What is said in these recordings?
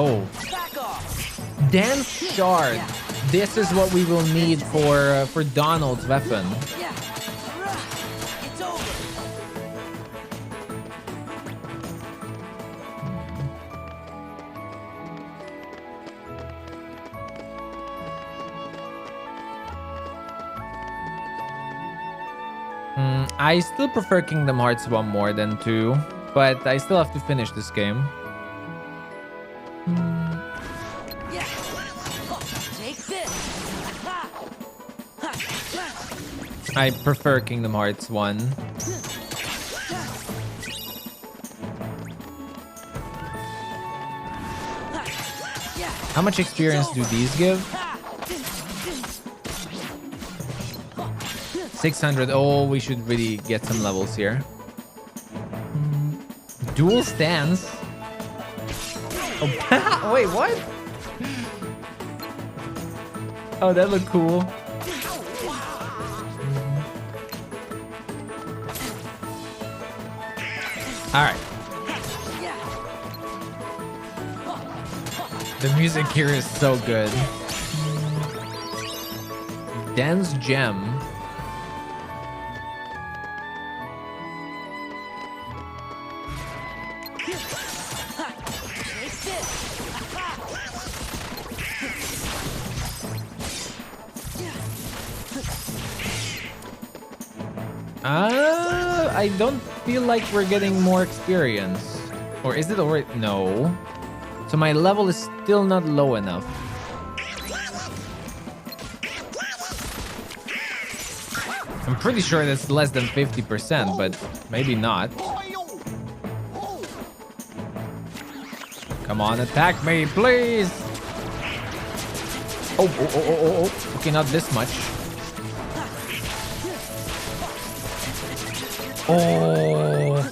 Oh. Dance shard. This is what we will need for Donald's weapon. It's over. I still prefer Kingdom Hearts 1 more than 2, but I still have to finish this game. Yeah. Take this. I prefer Kingdom Hearts 1. How much experience do these give? 600. Oh, we should really get some levels here. Dual stance. Oh, wait, what? Oh, that looked cool. All right. The music here is so good. Dance Gem. I don't feel like we're getting more experience. Or is it already? No. So my level is still not low enough. I'm pretty sure that's less than 50%, but maybe not. Come on, attack me, please. Oh. Okay, not this much. Oh.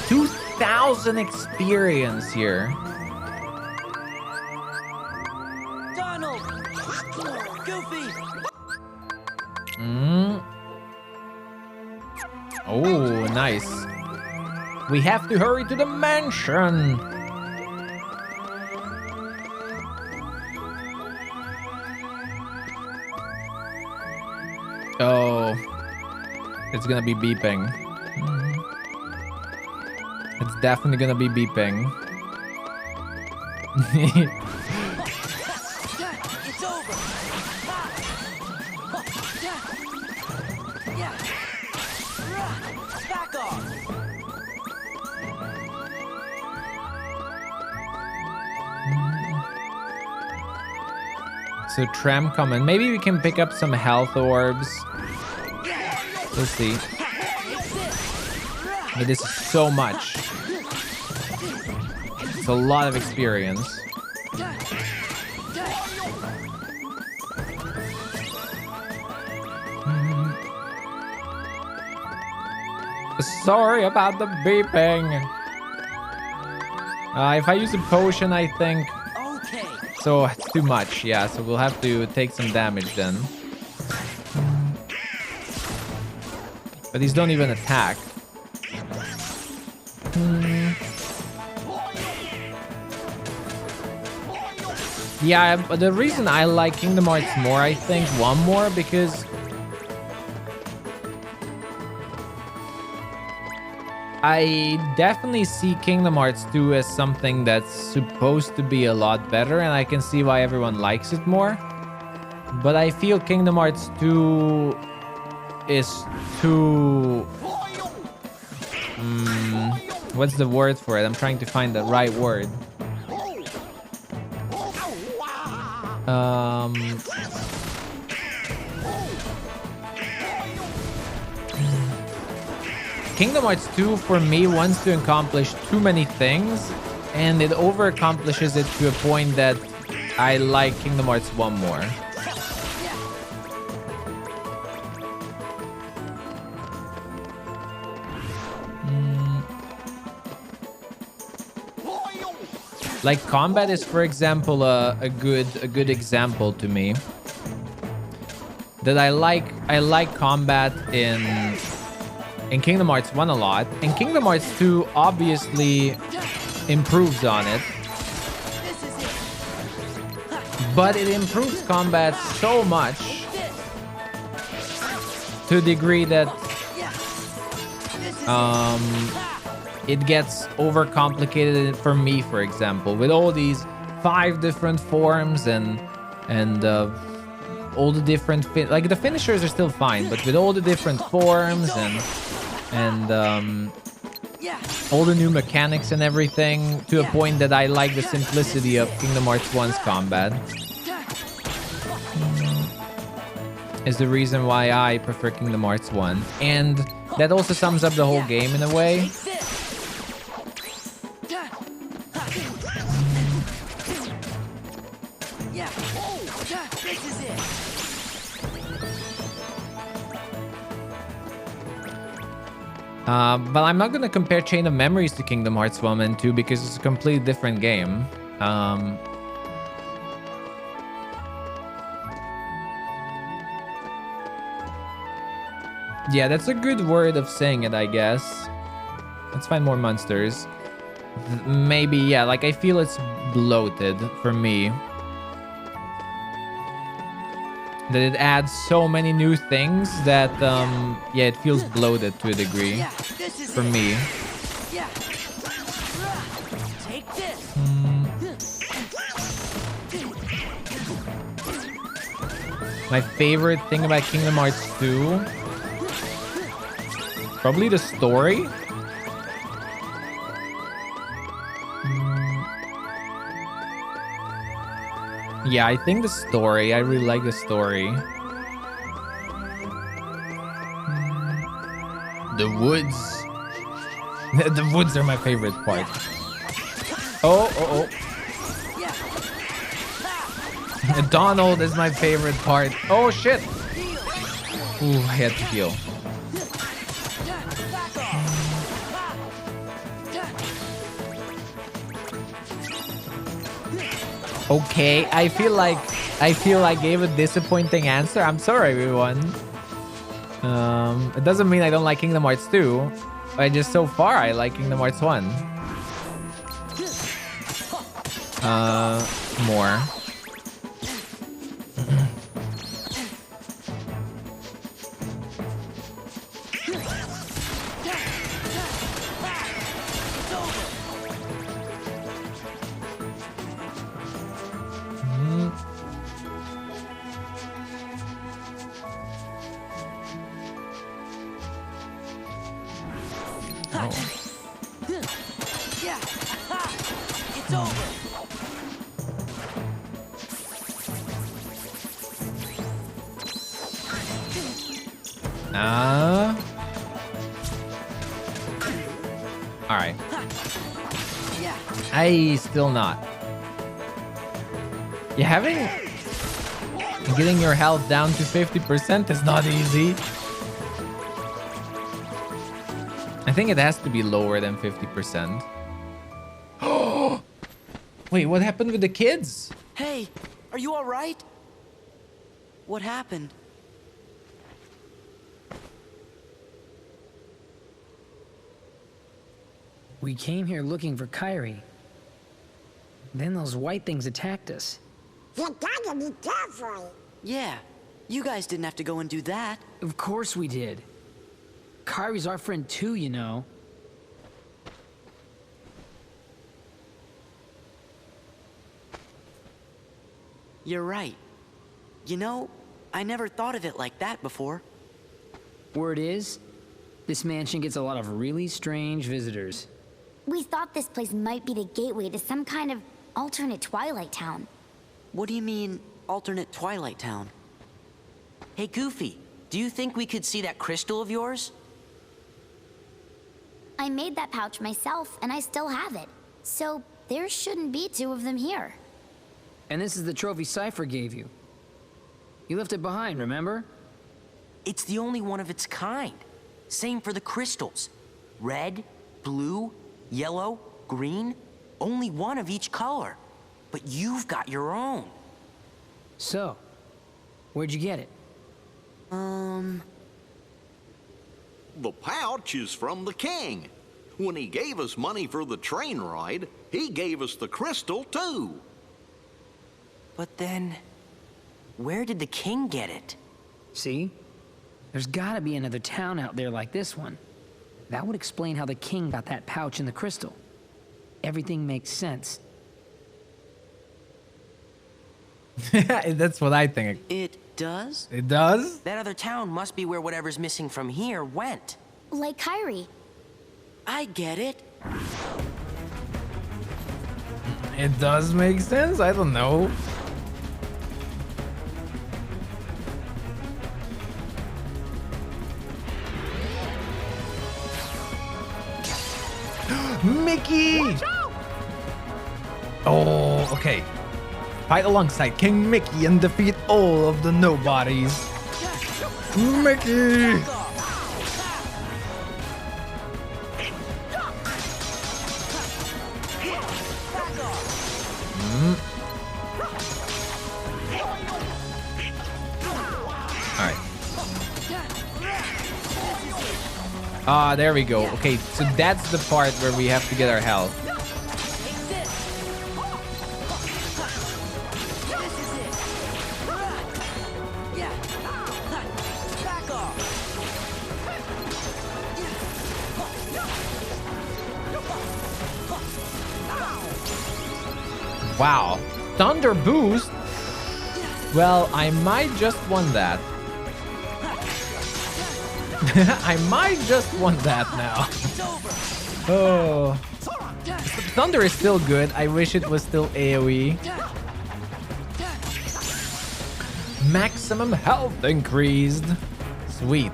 2,000 experience here. Donald. Goofy. Oh, nice. We have to hurry to the mansion. Oh, it's gonna be beeping. It's definitely gonna be beeping. It's over. Yeah. Back off. So tram coming. Maybe we can pick up some health orbs. Let's see. But this is so much. It's a lot of experience. Sorry about the beeping. If I use a potion, I think. Okay. So it's too much. Yeah, so we'll have to take some damage then. But these don't even attack. Yeah, but the reason I like Kingdom Hearts more, I think, one more, because I definitely see Kingdom Hearts 2 as something that's supposed to be a lot better, and I can see why everyone likes it more. But I feel Kingdom Hearts 2 is too... what's the word for it? I'm trying to find the right word. Kingdom Hearts 2 for me wants to accomplish too many things, and it over accomplishes it to a point that I like Kingdom Hearts 1 more. Like combat is, for example, a good example to me. That I like combat in in Kingdom Hearts 1 a lot, and Kingdom Hearts 2 obviously improves on it. But it improves combat so much to a degree that it gets overcomplicated for me, for example, with all these 5 different forms and all the different like the finishers are still fine, but with all the different forms and all the new mechanics and everything, to a point that I like the simplicity of Kingdom Hearts 1's combat. Is the reason why I prefer Kingdom Hearts 1. And that also sums up the whole game in a way. But I'm not going to compare Chain of Memories to Kingdom Hearts 1 and 2 because it's a completely different game. Yeah, that's a good word of saying it, I guess. Let's find more monsters. Maybe, yeah, like I feel it's bloated for me. That it adds so many new things that, yeah, it feels bloated to a degree for me. My favorite thing about Kingdom Hearts 2, probably the story. Yeah, I think the story. I really like the story. The woods. The woods are my favorite part. Oh. Donald is my favorite part. Oh, shit. Ooh, I had to heal. Okay, I feel like I gave a disappointing answer. I'm sorry, everyone. It doesn't mean I don't like Kingdom Hearts 2. But just so far, I like Kingdom Hearts 1. More. Alright. Still not. Getting your health down to 50% is not easy. I think it has to be lower than 50%. Wait, what happened with the kids? Hey, are you all right? What happened? We came here looking for Kairi. Then those white things attacked us. You gotta be careful. Yeah, you guys didn't have to go and do that. Of course we did. Kairi's our friend too, you know. You're right. You know, I never thought of it like that before. Word is, this mansion gets a lot of really strange visitors. We thought this place might be the gateway to some kind of alternate Twilight Town. What do you mean, alternate Twilight Town? Hey, Goofy, do you think we could see that crystal of yours? I made that pouch myself, and I still have it. So, there shouldn't be 2 of them here. And this is the trophy Cypher gave you. You left it behind, remember? It's the only one of its kind. Same for the crystals. Red, blue, yellow, green. Only one of each color. But you've got your own. So, where'd you get it? The pouch is from the king. When he gave us money for the train ride, he gave us the crystal too. But then, where did the king get it? See? There's gotta be another town out there like this one. That would explain how the king got that pouch and the crystal. Everything makes sense. That's what I think. It does? It does? That other town must be where whatever's missing from here went. Like Kyrie. I get it. It does make sense? I don't know. Mickey! Oh, okay. Fight alongside King Mickey and defeat all of the nobodies. Mickey! Alright. Ah, there we go. Okay, so that's the part where we have to get our health. Wow. Thunder boost? Well, I might just want that. I might just want that now. Oh. Thunder is still good. I wish it was still AoE. Maximum health increased. Sweet.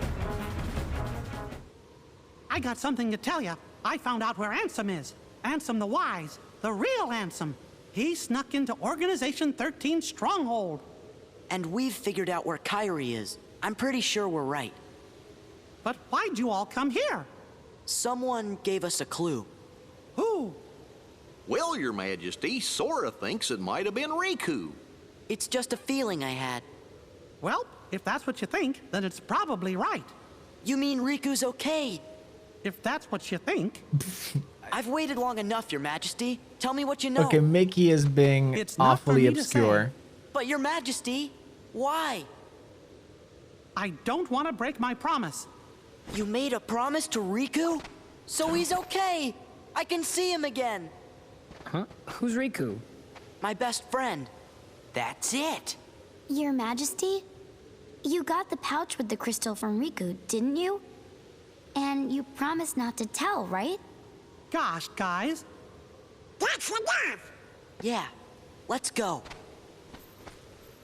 I got something to tell you. I found out where Ansem is. Ansem the Wise. The real Ansem. He snuck into Organization 13's stronghold. And we've figured out where Kyrie is. I'm pretty sure we're right. But why'd you all come here? Someone gave us a clue. Who? Well, Your Majesty, Sora thinks it might have been Riku. It's just a feeling I had. Well, if that's what you think, then it's probably right. You mean Riku's okay? If that's what you think. I've waited long enough, Your Majesty. Tell me what you know. Okay, Mickey is being It's not for awfully me to obscure. say. But Your Majesty, why? I don't want to break my promise. You made a promise to Riku? So he's okay. I can see him again. Huh? Who's Riku? My best friend. That's it. Your Majesty? You got the pouch with the crystal from Riku, didn't you? And you promised not to tell, right? Gosh, guys. That's enough! Yeah, let's go.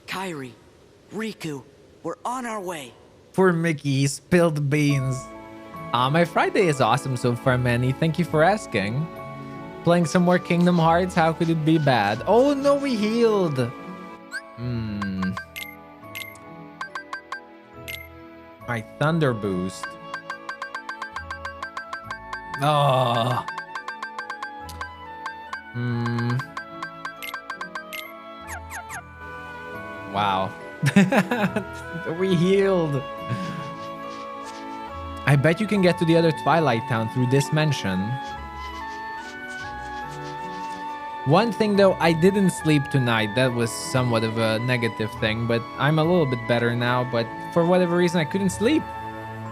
Kyrie, Riku, we're on our way. Poor Mickey, spilled beans. My Friday is awesome so far, Manny. Thank you for asking. Playing some more Kingdom Hearts, how could it be bad? Oh no, we healed! Alright, Thunder Boost. Oh. Wow. We healed. I bet you can get to the other Twilight Town through this mansion. One thing though, I didn't sleep tonight. That was somewhat of a negative thing, but I'm a little bit better now. But for whatever reason, I couldn't sleep.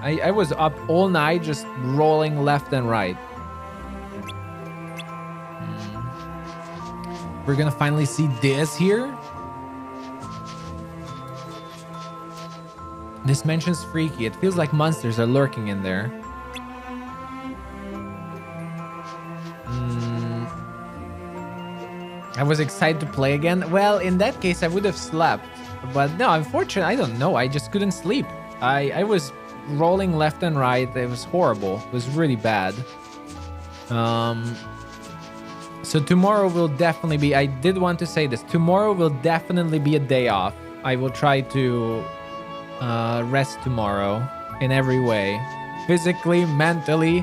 I was up all night just rolling left and right. We're gonna finally see this here. This mansion's freaky. It feels like monsters are lurking in there. I was excited to play again. Well, in that case, I would have slept. But no, unfortunately, I don't know. I just couldn't sleep. I was rolling left and right. It was horrible. It was really bad. So tomorrow will definitely be... I did want to say this. Tomorrow will definitely be a day off. I will try to rest tomorrow in every way. Physically, mentally,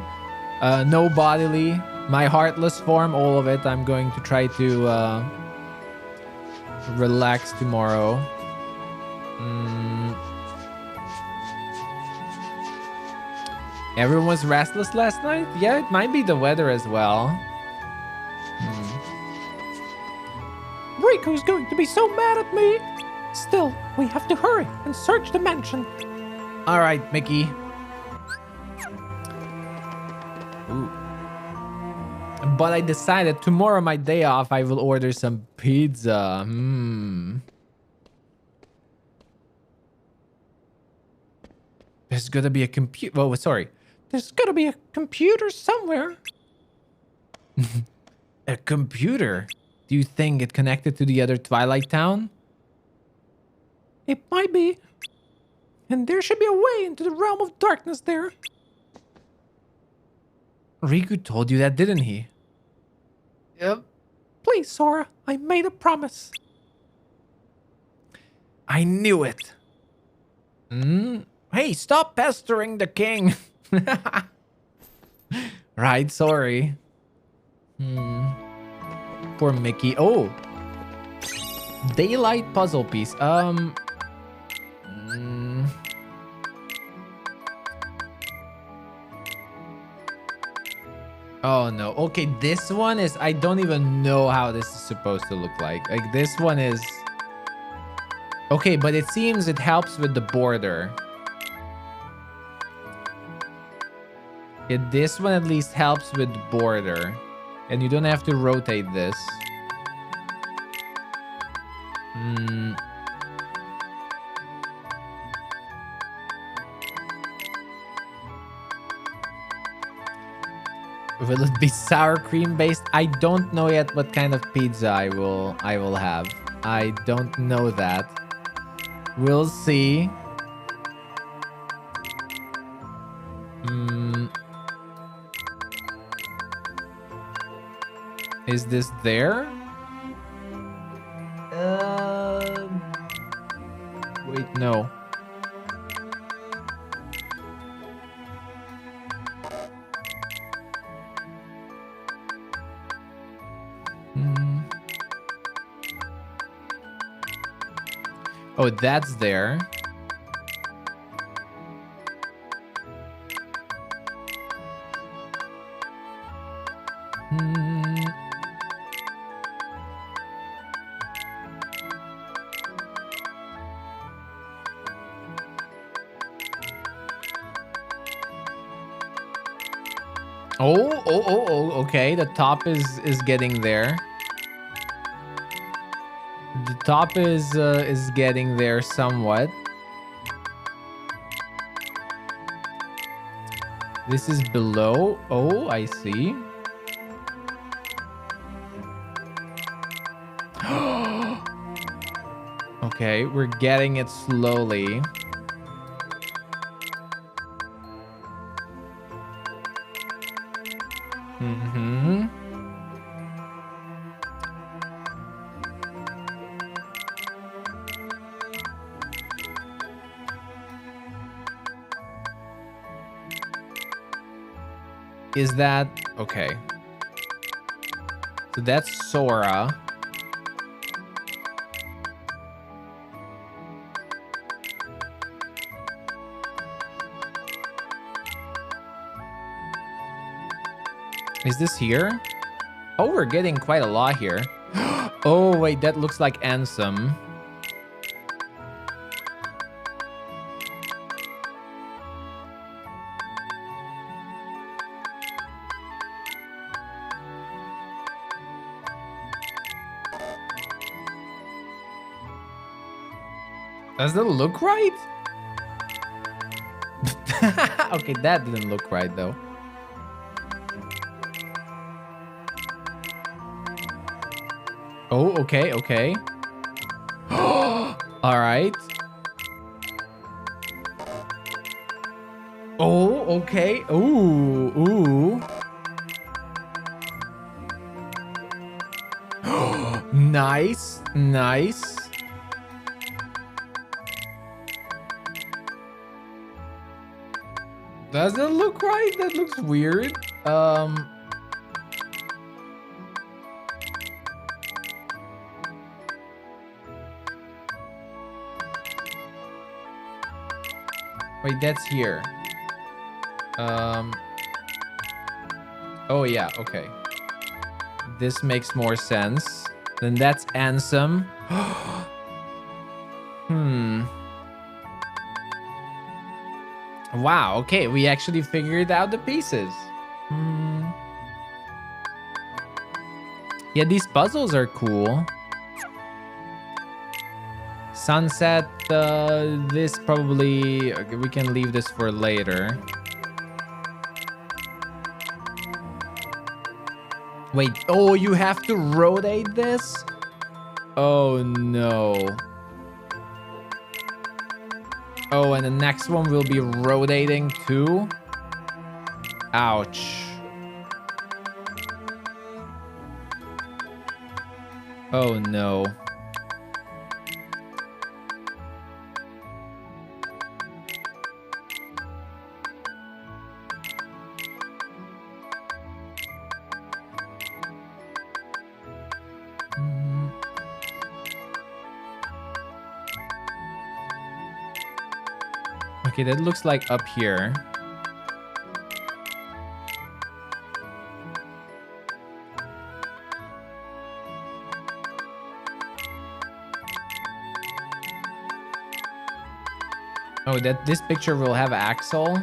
no bodily. My heartless form, all of it. I'm going to try to relax tomorrow. Everyone was restless last night? Yeah, it might be the weather as well. Riku's going to be so mad at me. Still, we have to hurry and search the mansion. All right, Mickey. Ooh. But I decided tomorrow, my day off, I will order some pizza. There's gonna be a computer. Oh, sorry. There's gotta be a computer somewhere. A computer? Do you think it connected to the other Twilight Town? It might be. And there should be a way into the realm of darkness there. Riku told you that, didn't he? Yep. Please, Sora, I made a promise. I knew it. Hey, stop pestering the king. Right, sorry. Poor Mickey. Oh. Daylight puzzle piece. Oh no. Okay, this one is... I don't even know how this is supposed to look like. Like, this one is... Okay, but it seems it helps with the border. Yeah, this one at least helps with the border. And you don't have to rotate this. Will it be sour cream based? I don't know yet what kind of pizza I will have. I don't know that. We'll see. Is this there? Wait, no. Oh, that's there. Oh, okay. The top is getting there. The top is getting there somewhat. This is below. Oh, I see. Okay, we're getting it slowly. Is that... Okay. So that's Sora. Is this here? Oh, we're getting quite a lot here. Oh, wait, that looks like Ansem. Does that look right? Okay, that didn't look right though. Oh, okay, okay. All right. Oh, okay. Ooh, ooh. Nice, nice. Does that look right? That looks weird. Wait, that's here. Oh yeah, okay. This makes more sense. Then that's Ansem. Wow, okay, we actually figured out the pieces. Yeah, these puzzles are cool. Sunset, this probably... Okay, we can leave this for later. Wait, oh, you have to rotate this? Oh, no. Oh, and the next one will be rotating too? Ouch. Oh, no. Okay, that looks like up here. Oh, this picture will have Axel.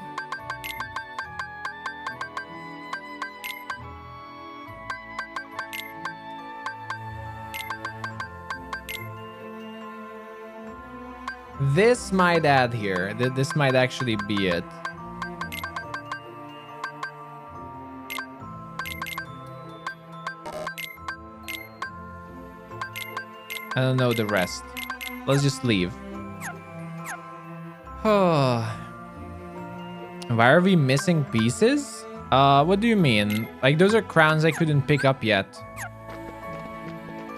This might add here. This might actually be it. I don't know the rest. Let's just leave. Oh. Why are we missing pieces? What do you mean? Like, those are crowns I couldn't pick up yet.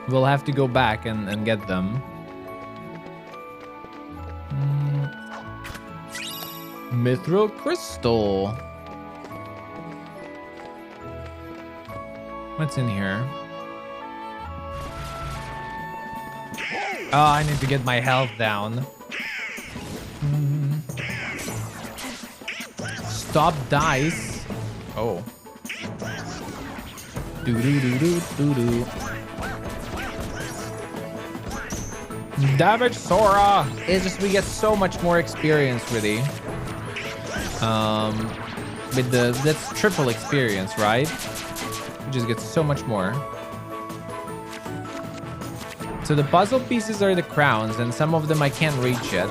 We'll have to go back and get them. Mithril crystal. What's in here? Oh, I need to get my health down. Stop dice. Oh. Do do do do do do. Damage Sora. It's just we get so much more experience, really. With that's triple experience, right? We just get so much more. So the puzzle pieces are the crowns, and some of them I can't reach yet.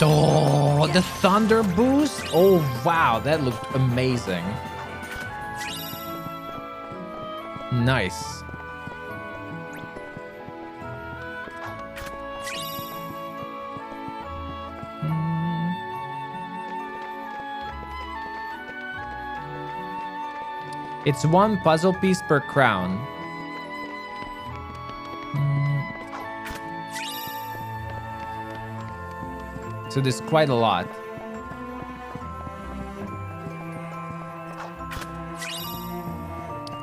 Oh, the thunder boost! Oh wow, that looked amazing. Nice. It's one puzzle piece per crown. So there's quite a lot.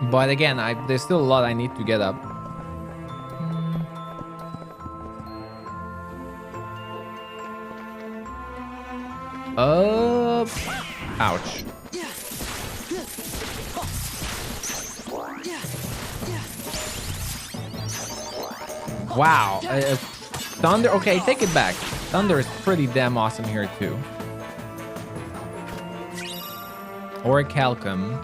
But again, there's still a lot I need to get up. Ouch. Wow. Thunder. Okay, take it back. Thunder is pretty damn awesome here too. Or Calcum.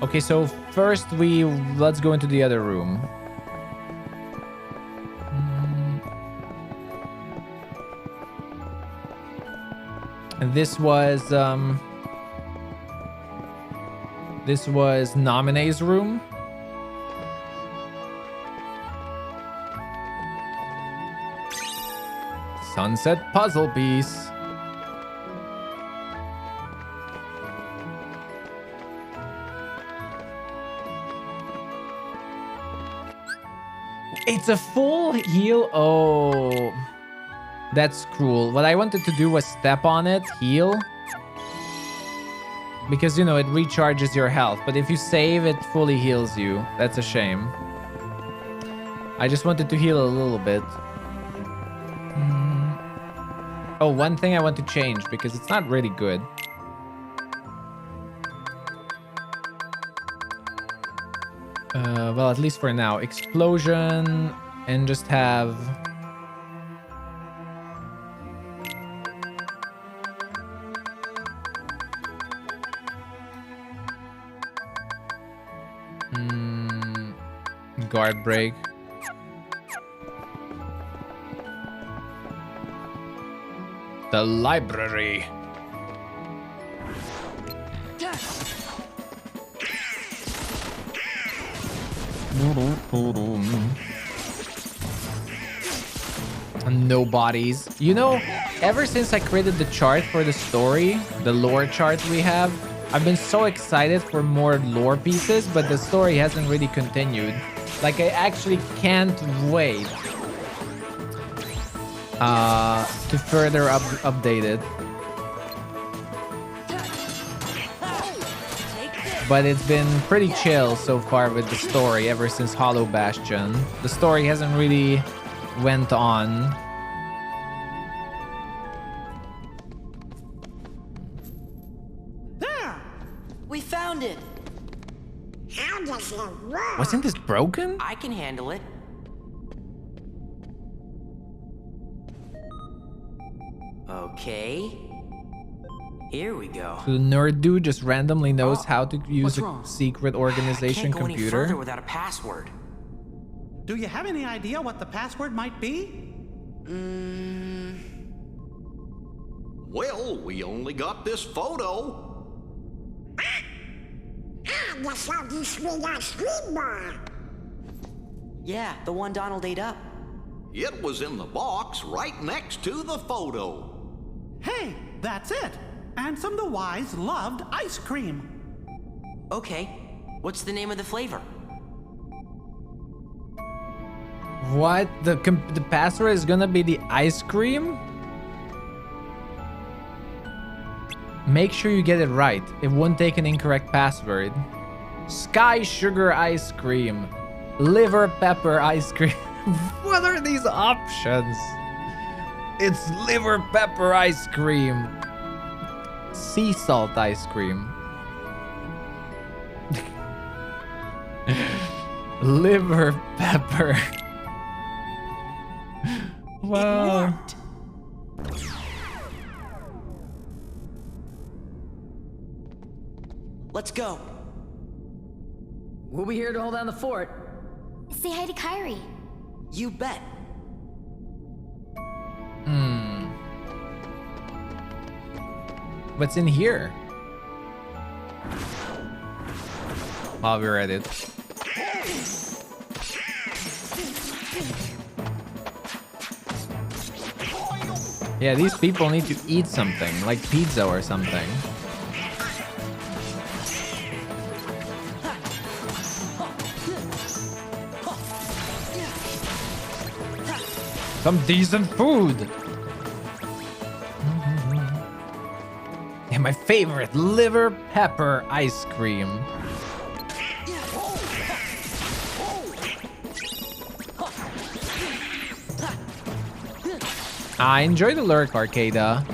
Okay, so first let's go into the other room. And this was Nominee's room. Sunset puzzle piece. It's a full heal. Oh, that's cruel. What I wanted to do was step on it, heal. Because, you know, it recharges your health. But if you save, it fully heals you. That's a shame. I just wanted to heal a little bit. Oh, one thing I want to change because it's not really good. Well, at least for now. Explosion and just have... guard break. The library. No bodies. You know, ever since I created the chart for the story, the lore chart we have, I've been so excited for more lore pieces, but the story hasn't really continued. Like, I actually can't wait to further update it. But it's been pretty chill so far with the story ever since Hollow Bastion. The story hasn't really went on. There! We found it. How does it work? Wasn't this broken? I can handle it. Okay. Here we go. So the nerd dude just randomly knows how to use what's a wrong? secret I organization can't go any further computer. without a password. Do you have any idea what the password might be? Well, we only got this photo. The salty sweet street bar. Yeah, the one Donald ate up. It was in the box right next to the photo. Hey, that's it. Ansem the Wise loved ice cream. Okay, what's the name of the flavor? What? The password is gonna be the ice cream? Make sure you get it right. It won't take an incorrect password. Sky sugar ice cream. Liver pepper ice cream. What are these options? It's liver pepper ice cream. Sea salt ice cream. Liver pepper. Wow. Let's go. We'll be here to hold down the fort. Say hi to Kyrie. You bet. What's in here? While we're at it. Yeah, these people need to eat something, like pizza or something. Some decent food. Yeah, my favorite, liver pepper ice cream. I enjoy the lurk, Arcada.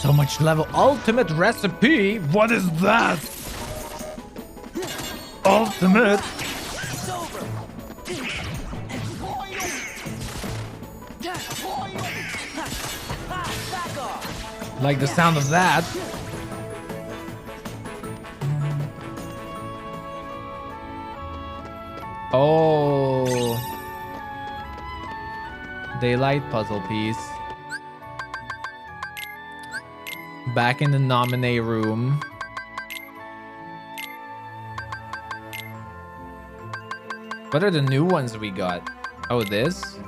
So much level. Ultimate recipe? What is that? Ultimate. It's over. Back off. Like the sound of that. Oh. Daylight puzzle piece. Back in the nominee room. What are the new ones we got? Oh, this?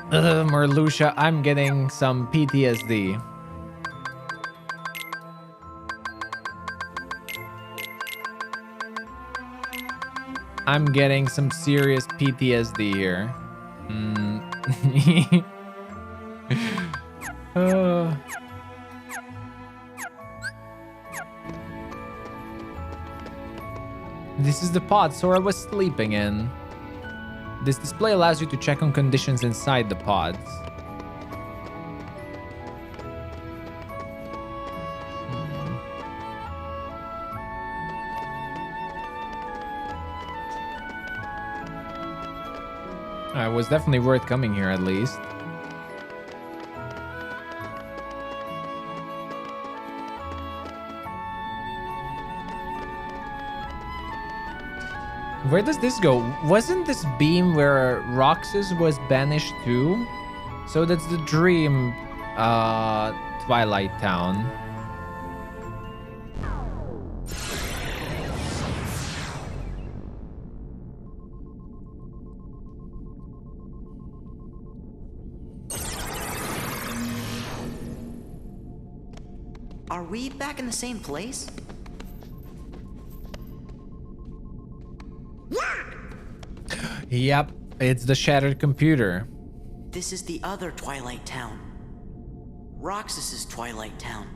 Merlucia, I'm getting some PTSD. I'm getting some serious PTSD here. This is the pod Sora was sleeping in. This display allows you to check on conditions inside the pods. It was definitely worth coming here at least. Where does this go? Wasn't this beam where Roxas was banished to? So that's the dream Twilight Town. Are we back in the same place? Yep, it's the shattered computer. This is the other Twilight Town. Roxas's Twilight Town.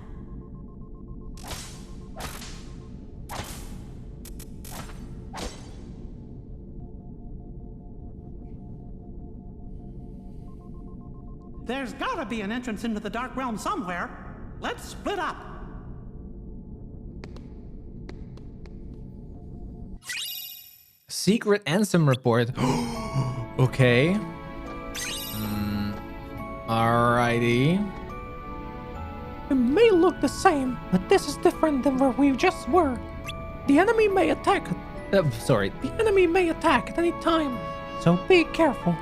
There's gotta be an entrance into the Dark Realm somewhere. Let's split up. Secret Ansem report. Okay. Alrighty. It may look the same, but this is different than where we just were. The enemy may attack. Sorry. The enemy may attack at any time, so be careful.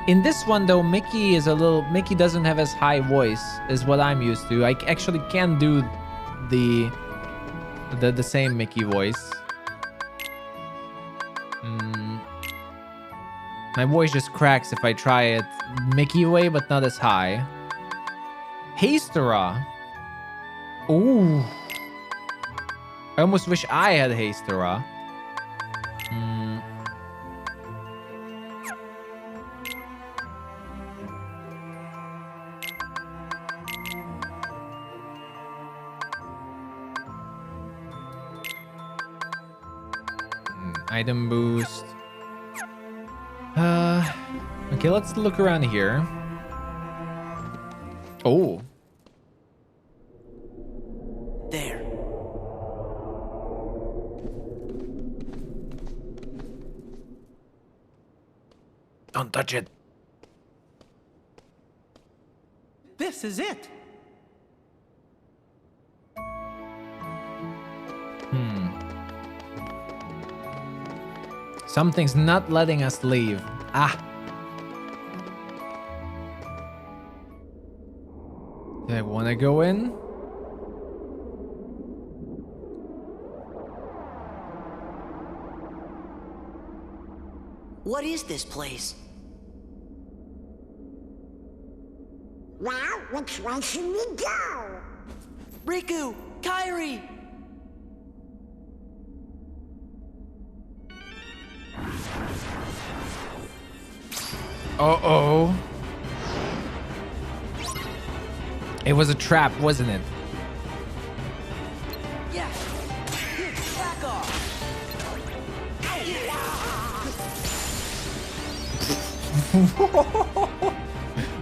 In this one though, Mickey doesn't have as high voice as what I'm used to. I actually can do the same Mickey voice. My voice just cracks if I try it Mickey way, but not as high. Hastera. Ooh. I almost wish I had Hastera. Item boost. Okay, let's look around here. Oh. There. Don't touch it. This is it. Something's not letting us leave. Ah. Do I want to go in? What is this place? Well, which way should we go? Riku! Kairi! Uh-oh. It was a trap, wasn't it? Yeah! Back off!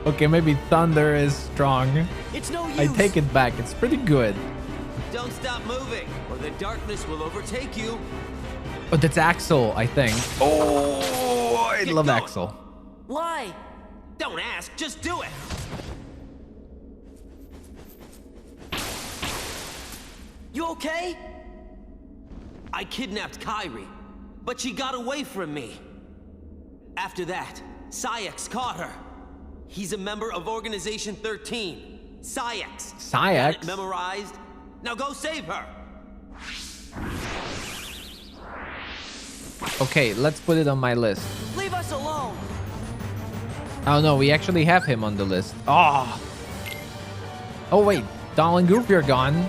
Okay, maybe thunder is strong. It's no use! I take it back. It's pretty good. Don't stop moving, or the darkness will overtake you. Oh, that's Axel, I think. Oh, I love going. Axel. Why? Don't ask, just do it. You okay? I kidnapped Kairi, but she got away from me. After that, Syx caught her. He's a member of Organization 13. Syx. Got it Syx? memorized? Now go save her. Okay, let's put it on my list. Leave us alone! Oh no, we actually have him on the list. Oh. Oh wait, Donald and Goofy are gone.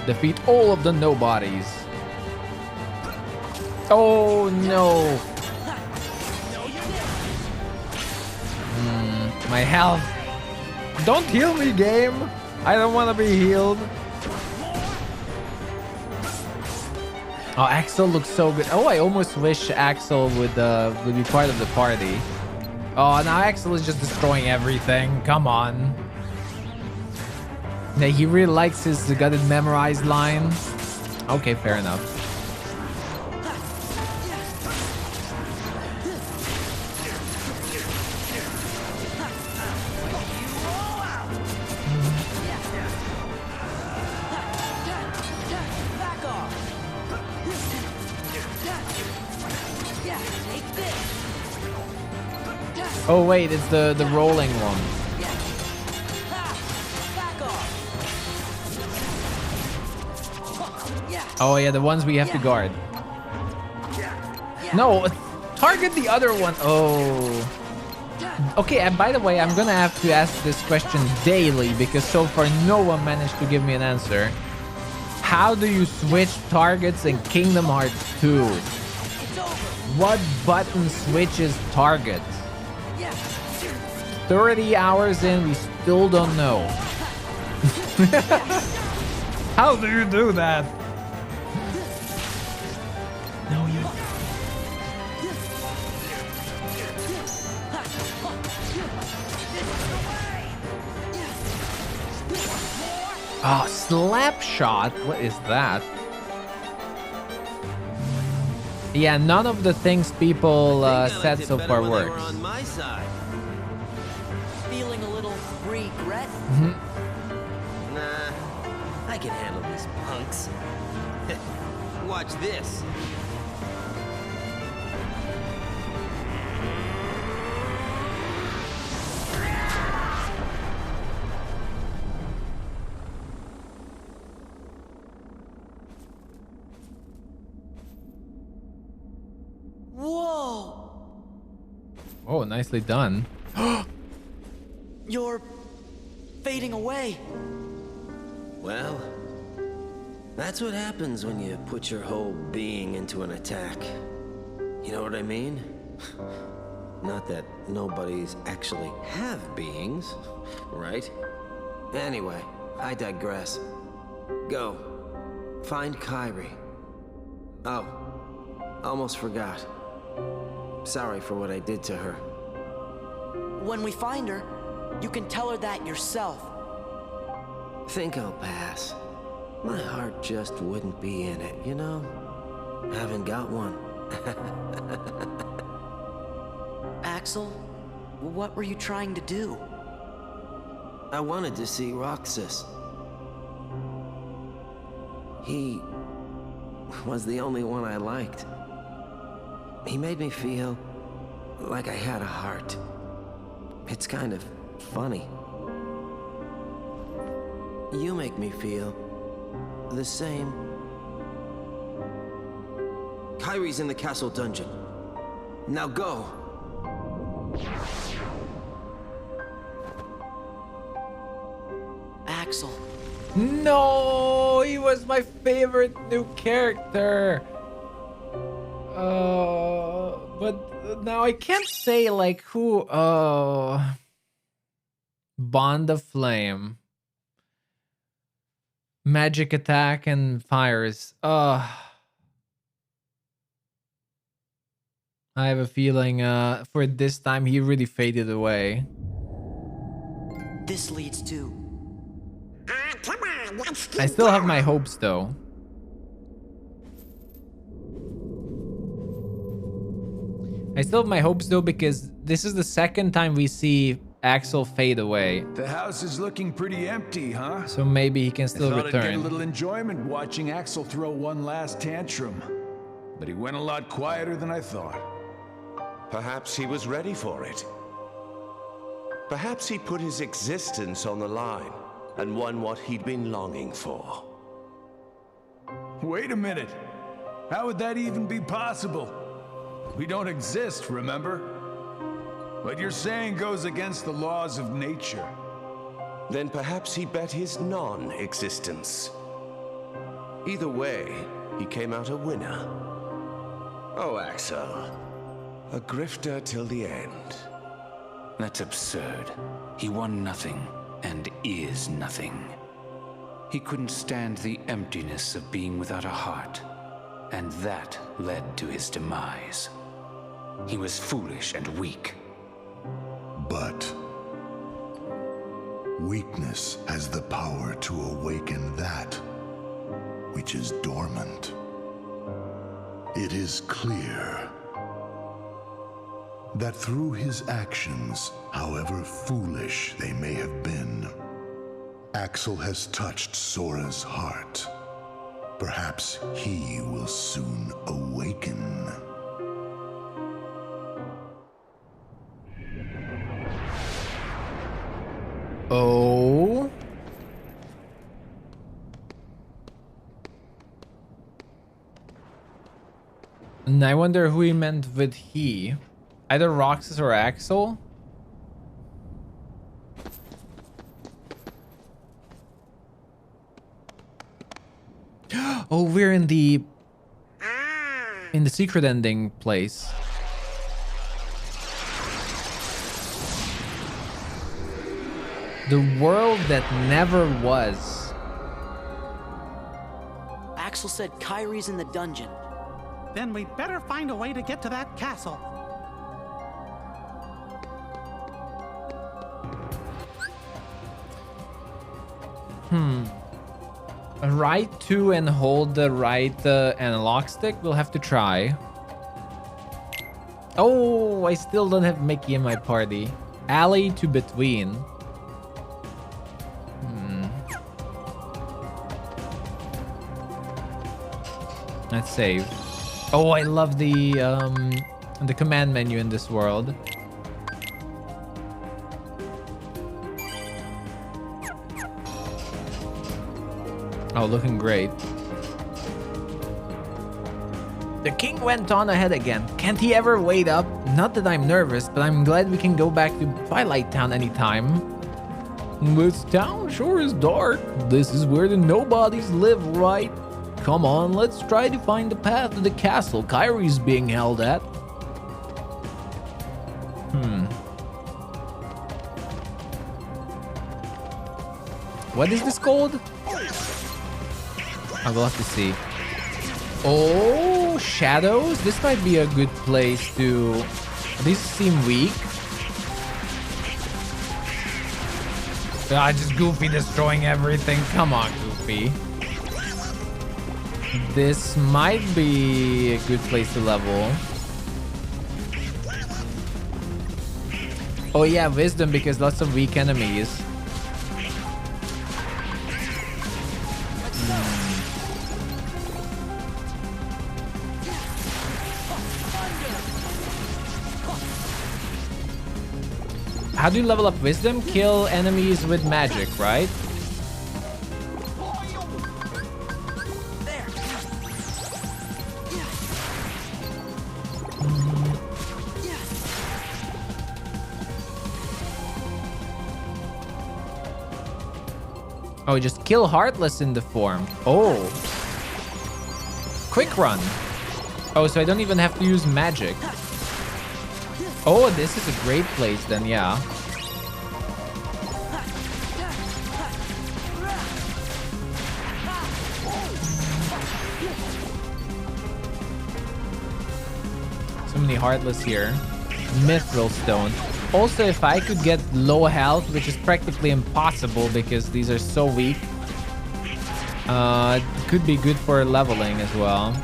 Defeat all of the nobodies. Oh no. My health. Don't heal me, game. I don't want to be healed. Oh, Axel looks so good. Oh, I almost wish Axel would be part of the party. Oh, now Axel is just destroying everything. Come on. Yeah, he really likes his got it memorized line. Okay, fair enough. Oh wait, it's the rolling one. Oh yeah, the ones we have to guard. No, target the other one. Oh. Okay, and by the way, I'm gonna have to ask this question daily because so far no one managed to give me an answer. How do you switch targets in Kingdom Hearts 2? What button switches targets? 30 hours in, we still don't know. How do you do that? No, you. Oh, slap shot. What is that? Yeah, none of the things people said so far works. On my side. Feeling a little regret? Nah, I can handle these punks. Watch this. Whoa! Oh, nicely done. You're fading away. Well, that's what happens when you put your whole being into an attack. You know what I mean? Not that nobodies actually have beings, right? Anyway, I digress. Go. Find Kairi. Oh, almost forgot. Sorry for what I did to her. When we find her, you can tell her that yourself. Think I'll pass. My heart just wouldn't be in it, you know? Haven't got one. Axel, what were you trying to do? I wanted to see Roxas. He was the only one I liked. He made me feel like I had a heart. It's kind of funny. You make me feel the same. Kairi's in the castle dungeon. Now go! Axel. No, he was my favorite new character. But now I can't say like who. Bond of Flame, magic attack and fires. I have a feeling for this time he really faded away. This leads to... Come on, let's keep I still have going. my hopes though. I still have my hopes though because this is the second time we see Axel fade away. The house is looking pretty empty, huh? So maybe he can still I thought I'd get a return. little enjoyment watching Axel throw one last tantrum. But he went a lot quieter than I thought. Perhaps he was ready for it. Perhaps he put his existence on the line and won what he'd been longing for. Wait a minute. How would that even be possible? We don't exist, remember? What you're saying goes against the laws of nature. Then perhaps he bet his non-existence. Either way, he came out a winner. Oh, Axel. A grifter till the end. That's absurd. He won nothing, and is nothing. He couldn't stand the emptiness of being without a heart. and that led to his demise. He was foolish and weak. But weakness has the power to awaken that which is dormant. It is clear that through his actions, however foolish they may have been, Axel has touched Sora's heart. Perhaps he will soon awaken. Oh. And I wonder who he meant with he. Either Roxas or Axel. Oh, we're in the secret ending place. The world that never was. Axel said Kyrie's in the dungeon. Then we better find a way to get to that castle. Right 2 and hold the right analog stick. We'll have to try. Oh, I still don't have Mickey in my party. Alley to between. Let's save. Oh, I love the command menu in this world. Oh, looking great. The king went on ahead again. Can't he ever wait up? Not that I'm nervous, but I'm glad we can go back to Twilight Town anytime. This town sure is dark. This is where the nobodies live, right? Come on, let's try to find the path to the castle Kyrie's being held at. What is this called? I will have to see. Oh, shadows. This might be a good place to... These seem weak. Ah, just Goofy destroying everything. Come on, Goofy. This might be a good place to level. Oh yeah, wisdom because lots of weak enemies. How do you level up wisdom? Kill enemies with magic, right? Oh, just kill Heartless in the form. Oh. Quick run. Oh, so I don't even have to use magic. Oh, this is a great place then, yeah. So many Heartless here. Mithril Stone. Also, if I could get low health, which is practically impossible because these are so weak, it could be good for leveling as well.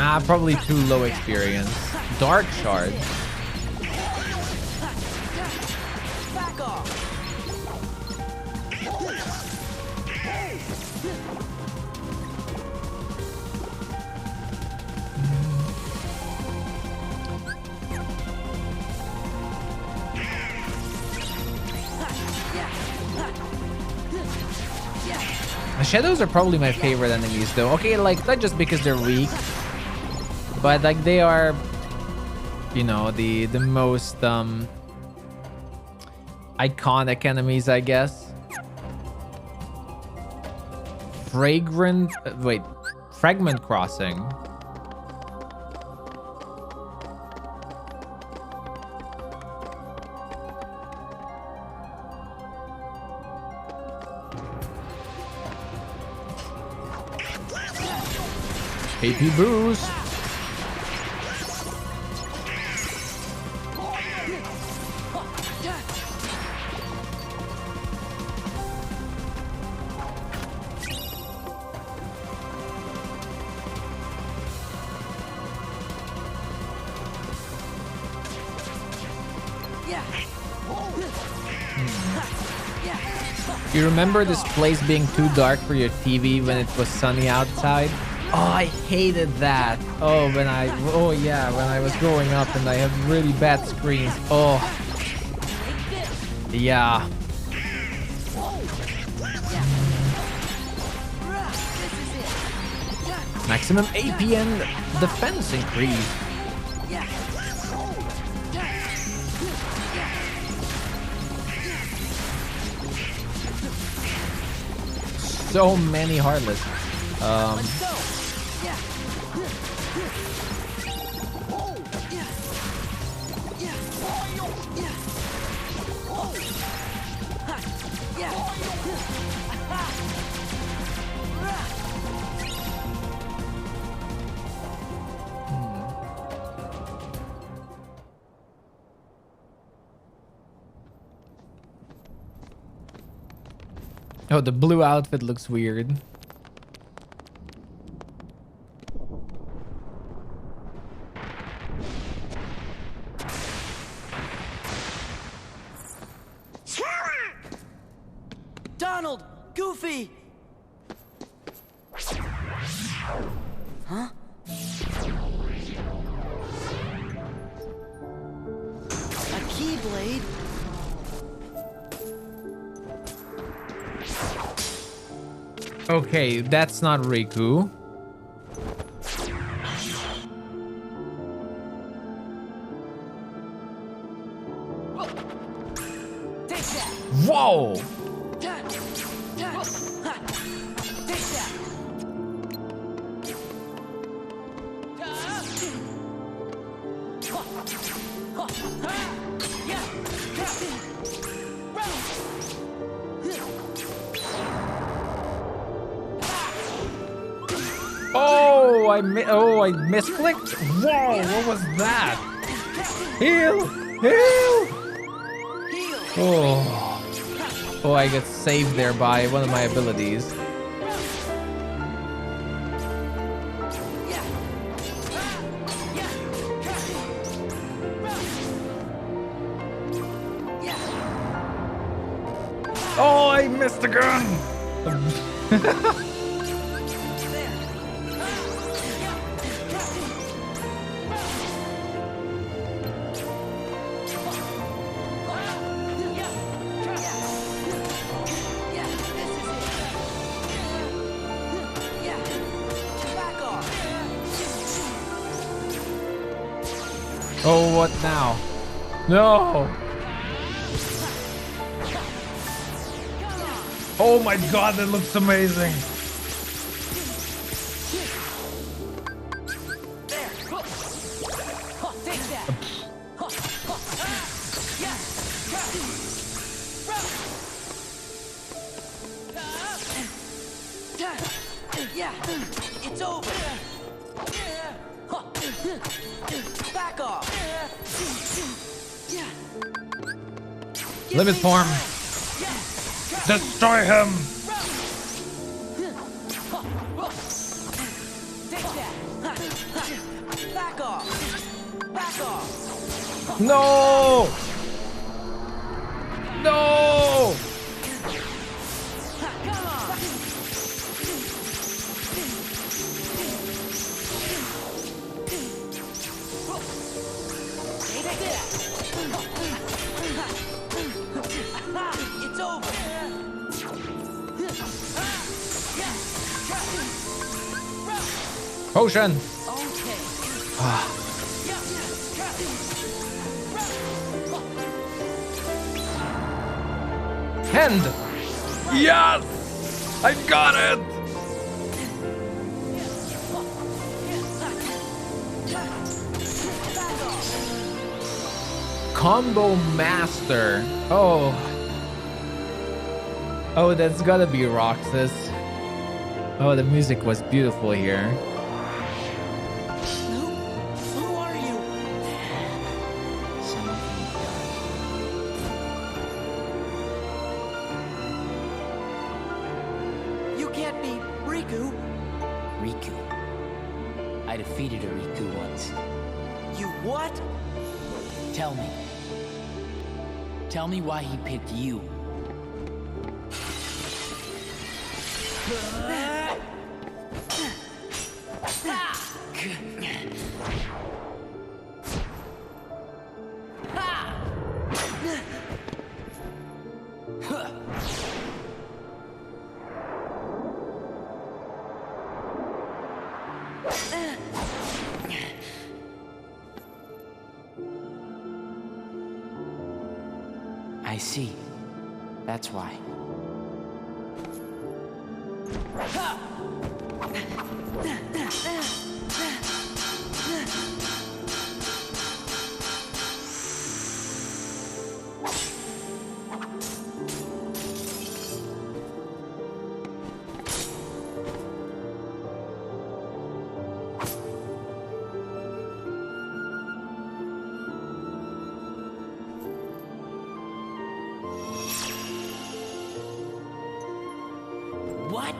Ah, probably too low experience. Dark Shard. Back off. The shadows are probably my favorite enemies though. Okay, like not just because they're weak, but like they are, you know, the most iconic enemies, I guess. Fragment Crossing. AP boost. You remember this place being too dark for your TV when it was sunny outside? Oh, I hated that. Oh, when I was growing up and I had really bad screens. Oh, yeah. Maximum AP and defense increase. So many heartless. Oh, the blue outfit looks weird. Donald! Goofy! Huh? A keyblade? Okay, that's not Riku. Whoa! Oh, I misclicked. Whoa, what was that? Heal! Heal! Oh, I get saved there by one of my abilities. Oh, I missed the gun! Oh, what now? No! Oh my god, that looks amazing! It's over! Back off! Limit form! Destroy him! Back off! Back off! No! No! It's over! Potion! Hand! Yes! I got it! Combo Master. Oh. Oh, that's gotta be Roxas. Oh, the music was beautiful here. I defeated a Riku once. You what? Tell me. Tell me why he picked you. I see. That's why. What?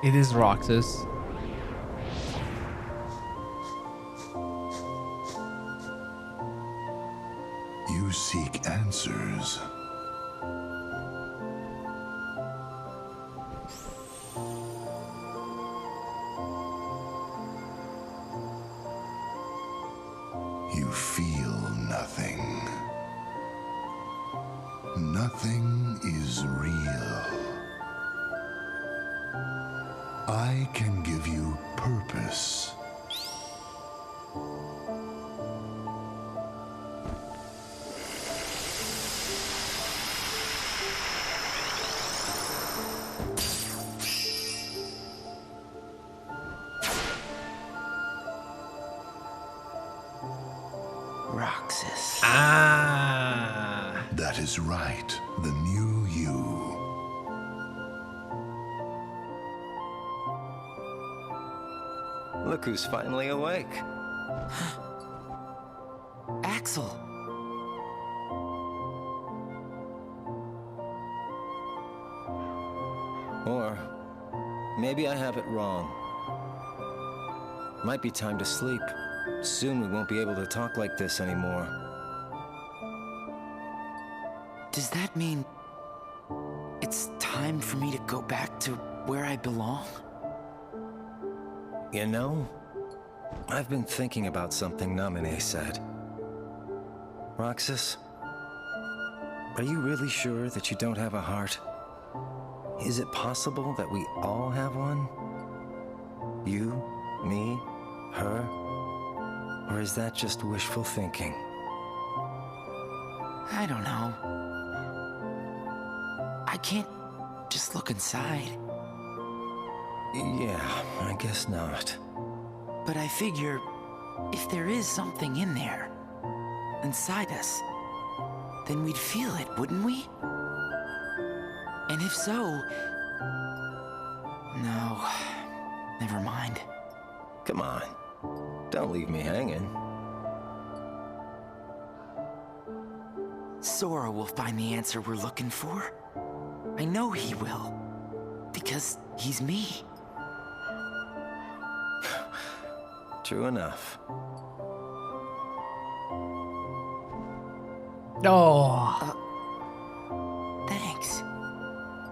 It is Roxas. You seek answers. You feel nothing. Nothing is real. I can give you purpose. Roxas. Ah. That is right. The new you. Look who's finally awake. Axel. Or maybe I have it wrong. Might be time to sleep. Soon we won't be able to talk like this anymore. Does that mean it's time for me to go back to where I belong? You know, I've been thinking about something Naminé said. Roxas, are you really sure that you don't have a heart? Is it possible that we all have one? You, me, her? Or is that just wishful thinking? I don't know. I can't just look inside. Yeah, I guess not. But I figure, if there is something in there, inside us, then we'd feel it, wouldn't we? And if so... No, never mind. Come on, don't leave me hanging. Sora will find the answer we're looking for. I know he will, because he's me. True enough. Oh. Thanks.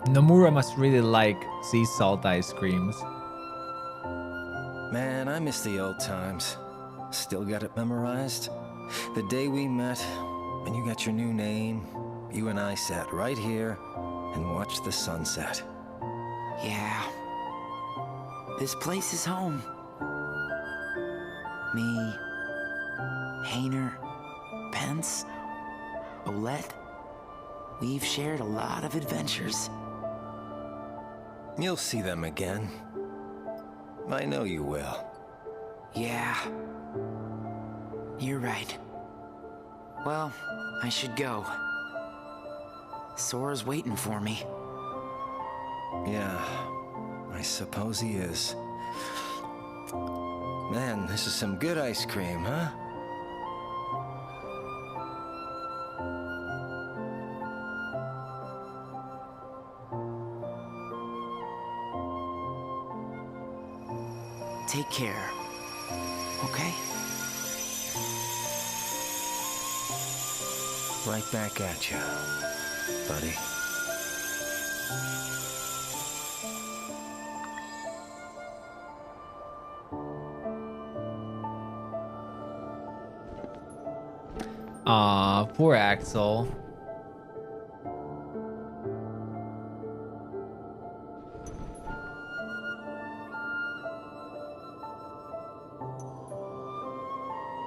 Nomura must really like sea salt ice creams. Man, I miss the old times. Still got it memorized. The day we met, and you got your new name, you and I sat right here and watched the sunset. Yeah. This place is home. Me, Hayner, Pence, Olette. We've shared a lot of adventures. You'll see them again. I know you will. Yeah. You're right. Well, I should go. Sora's waiting for me. Yeah, I suppose he is. Man, this is some good ice cream, huh? Take care. Okay? Right back at you, buddy. Aw, poor Axel.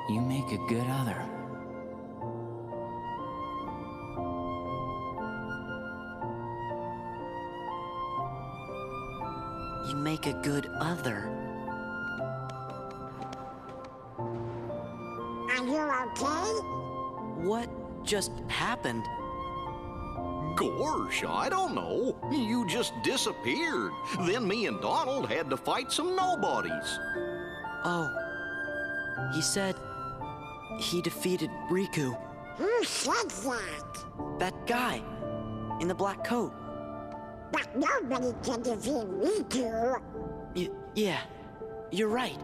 You make a good other. You make a good other. Are you okay? What just happened? Gosh, I don't know. You just disappeared. Then me and Donald had to fight some nobodies. Oh. He said he defeated Riku. Who said that? That guy in the black coat. But nobody can defeat Riku. Yeah, you're right.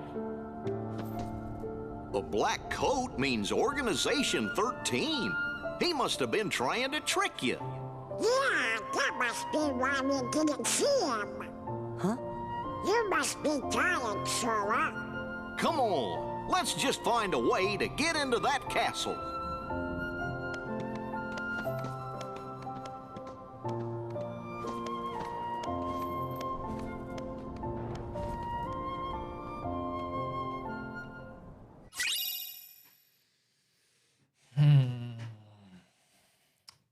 The black coat means Organization 13. He must have been trying to trick you. Yeah, that must be why we didn't see him. Huh? You must be tired, Sora. Come on, let's just find a way to get into that castle.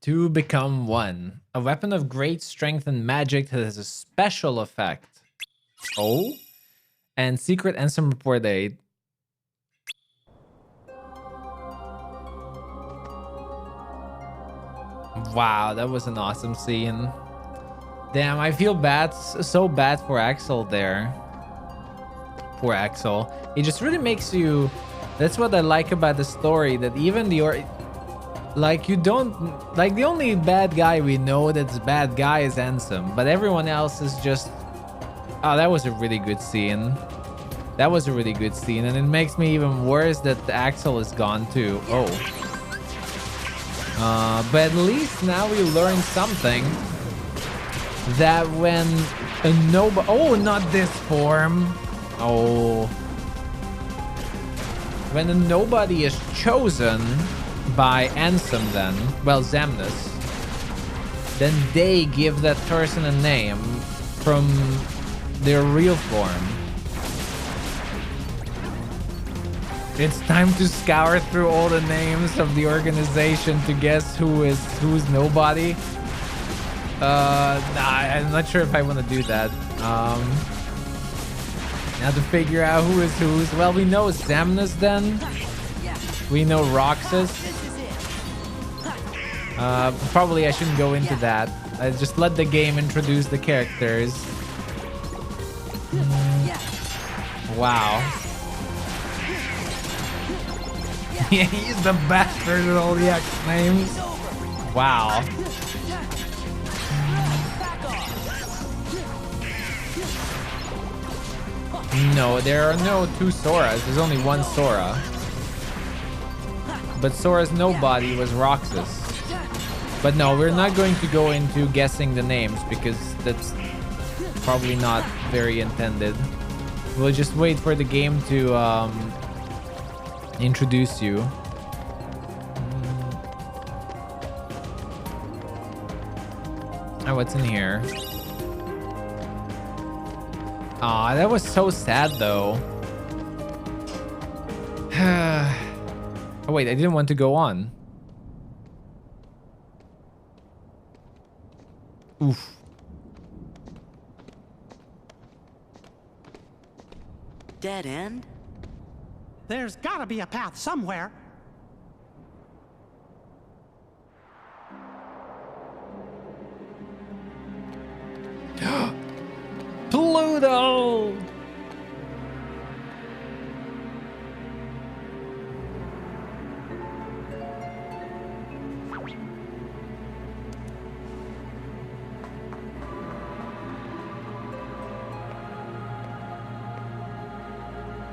Two become one. A weapon of great strength and magic that has a special effect. Oh? And secret Ensign report aid. Wow, that was an awesome scene. Damn, I feel bad, so bad for Axel there. Poor Axel. It just really makes you... That's what I like about the story, that even the... Like, you don't... Like, the only bad guy we know that's bad guy is Ansem. But everyone else is just... Oh, that was a really good scene. That was a really good scene. And it makes me even worse that Axel is gone too. Oh. But at least now we learned something. That when a nobody... Oh, not this form. Oh. When a nobody is chosen... by Ansem then, well, Xemnas, then they give that person a name from their real form. It's time to scour through all the names of the organization to guess who's nobody. Nah, I'm not sure if I want to do that. Now to figure out who is whose. Well, we know Xemnas then. We know Roxas. Probably I shouldn't go into that. I just let the game introduce the characters. Wow. Yeah, he's the bastard with all the X names. Wow. No, there are no two Soras. There's only one Sora. But Sora's nobody was Roxas. But no, we're not going to go into guessing the names because that's probably not very intended. We'll just wait for the game to introduce you. Oh, what's in here? Aw, that was so sad though. Oh wait, I didn't want to go on. Oof. Dead end? There's gotta be a path somewhere.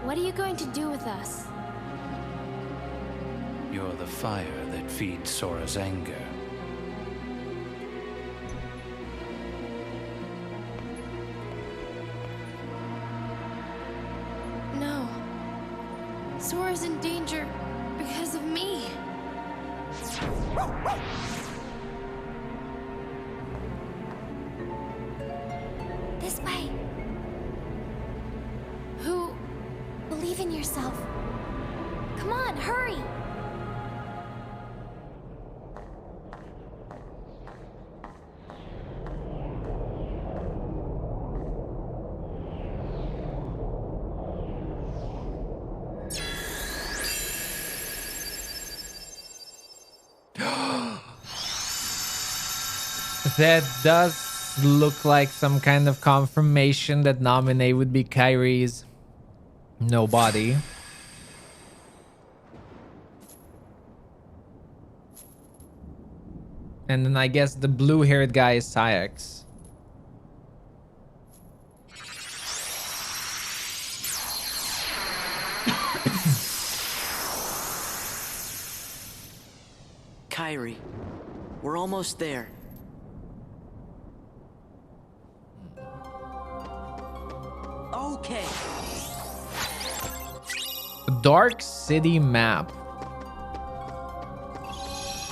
What are you going to do with us? You're the fire that feeds Sora's anger. No. Sora's in danger because of me. This way. Who? Believe in yourself. Come on, hurry! That does look like some kind of confirmation that Nominee would be Kyrie's nobody. And then I guess the blue-haired guy is Syx. Kyrie, we're almost there. Okay. Dark City map.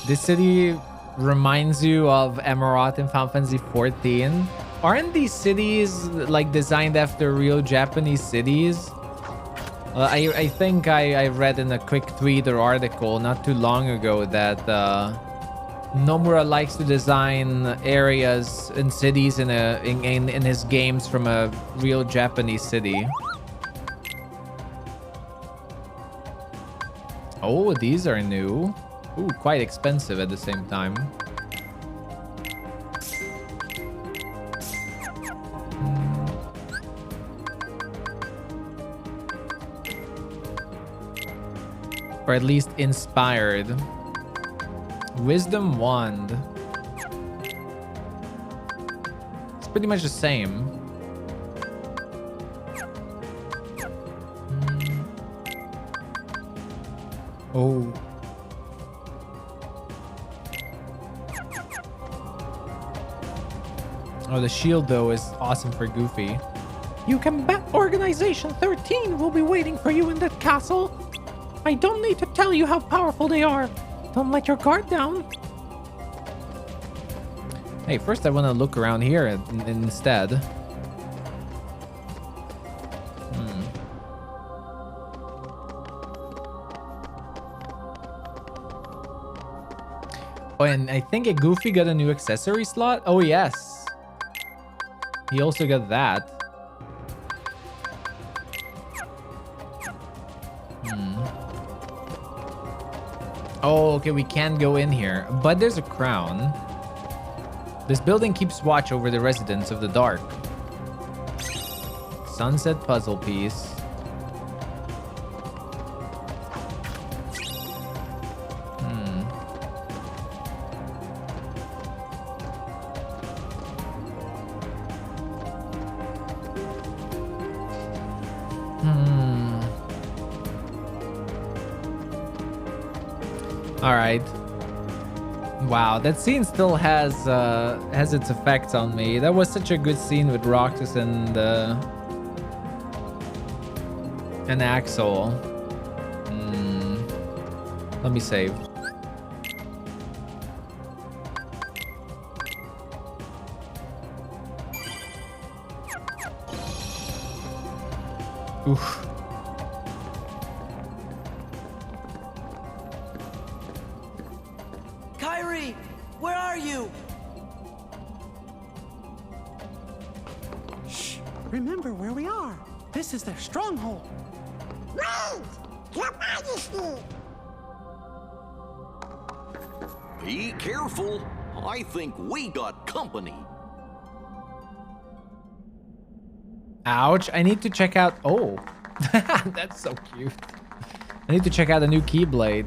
This city reminds you of Emerald in Final Fantasy XIV. Aren't these cities like designed after real Japanese cities? I think I read in a quick tweet or article not too long ago that Nomura likes to design areas and cities in his games from a real Japanese city. Oh, these are new. Ooh, quite expensive at the same time. Or at least inspired. Wisdom wand. It's pretty much the same. Oh. Oh, the shield though is awesome for Goofy. You can bet Organization 13 will be waiting for you in that castle. I don't need to tell you how powerful they are. Don't let your guard down. Hey, first I want to look around here instead. Oh, and I think Goofy got a new accessory slot. Oh, yes. He also got that. Oh, okay, we can go in here, but there's a crown. This building keeps watch over the residents of the dark. Sunset puzzle piece. All right. Wow, that scene still has its effects on me. That was such a good scene with Roxas and Axel. Let me save. Oof. Kyrie, where are you? Shh! Remember where we are. This is their stronghold. Wait! Your Majesty! Be careful. I think we got company. Ouch, I need to check out... Oh, that's so cute. I need to check out the new Keyblade.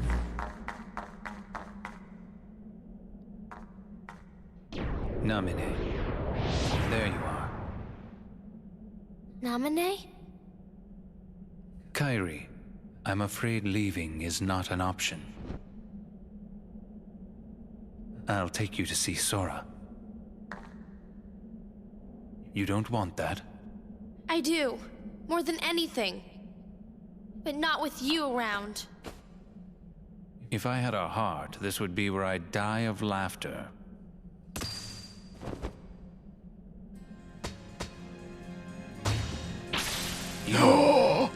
Nominee. There you are. Nominee? Kairi, I'm afraid leaving is not an option. I'll take you to see Sora. You don't want that? I do. More than anything. But not with you around. If I had a heart, this would be where I'd die of laughter. You...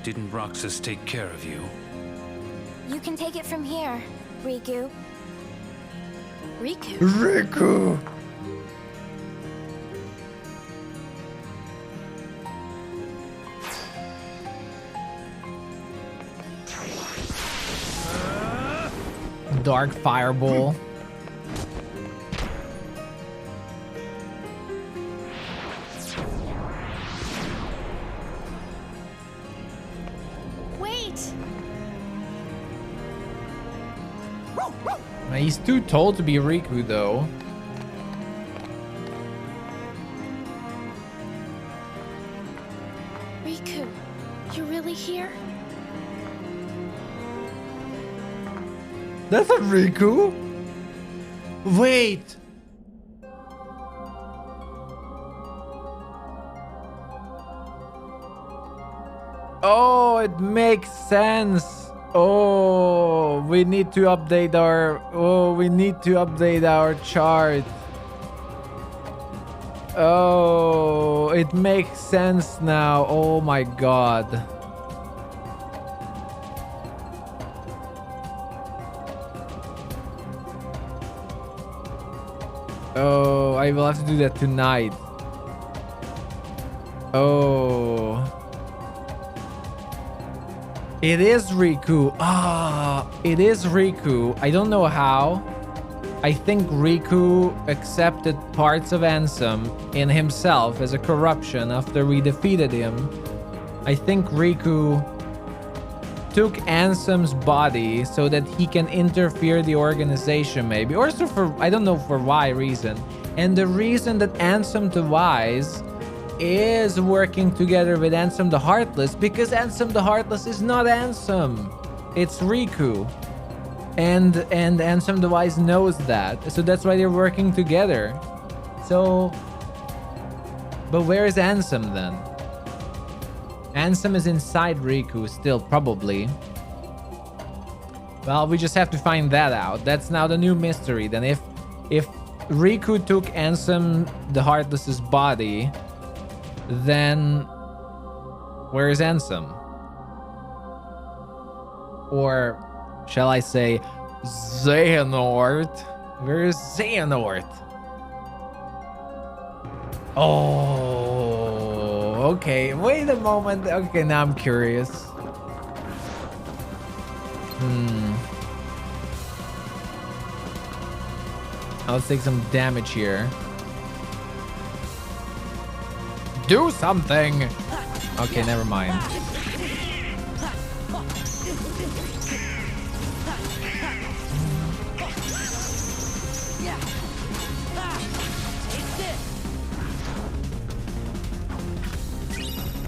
Didn't Roxas take care of you? You can take it from here, Riku. Riku? Riku! Dark fireball. Wait! He's too tall to be Riku, though. Riku, you're really here? That's not Riku. Wait. Oh, it makes sense. Oh, we need to update our... Oh, we need to update our chart. Oh, it makes sense now. Oh my god. Oh, I will have to do that tonight. Oh. It is Riku. Ah, it is Riku. I don't know how. I think Riku accepted parts of Ansem in himself as a corruption after we defeated him. I think Riku took Ansem's body so that he can interfere the organization, maybe. Or so for, I don't know for why reason. And the reason that Ansem the Wise is working together with Ansem the Heartless, because Ansem the Heartless is not Ansem. It's Riku. And Ansem the Wise knows that. So that's why they're working together. So, but where is Ansem then? Ansem is inside Riku still, probably. Well, we just have to find that out. That's now the new mystery. Then if Riku took Ansem the Heartless's body, then where is Ansem? Or shall I say Xehanort? Where is Xehanort? Oh, okay. Wait a moment. Okay, now I'm curious. Let's take some damage here. Do something! Okay, never mind.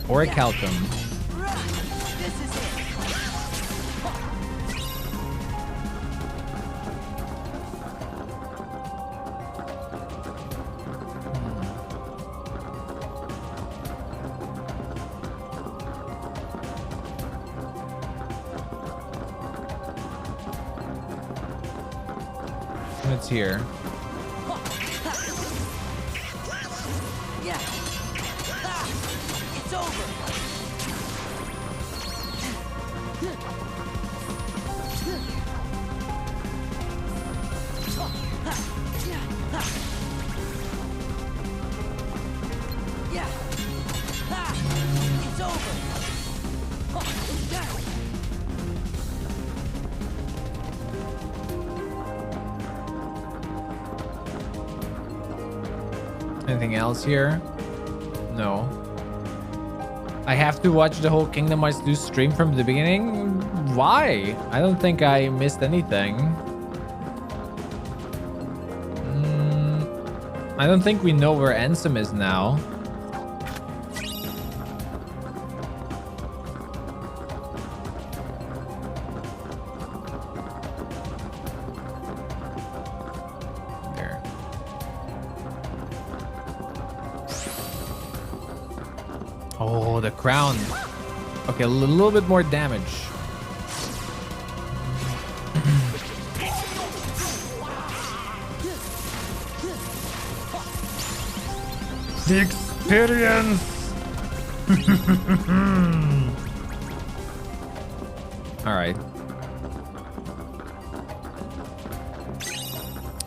Or a Calcum. It's here. Yeah. It's over. Yeah. It's over. Anything else here? No. I have to watch the whole Kingdom Hearts 2 stream from the beginning? Why? I don't think I missed anything. I don't think we know where Ansem is now. the crown. Okay, a little bit more damage. The experience. All right.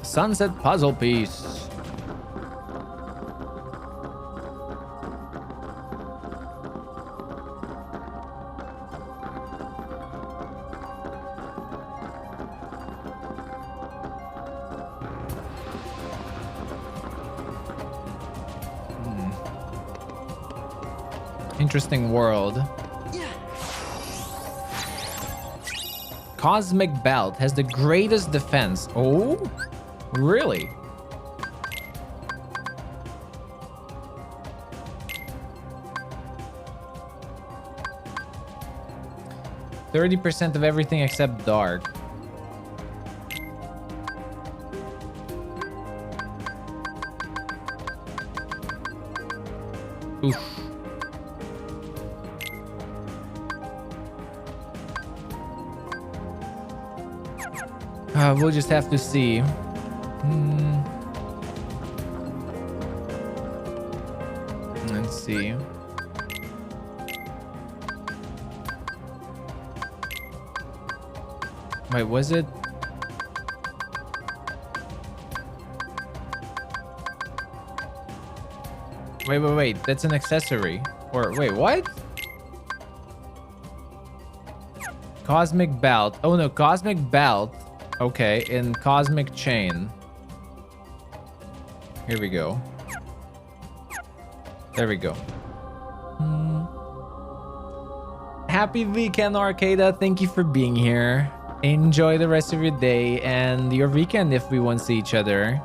Sunset puzzle piece. Interesting world. Cosmic Belt has the greatest defense. Oh, really? %30 of everything except dark. Oof. We'll just have to see. Let's see. Wait, was it? Wait. That's an accessory. Or wait, what? Cosmic Belt. Oh no, Cosmic Belt. Okay, in Cosmic Chain. Here we go. There we go. Happy weekend, Arcada. Thank you for being here. Enjoy the rest of your day and your weekend if we won't see each other.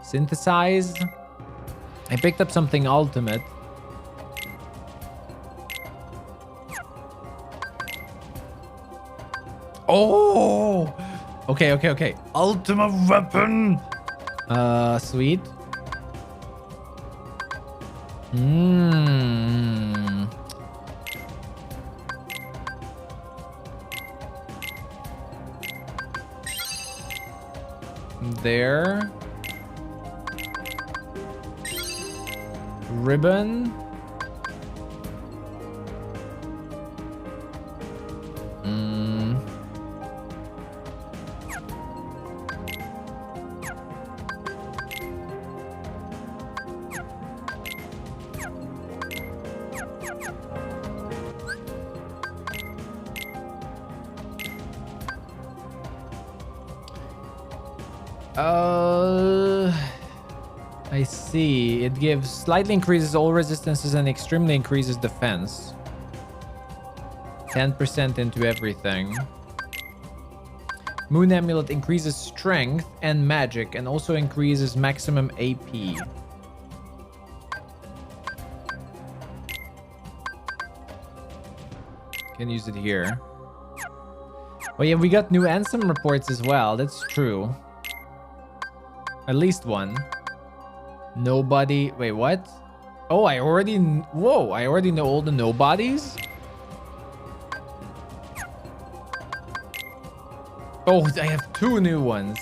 Synthesize. I picked up something ultimate. Oh! Okay. Ultimate weapon! Sweet. There. Ribbon. I see. It gives slightly increases all resistances and extremely increases defense. 10% into everything. Moon Amulet increases strength and magic and also increases maximum AP. Can use it here. Oh yeah, we got new Ansem reports as well. That's true. At least one. Nobody. Wait, what? Oh, I already. Whoa, I already know all the nobodies. Oh, I have two new ones.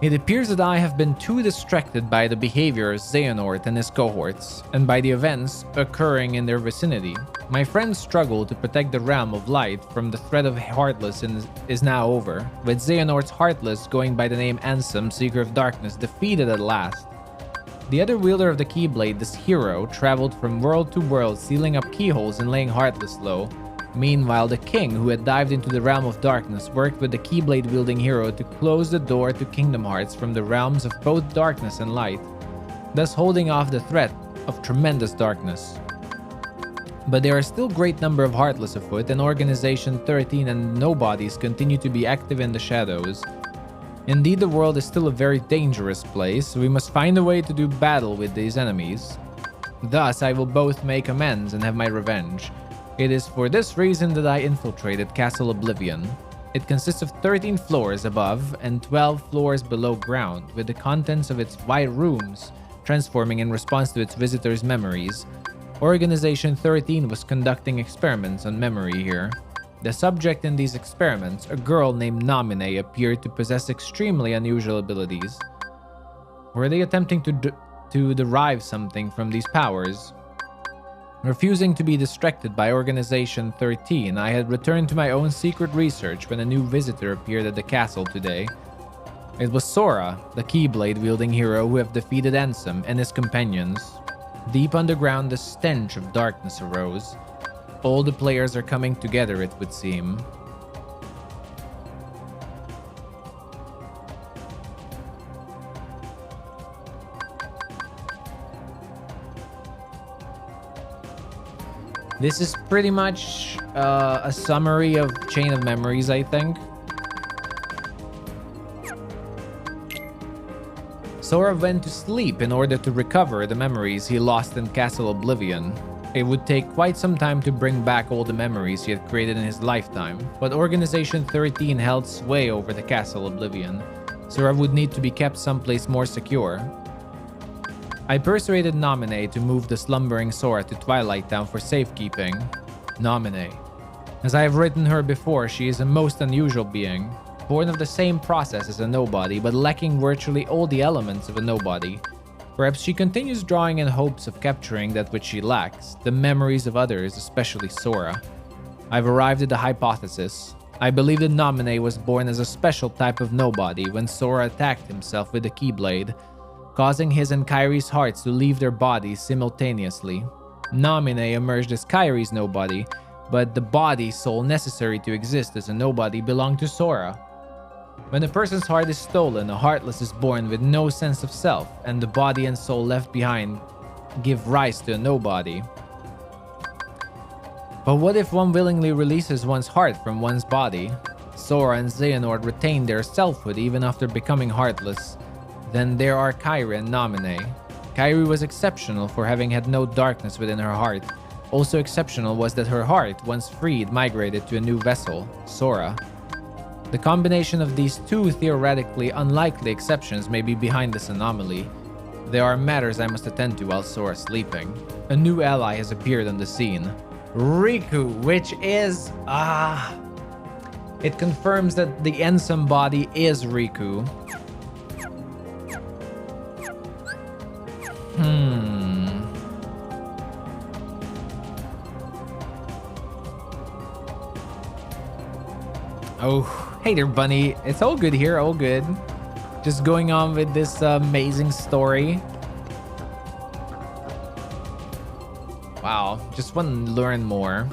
It appears that I have been too distracted by the behavior of Xehanort and his cohorts, and by the events occurring in their vicinity. My friend's struggle to protect the realm of light from the threat of Heartless is now over, with Xehanort's Heartless going by the name Ansem, Seeker of Darkness, defeated at last. The other wielder of the Keyblade, this hero, traveled from world to world, sealing up keyholes and laying Heartless low. Meanwhile, the king, who had dived into the realm of darkness, worked with the Keyblade-wielding hero to close the door to Kingdom Hearts from the realms of both darkness and light, thus holding off the threat of tremendous darkness. But there are still a great number of Heartless afoot, and Organization 13 and Nobodies continue to be active in the shadows. Indeed, the world is still a very dangerous place. We must find a way to do battle with these enemies. Thus, I will both make amends and have my revenge. It is for this reason that I infiltrated Castle Oblivion. It consists of 13 floors above and 12 floors below ground, with the contents of its wide rooms transforming in response to its visitors' memories. Organization 13 was conducting experiments on memory here. The subject in these experiments, a girl named Namine, appeared to possess extremely unusual abilities. Were they attempting to derive something from these powers? Refusing to be distracted by Organization 13, I had returned to my own secret research when a new visitor appeared at the castle today. It was Sora, the Keyblade-wielding hero who had defeated Ansem and his companions. Deep underground, the stench of darkness arose. All the players are coming together, it would seem. This is pretty much a summary of Chain of Memories, I think. Sora went to sleep in order to recover the memories he lost in Castle Oblivion. It would take quite some time to bring back all the memories he had created in his lifetime, but Organization 13 held sway over the Castle Oblivion. Sora would need to be kept someplace more secure. I persuaded Namine to move the slumbering Sora to Twilight Town for safekeeping. Namine. As I have written her before, she is a most unusual being, born of the same process as a nobody, but lacking virtually all the elements of a nobody. Perhaps she continues drawing in hopes of capturing that which she lacks, the memories of others, especially Sora. I've arrived at the hypothesis. I believe that Namine was born as a special type of nobody when Sora attacked himself with the Keyblade, causing his and Kairi's hearts to leave their bodies simultaneously. Namine emerged as Kairi's nobody, but the body soul necessary to exist as a nobody belonged to Sora. When a person's heart is stolen, a heartless is born with no sense of self, and the body and soul left behind give rise to a nobody. But what if one willingly releases one's heart from one's body? Sora and Xehanort retain their selfhood even after becoming heartless. Then there are Kairi and Namine. Kairi was exceptional for having had no darkness within her heart. Also exceptional was that her heart, once freed, migrated to a new vessel, Sora. The combination of these two theoretically unlikely exceptions may be behind this anomaly. There are matters I must attend to while Sora is sleeping. A new ally has appeared on the scene. Riku, which is... It confirms that the Ansem body is Riku. Oh, hey there, Bunny. It's all good here, all good. Just going on with this amazing story. Wow, just want to learn more.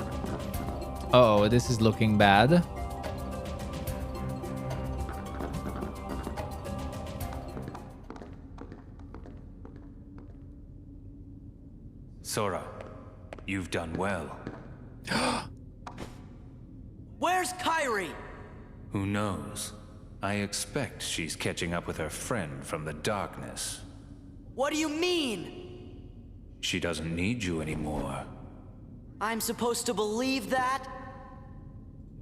Uh-oh, this is looking bad. Sora, you've done well. Where's Kairi? Who knows? I expect she's catching up with her friend from the darkness. What do you mean? She doesn't need you anymore. I'm supposed to believe that?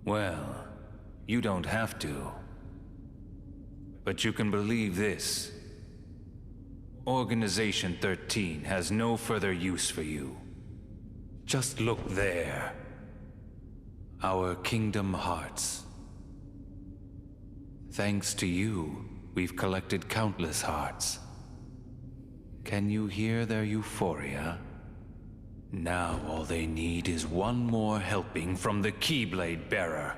Well, you don't have to. But you can believe this. Organization 13 has no further use for you. Just look there. Our Kingdom Hearts. Thanks to you, we've collected countless hearts. Can you hear their euphoria? Now all they need is one more helping from the Keyblade Bearer.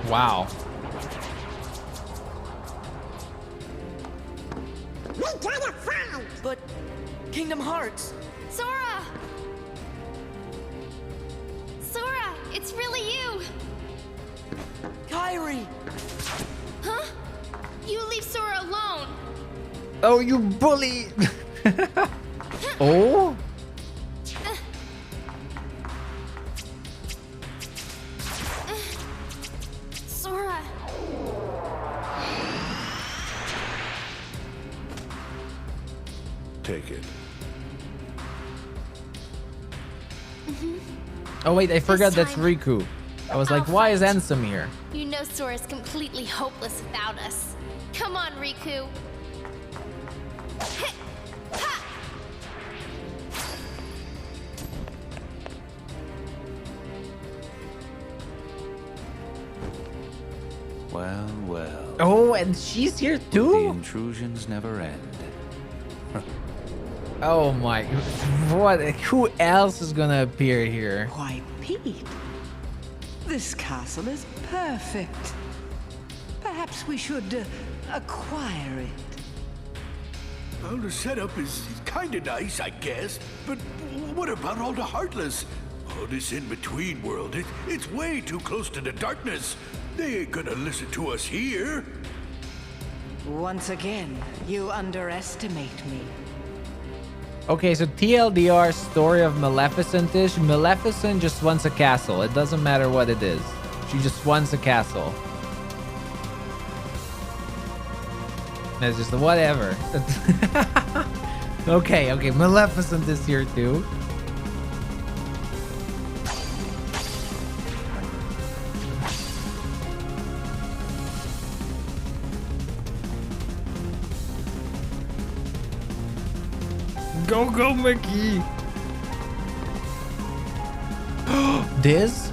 Wow. We gotta find! But Kingdom Hearts. Sora! Sora, it's really you! Kairi! Huh? You leave Sora alone! Oh, you bully! Oh? Sora! Take it. Oh wait, I forgot that's Riku. I was like, why is Ansem here? You know Sora's completely hopeless without us. Come on, Riku. Hit! Ha! Well, well. Oh, and she's here The too? intrusions never end. Oh my, what? Who else is gonna appear here? Why, Pete, this castle is perfect. Perhaps we should acquire it. Well, the setup is kind of nice, I guess. But what about all the Heartless? Oh, this in-between world, it's way too close to the darkness. They ain't gonna listen to us here. Once again, you underestimate me. Okay, so TLDR story of Maleficent is Maleficent just wants a castle. It doesn't matter what it is. She just wants a castle. It's just whatever. Okay, Maleficent is here too. Go, Mickey! This?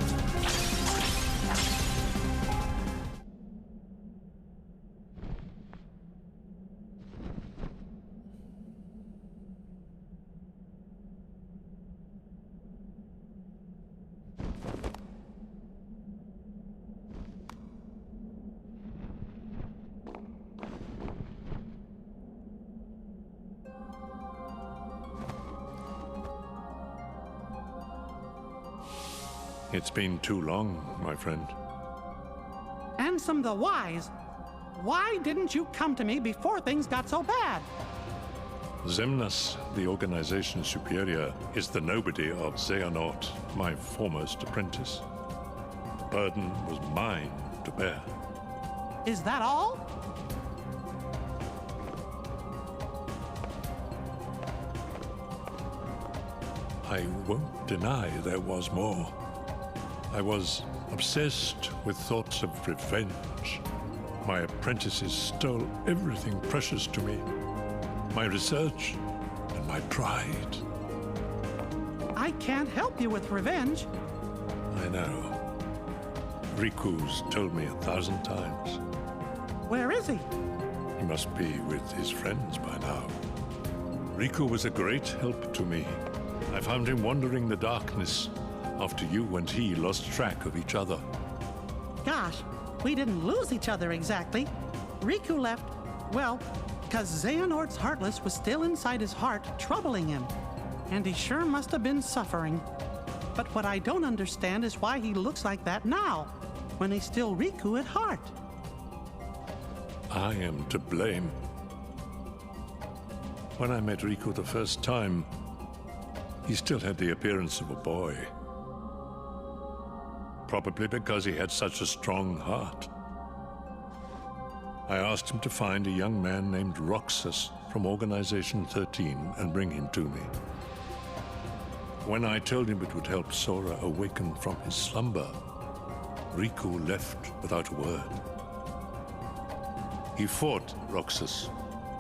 It's been too long, my friend. Ansem the Wise, why didn't you come to me before things got so bad? Xemnas, the organization superior, is the nobody of Xehanort, my foremost apprentice. The burden was mine to bear. Is that all? I won't deny there was more. I was obsessed with thoughts of revenge. My apprentices stole everything precious to me. My research and my pride. I can't help you with revenge. I know. Riku's told me 1,000 times. Where is he? He must be with his friends by now. Riku was a great help to me. I found him wandering the darkness after you and he lost track of each other. Gosh, we didn't lose each other exactly. Riku left, well, because Xehanort's Heartless was still inside his heart, troubling him. And he sure must have been suffering. But what I don't understand is why he looks like that now, when he's still Riku at heart. I am to blame. When I met Riku the first time, he still had the appearance of a boy. Probably because he had such a strong heart. I asked him to find a young man named Roxas from Organization 13 and bring him to me. When I told him it would help Sora awaken from his slumber, Riku left without a word. He fought Roxas,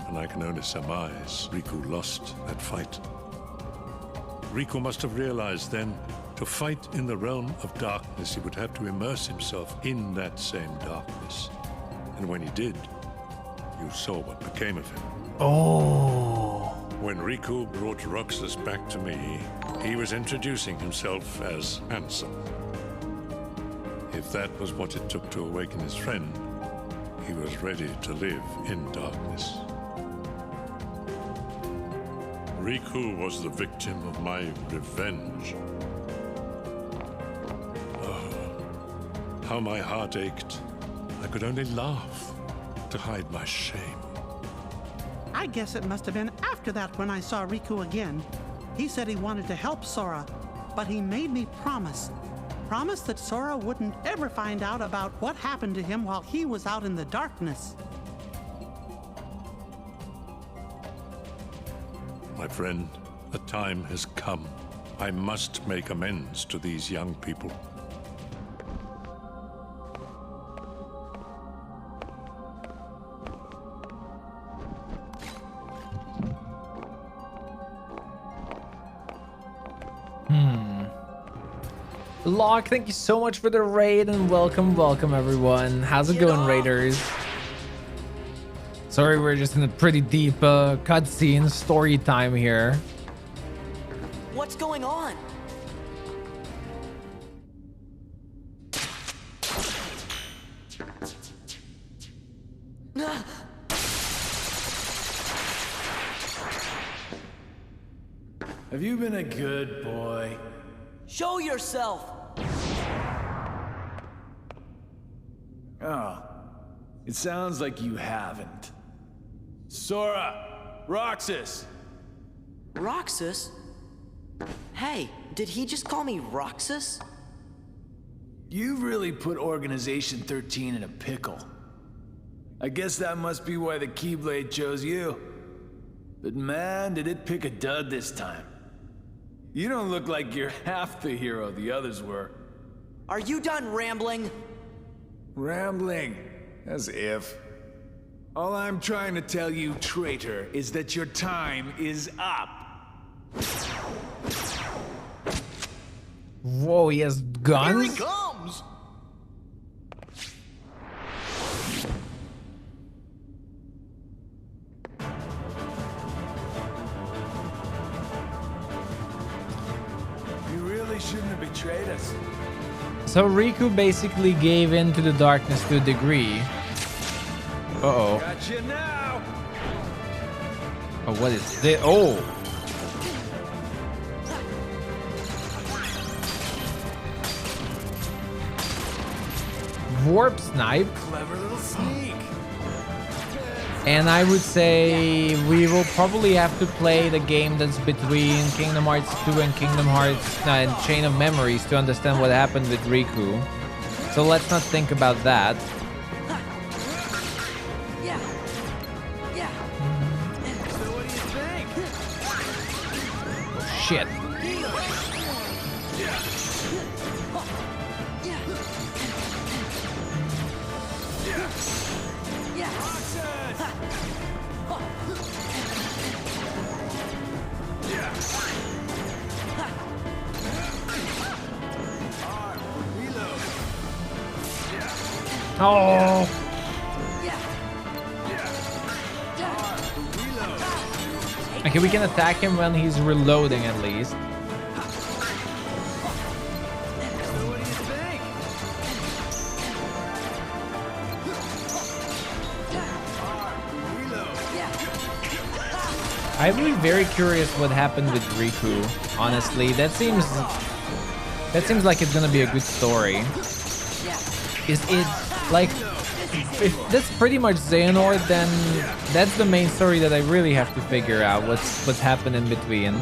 and I can only surmise Riku lost that fight. Riku must have realized then, to fight in the realm of darkness, he would have to immerse himself in that same darkness. And when he did, you saw what became of him. Oh. When Riku brought Roxas back to me, he was introducing himself as Ansem. If that was what it took to awaken his friend, he was ready to live in darkness. Riku was the victim of my revenge. How my heart ached. I could only laugh to hide my shame. I guess it must have been after that when I saw Riku again. He said he wanted to help Sora, but he made me promise. Promise that Sora wouldn't ever find out about what happened to him while he was out in the darkness. My friend, the time has come. I must make amends to these young people. Locke, thank you so much for the raid and welcome everyone. How's it going, raiders? Sorry, we're just in a pretty deep cutscene story time here. What's going on? Have you been a good boy? Show yourself! Oh, it sounds like you haven't. Sora! Roxas! Roxas? Hey, did he just call me Roxas? You've really put Organization 13 in a pickle. I guess that must be why the Keyblade chose you. But man, did it pick a dud this time. You don't look like you're half the hero the others were. Are you done rambling? Rambling? As if. All I'm trying to tell you, traitor, is that your time is up. Whoa, he has guns? Here he comes! You really shouldn't have betrayed us. So Riku basically gave in to the darkness to a degree. Uh-oh. Got you now. Oh, what is this? Oh! Warp Snipe. Clever little sneak. And I would say we will probably have to play the game that's between Kingdom Hearts 2 and Kingdom Hearts and Chain of Memories to understand what happened with Riku. So let's not think about that. Yeah. Yeah. So what do you think? Shit. Oh. Okay, we can attack him when he's reloading at least. I'm really very curious what happened with Riku. Honestly, that seems like it's gonna be a good story. Is it like, if that's pretty much Xehanort, then that's the main story that I really have to figure out what's happened in between.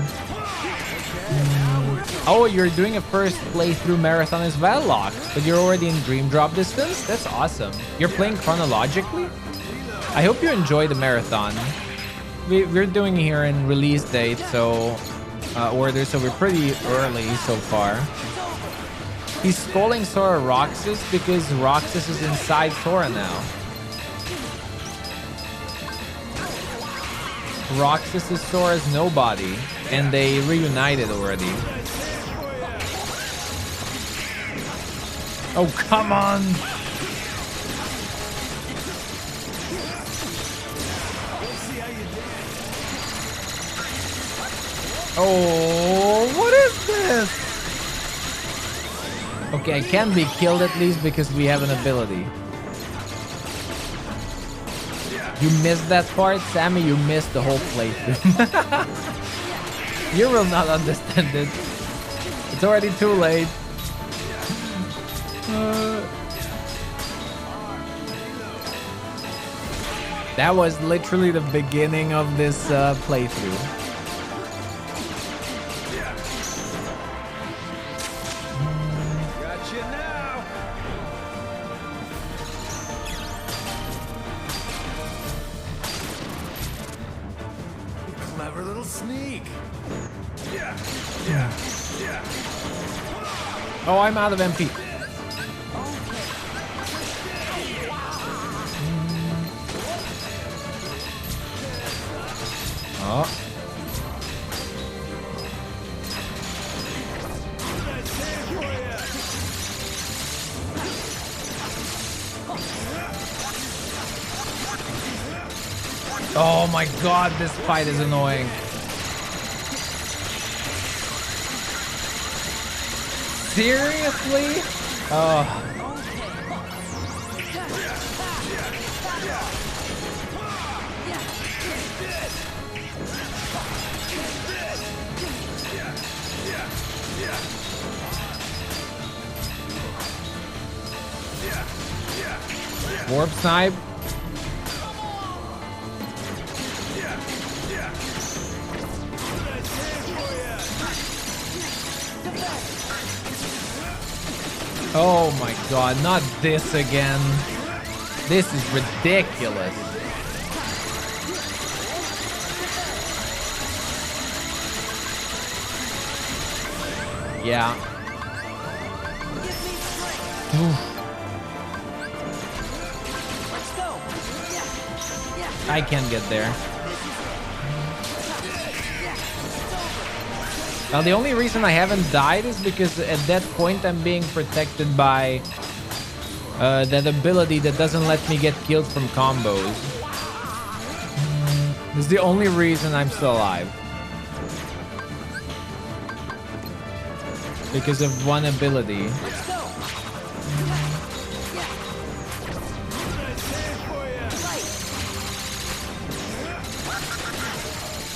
Oh, you're doing a first playthrough marathon as well, Locke, but you're already in Dream Drop distance? That's awesome. You're playing chronologically? I hope you enjoy the marathon. We're doing here in release date, so order, so we're pretty early so far. He's calling Sora Roxas because Roxas is inside Sora now. Roxas is Sora's nobody, and they reunited already. Oh, come on! Oh, what is this? Okay, I can be killed at least because we have an ability. You missed that part, Sammy. You missed the whole playthrough. You will not understand it. It's already too late. That was literally the beginning of this playthrough. Oh, I'm out of MP. Oh. Oh my god, this fight is annoying. Seriously? Oh. Warp snipe. Oh my god, not this again. This is ridiculous. Yeah. Oof. I can't get there. Now the only reason I haven't died is because at that point I'm being protected by that ability that doesn't let me get killed from combos. This is the only reason I'm still alive. Because of one ability.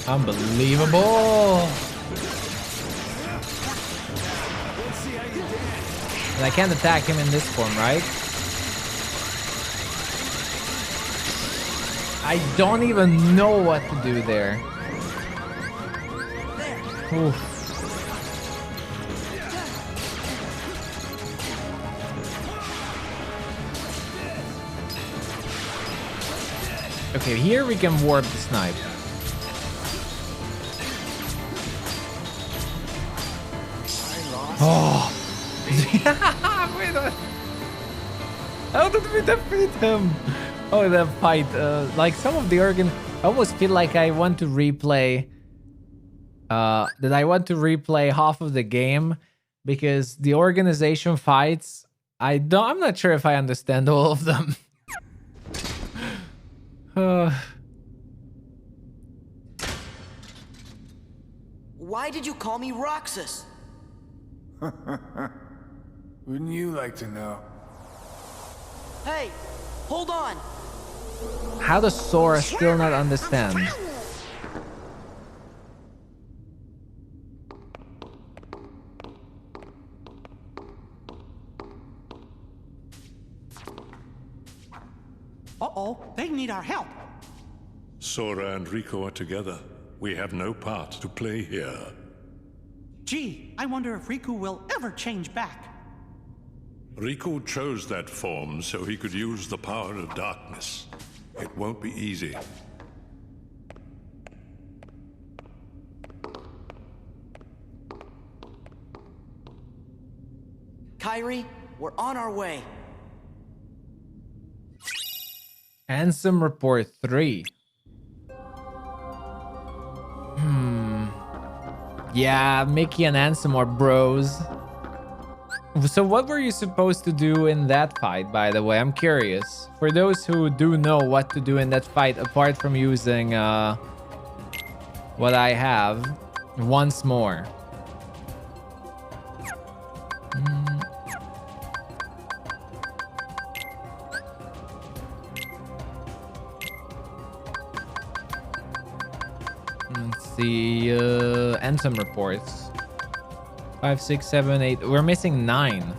Unbelievable. And I can't attack him in this form, right? I don't even know what to do there. Oof. Okay, here we can warp the snipe. Oh. How did we defeat him? Oh, that fight. Like some of the organ, I almost feel like I want to replay. That I want to replay half of the game because the organization fights. I'm not sure if I understand all of them. Why did you call me Roxas? Wouldn't you like to know? Hey, hold on. How does Sora still not understand? Uh-oh, they need our help. Sora and Rico are together. We have no part to play here. Gee, I wonder if Riku will ever change back. Rico chose that form so he could use the power of darkness. It won't be easy. Kairi, we're on our way. Ansem Report 3. Yeah, Mickey and Ansem are bros. So what were you supposed to do in that fight, by the way? I'm curious. For those who do know what to do in that fight, apart from using what I have once more. Let's see, Ansem reports. 5, 6, 7, 8. We're missing 9.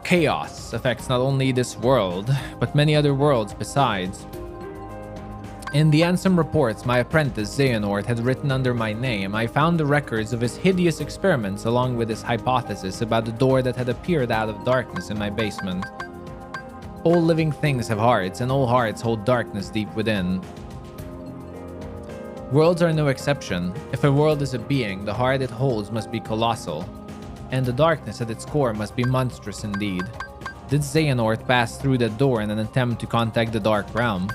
Chaos affects not only this world, but many other worlds besides. In the Ansem reports, my apprentice Xehanort had written under my name. I found the records of his hideous experiments along with his hypothesis about the door that had appeared out of darkness in my basement. All living things have hearts, and all hearts hold darkness deep within. Worlds are no exception. If a world is a being, the heart it holds must be colossal, and the darkness at its core must be monstrous indeed. Did Xehanort pass through that door in an attempt to contact the Dark Realm?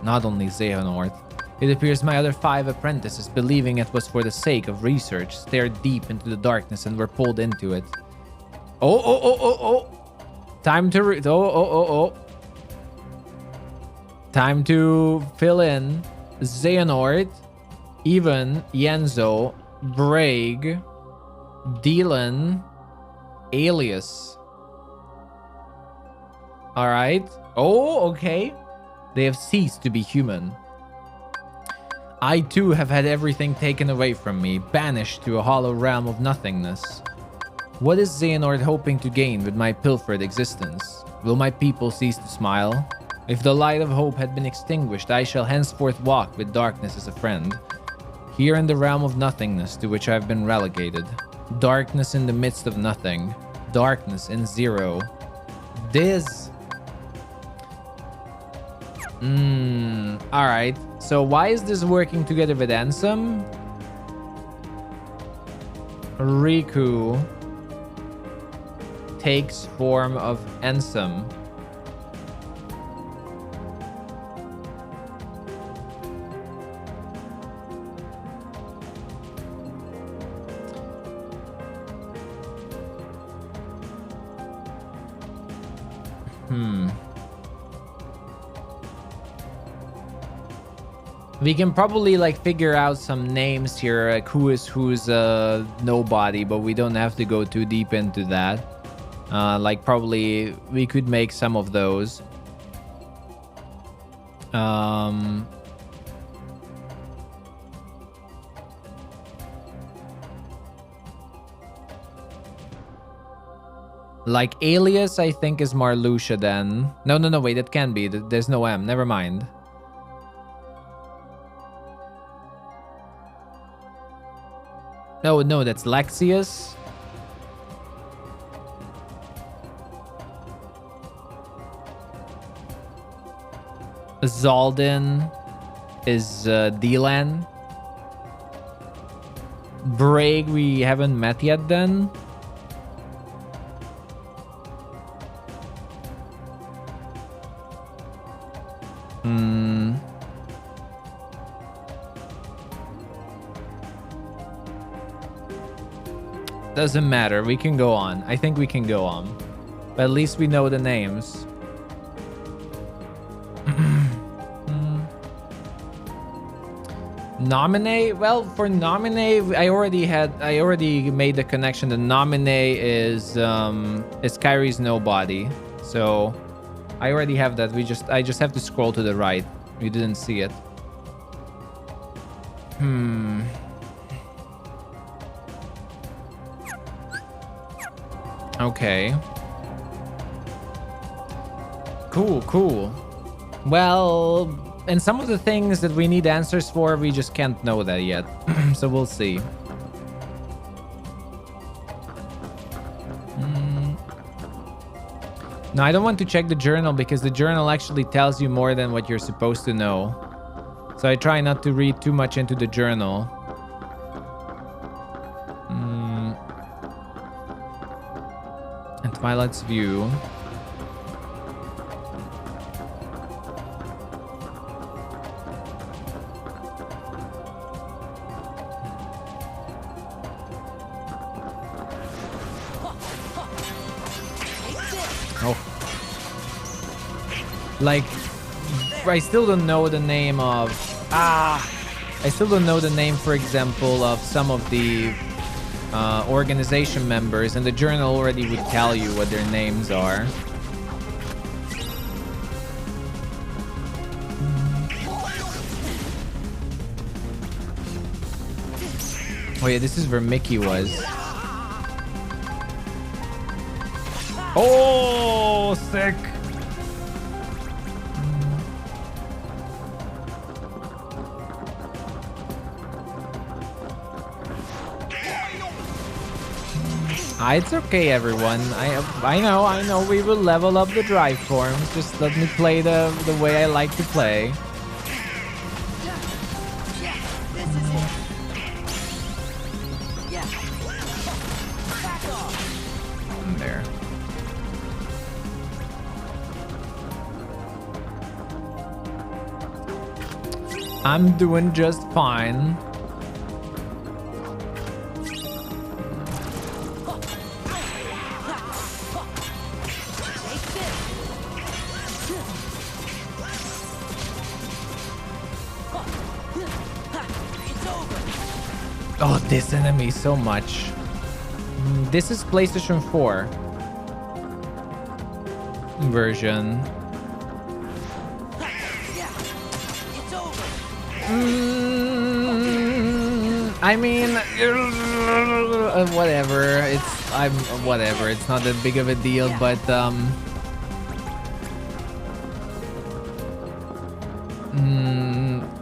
Not only Xehanort. It appears my other 5 apprentices, believing it was for the sake of research, stared deep into the darkness and were pulled into it. Oh. Time to Time to fill in Xehanort, Even, Yenzo, Braig, Dylan, Alias. Alright. Oh, okay. They have ceased to be human. I too have had everything taken away from me, banished to a hollow realm of nothingness. What is Xehanort hoping to gain with my pilfered existence? Will my people cease to smile? If the light of hope had been extinguished, I shall henceforth walk with darkness as a friend. Here in the realm of nothingness to which I have been relegated. Darkness in the midst of nothing. Darkness in zero. Diz. Alright. So why is this working together with Ansem? Riku takes form of Ansem. We can probably like figure out some names here, like who is who's nobody, but we don't have to go too deep into that. Like probably we could make some of those. Like Alias, I think is Marluxia then. No, wait, it can be. There's no M. Never mind. No, that's Lexius. Zaldin is Dylan. Braig we haven't met yet then. Doesn't matter. We can go on. I think we can go on. But at least we know the names. Nominee? Well, for Nominee, I already made the connection. The Nominee is Kyrie's Nobody. So I already have that. I just have to scroll to the right. You didn't see it. Okay. Cool. Well, and some of the things that we need answers for, we just can't know that yet. So we'll see. No, I don't want to check the journal because the journal actually tells you more than what you're supposed to know. So I try not to read too much into the journal. And Twilight's View. Like, I still don't know the name of... I still don't know the name, for example, of some of the organization members, and the journal already would tell you what their names are. Oh yeah, this is where Mickey was. Oh, sick! It's okay, everyone. I know. We will level up the drive forms. Just let me play the way I like to play. There. I'm doing just fine. Oh, this enemy so much. This is PlayStation 4 version. I mean, whatever. Whatever. It's not that big of a deal, but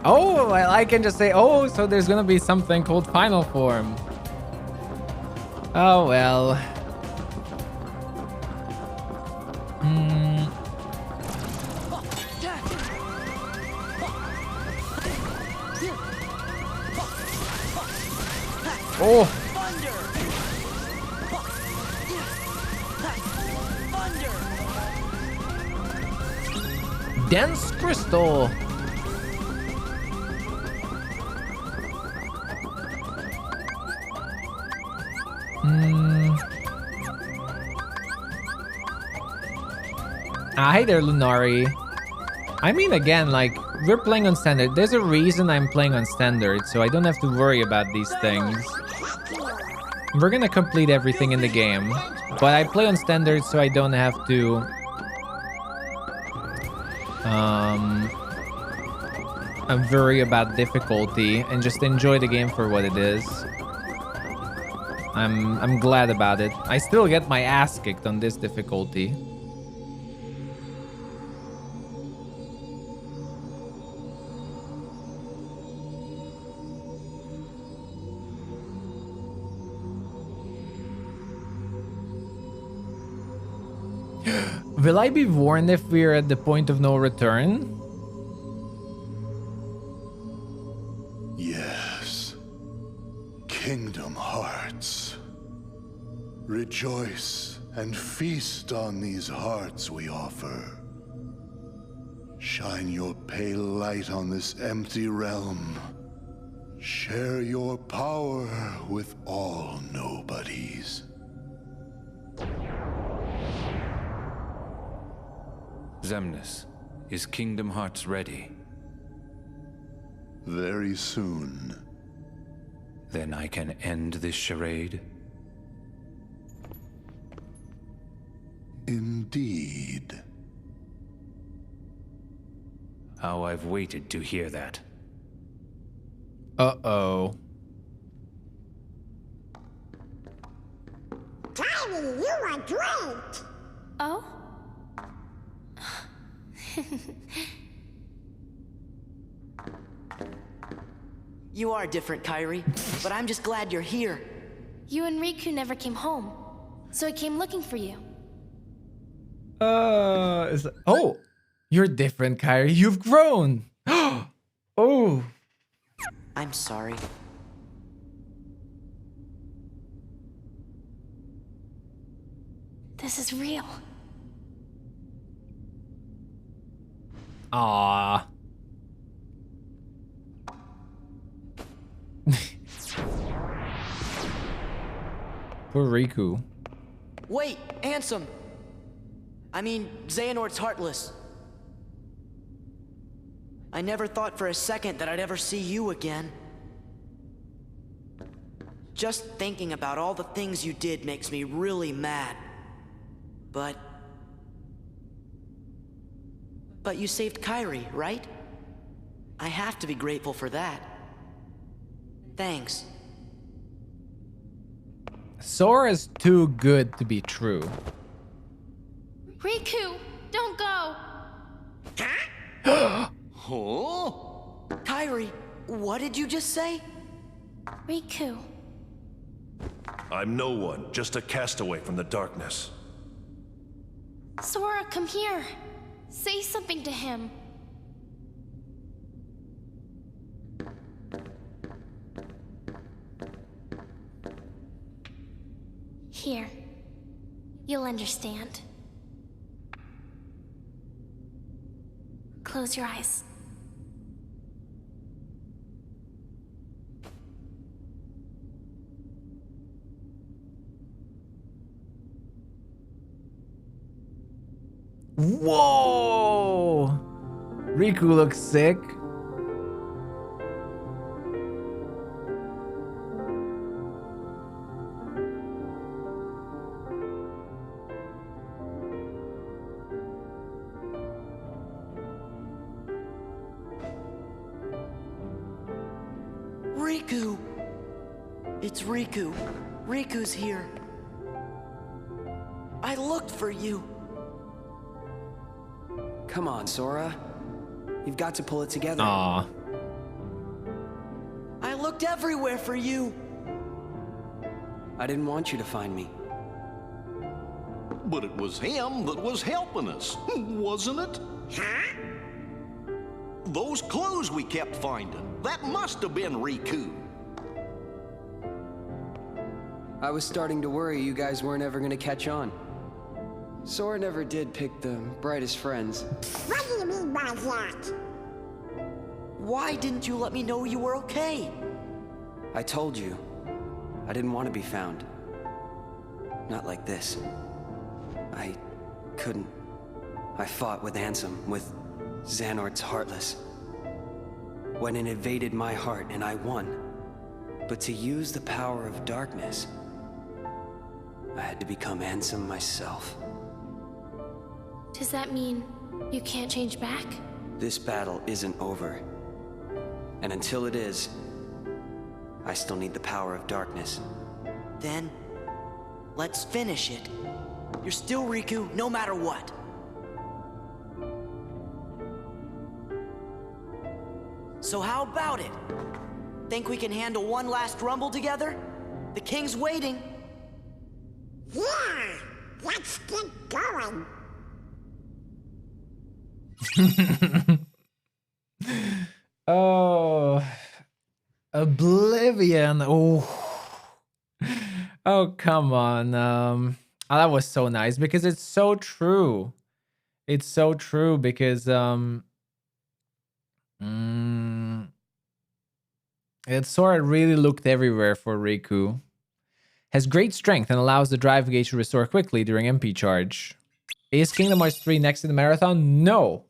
oh, well, I can just say, oh, so there's gonna be something called Final Form. Oh well. Oh. Dense crystal. Hi there, Lunari. I mean, again, like, we're playing on standard. There's a reason I'm playing on standard, so I don't have to worry about these things. We're gonna complete everything in the game, but I play on standard so I don't have to worry about difficulty and just enjoy the game for what it is. I'm glad about it. I still get my ass kicked on this difficulty. Will I be warned if we're at the point of no return? Yes. Kingdom Hearts. Rejoice and feast on these hearts we offer. Shine your pale light on this empty realm. Share your power with all nobodies. Xemnas, is Kingdom Hearts ready? Very soon. Then I can end this charade? Indeed. How I've waited to hear that. Uh-oh. Tiny, you are great! Oh? You are different, Kairi, but I'm just glad you're here. You and Riku never came home, so I came looking for you. Oh, you're different, Kairi. You've grown. Oh. I'm sorry. This is real. Ah. Poor Riku. Wait, Ansem! I mean, Xehanort's heartless. I never thought for a second that I'd ever see you again. Just thinking about all the things you did makes me really mad. But you saved Kairi, right? I have to be grateful for that. Thanks. Sora's too good to be true. Riku, don't go! Huh? Kairi, what did you just say? Riku. I'm no one, just a castaway from the darkness. Sora, come here. Say something to him. Here. You'll understand. Close your eyes. Whoa! Riku looks sick. Riku! It's Riku. Riku's here. I looked for you. Come on, Sora. You've got to pull it together. Aww. I looked everywhere for you. I didn't want you to find me. But it was him that was helping us, wasn't it? Huh? Those clues we kept finding, that must have been Riku. I was starting to worry you guys weren't ever gonna catch on. Sora never did pick the brightest friends. What do you mean by that? Why didn't you let me know you were okay? I told you, I didn't want to be found. Not like this. I couldn't. I fought with Ansem, with Xehanort's Heartless. When it invaded my heart and I won. But to use the power of darkness, I had to become Ansem myself. Does that mean you can't change back? This battle isn't over. And until it is, I still need the power of darkness. Then, let's finish it. You're still Riku, no matter what. So how about it? Think we can handle one last rumble together? The king's waiting. Yeah, let's get going. Oh, Oblivion. Oh, oh, come on. Oh, that was so nice because it's so true. It's so true because Sora really looked everywhere for Riku. Has great strength and allows the drive gauge to restore quickly during MP charge. Is Kingdom Hearts 3 next in the marathon? No.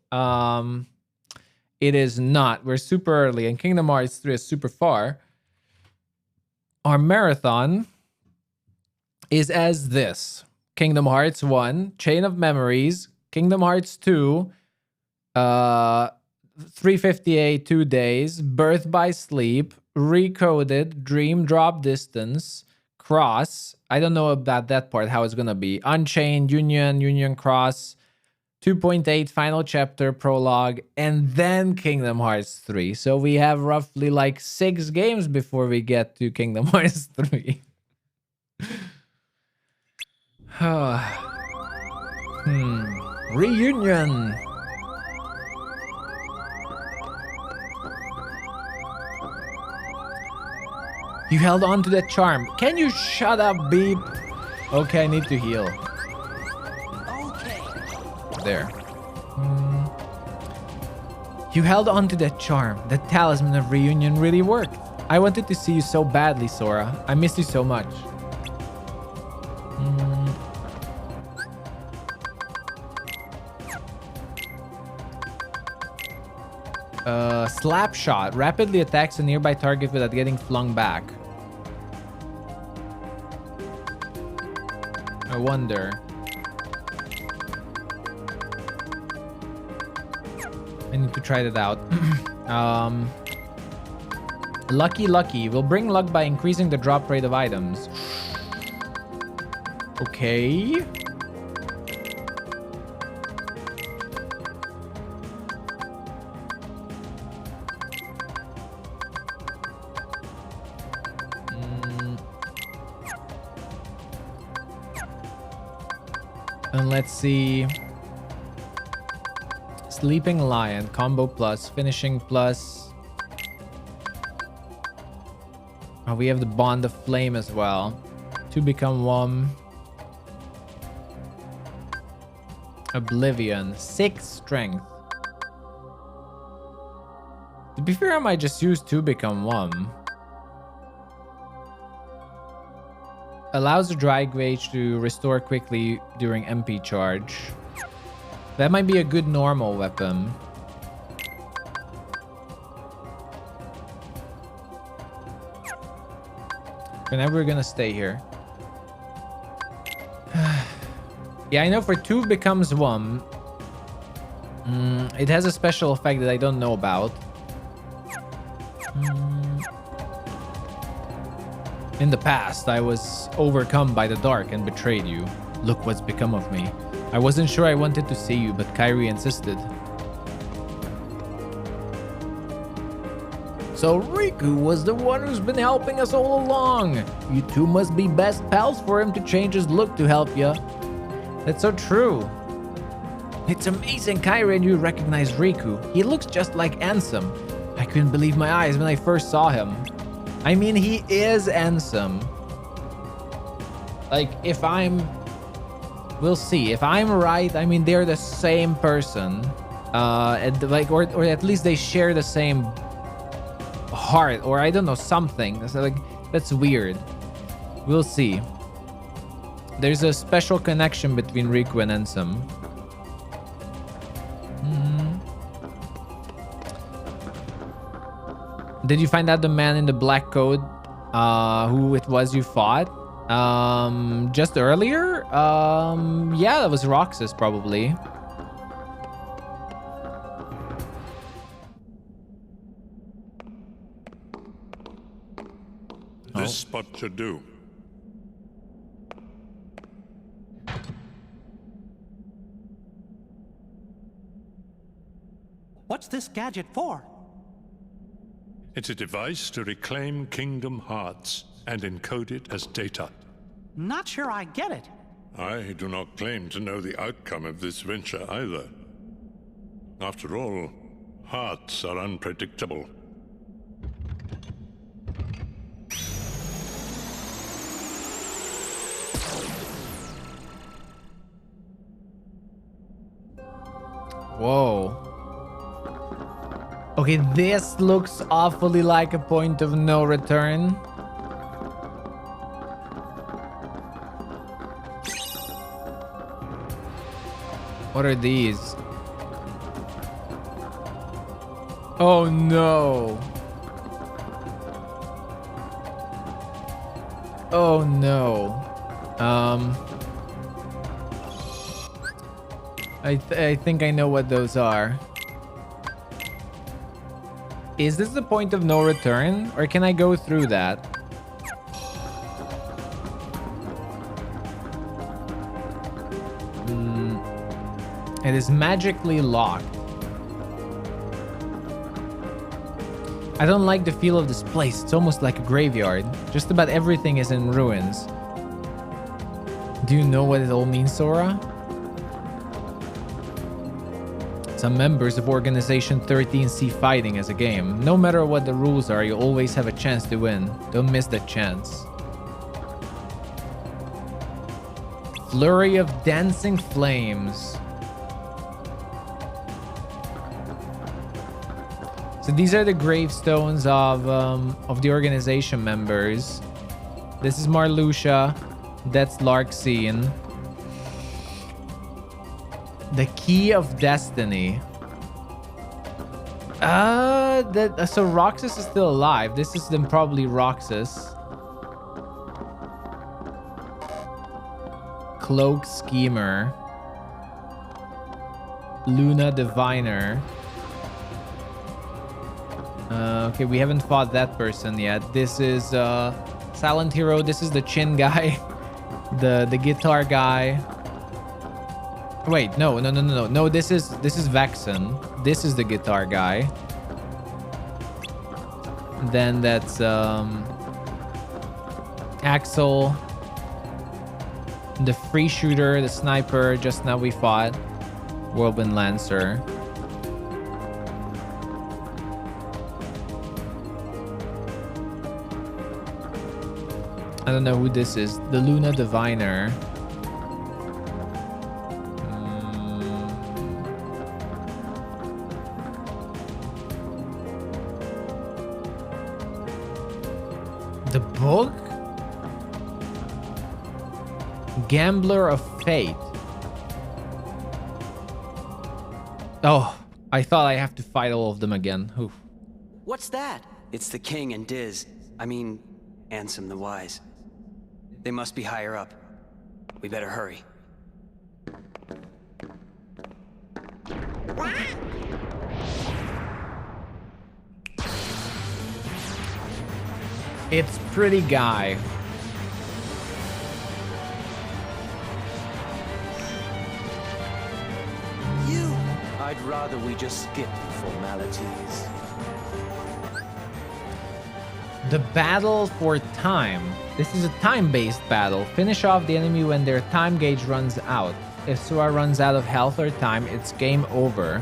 It is not. We're super early and Kingdom Hearts 3 is super far. Our marathon is as this. Kingdom Hearts 1, Chain of Memories, Kingdom Hearts 2, 358 2 days, Birth by Sleep, Recoded, Dream Drop Distance, Cross. I don't know about that part, how it's gonna be. Unchained, Union Cross, 2.8 Final Chapter, Prologue, and then Kingdom Hearts 3. So we have roughly like 6 games before we get to Kingdom Hearts 3. Reunion. You held on to that charm. Can you shut up, Beep? Okay, I need to heal. Okay. There. You held on to that charm. That talisman of reunion really worked. I wanted to see you so badly, Sora. I missed you so much. Slap shot. Rapidly attacks a nearby target without getting flung back. I wonder. I need to try that out. Lucky will bring luck by increasing the drop rate of items. Okay. And let's see. Sleeping Lion, combo plus, finishing plus. Oh, we have the Bond of Flame as well. 2 become 1. Oblivion, 6 strength. To be fair, I might just use 2 become 1. Allows the dry gauge to restore quickly during MP charge. That might be a good normal weapon. For now, we're gonna stay here. Yeah, I know for 2 becomes 1. It has a special effect that I don't know about. In the past, I was overcome by the dark and betrayed you. Look what's become of me. I wasn't sure I wanted to see you, but Kairi insisted. So Riku was the one who's been helping us all along. You two must be best pals for him to change his look to help you. That's so true. It's amazing Kairi and you recognize Riku. He looks just like Ansem. I couldn't believe my eyes when I first saw him. I mean, he is Ansem. Like, if I'm... We'll see. If I'm right, I mean, they're the same person. And like, or at least they share the same heart, or I don't know, something. So like, that's weird. We'll see. There's a special connection between Riku and Ansem. Did you find out the man in the black coat, who it was you fought? Just earlier? Yeah, that was Roxas, probably. This spot should do. What's this gadget for? It's a device to reclaim Kingdom Hearts and encode it as data. Not sure I get it. I do not claim to know the outcome of this venture either. After all, hearts are unpredictable. Whoa. Okay, this looks awfully like a point of no return. What are these? Oh no. Oh no. I think I know what those are. Is this the point of no return, or can I go through that? It is magically locked. I don't like the feel of this place. It's almost like a graveyard. Just about everything is in ruins. Do you know what it all means, Sora? Some members of Organization 13 see fighting as a game. No matter what the rules are, you always have a chance to win. Don't miss that chance. Flurry of dancing flames. So these are the gravestones of the organization members. This is Marluxia. That's Larxene. The Key of Destiny. So Roxas is still alive. This is then probably Roxas. Cloak Schemer. Luna Diviner. Okay, we haven't fought that person yet. This is Silent Hero. This is the chin guy. the guitar guy. Wait, no. No, this is Vexen. This is the guitar guy. Then that's Axel. The free shooter, the sniper, just now we fought. Whirlwind Lancer. I don't know who this is. The Luna Diviner. The book? Gambler of Fate. Oh, I thought I have to fight all of them again. Oof. What's that? It's the King and Diz. I mean, Ansem the Wise. They must be higher up. We better hurry. It's pretty guy. I'd rather we just skip the formalities. The battle for time. This is a time-based battle. Finish off the enemy when their time gauge runs out. If Sora runs out of health or time, it's game over.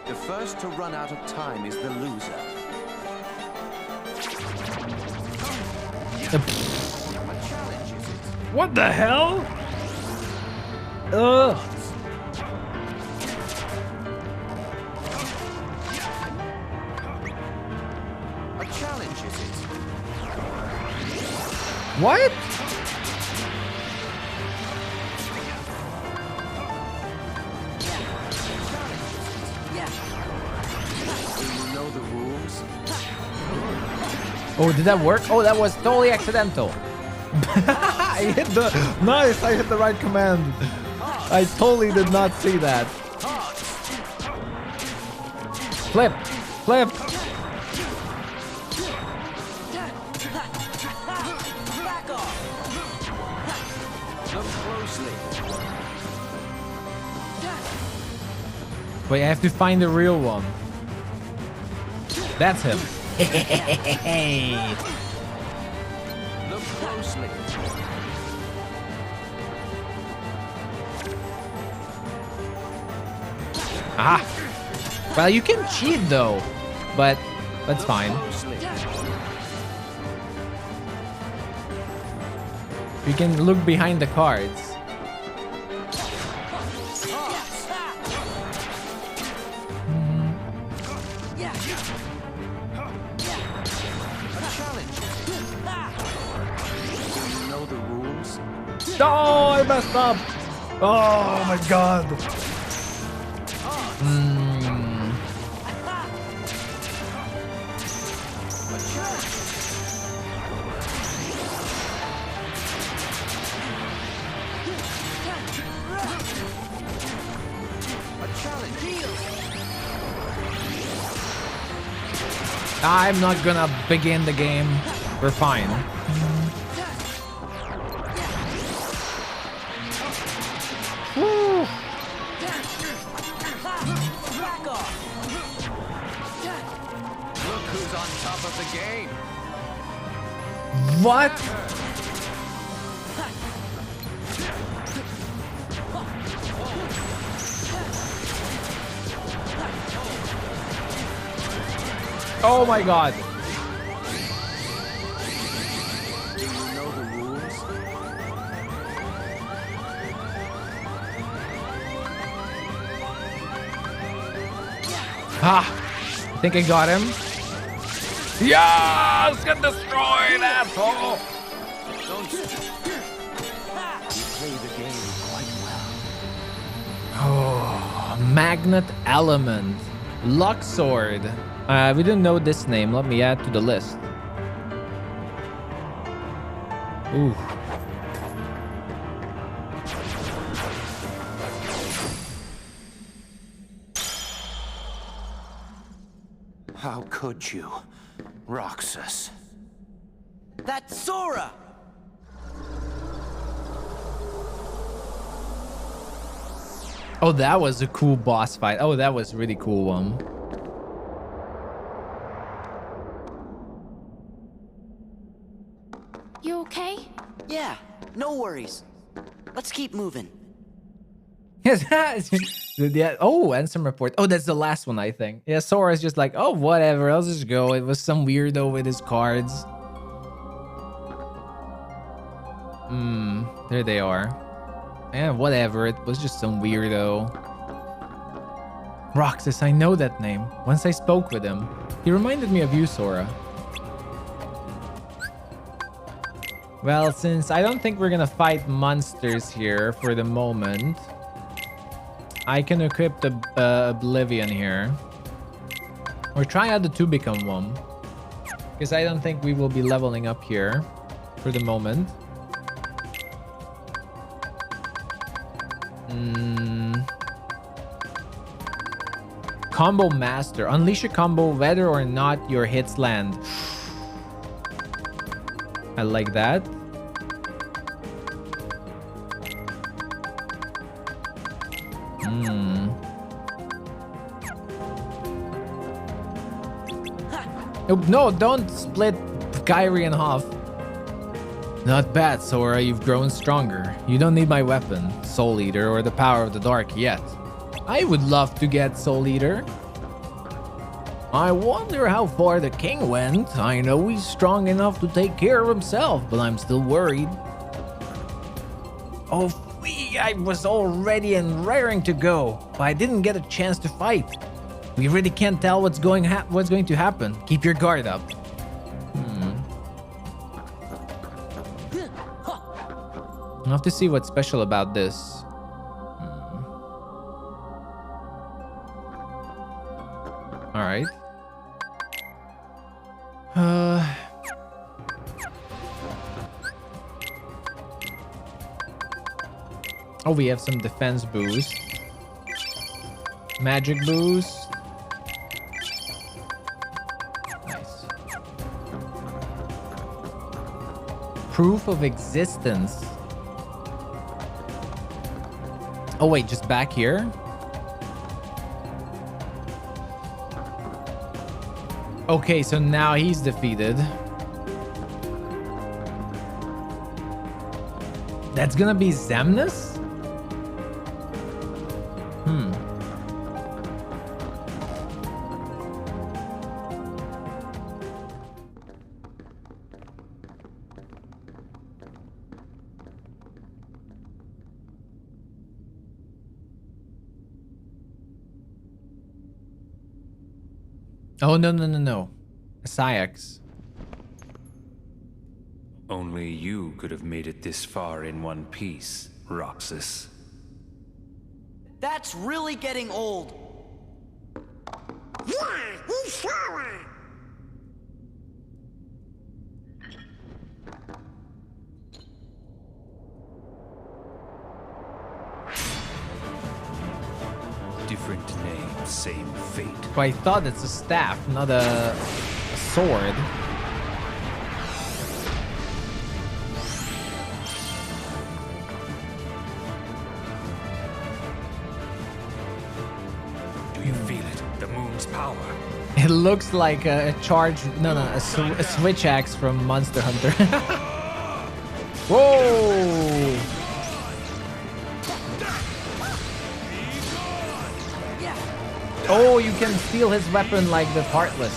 The first to run out of time is the loser. What the hell? Ugh. A challenge, is it? What? Do you know the rules? Oh, did that work? Oh, that was totally accidental. I hit the... Nice, I hit the right command. I totally did not see that. Flip. Flip. Back off. Look closely. Wait, I have to find the real one. That's him. Look closely. Ah. Well, you can cheat though, but that's fine. You can look behind the cards. Oh, I messed up. Oh my god. I'm not gonna begin the game. We're fine. What? Oh my god. Do you know the rules? Ah, I think I got him. Yes! Get destroyed, asshole! Don't you play the game quite well. Oh, Magnet Element. Luck Sword. We didn't know this name. Let me add to the list. Ooh. How could you, Roxas? That's Sora! Oh, that was a cool boss fight. Oh, that was a really cool one. You okay? Yeah, no worries. Let's keep moving. Yes. Yeah. Oh, and some report. Oh, that's the last one, I think. Yeah, Sora's just like, oh, whatever. I'll just go. It was some weirdo with his cards. There they are. Yeah, whatever. It was just some weirdo. Roxas, I know that name. Once I spoke with him. He reminded me of you, Sora. Well, since I don't think we're gonna fight monsters here for the moment, I can equip the Oblivion here. Or try out the 2 become 1. Because I don't think we will be leveling up here for the moment. Combo Master. Unleash a combo whether or not your hits land. I like that. Oh, no, don't split Kyrie in half. Not bad, Sora. You've grown stronger. You don't need my weapon, Soul Eater, or the power of the dark yet. I would love to get Soul Eater. I wonder how far the king went. I know he's strong enough to take care of himself, but I'm still worried. Oh, I was all ready and raring to go, but I didn't get a chance to fight. We really can't tell what's going to happen. Keep your guard up. I'll have to see what's special about this. All right. Oh, we have some defense boost. Magic boost. Nice. Proof of existence. Oh wait, just back here? Okay, so now he's defeated. That's gonna be Xemnas? Oh, no. XIII. Only you could have made it this far in one piece, Roxas. That's really getting old. Yeah, he's Sora. Different name, same fate. But I thought it's a staff, not a sword. Do you feel it? The moon's power. It looks like a charge. A switch axe from Monster Hunter. Whoa! Oh, you can steal his weapon like the Heartless.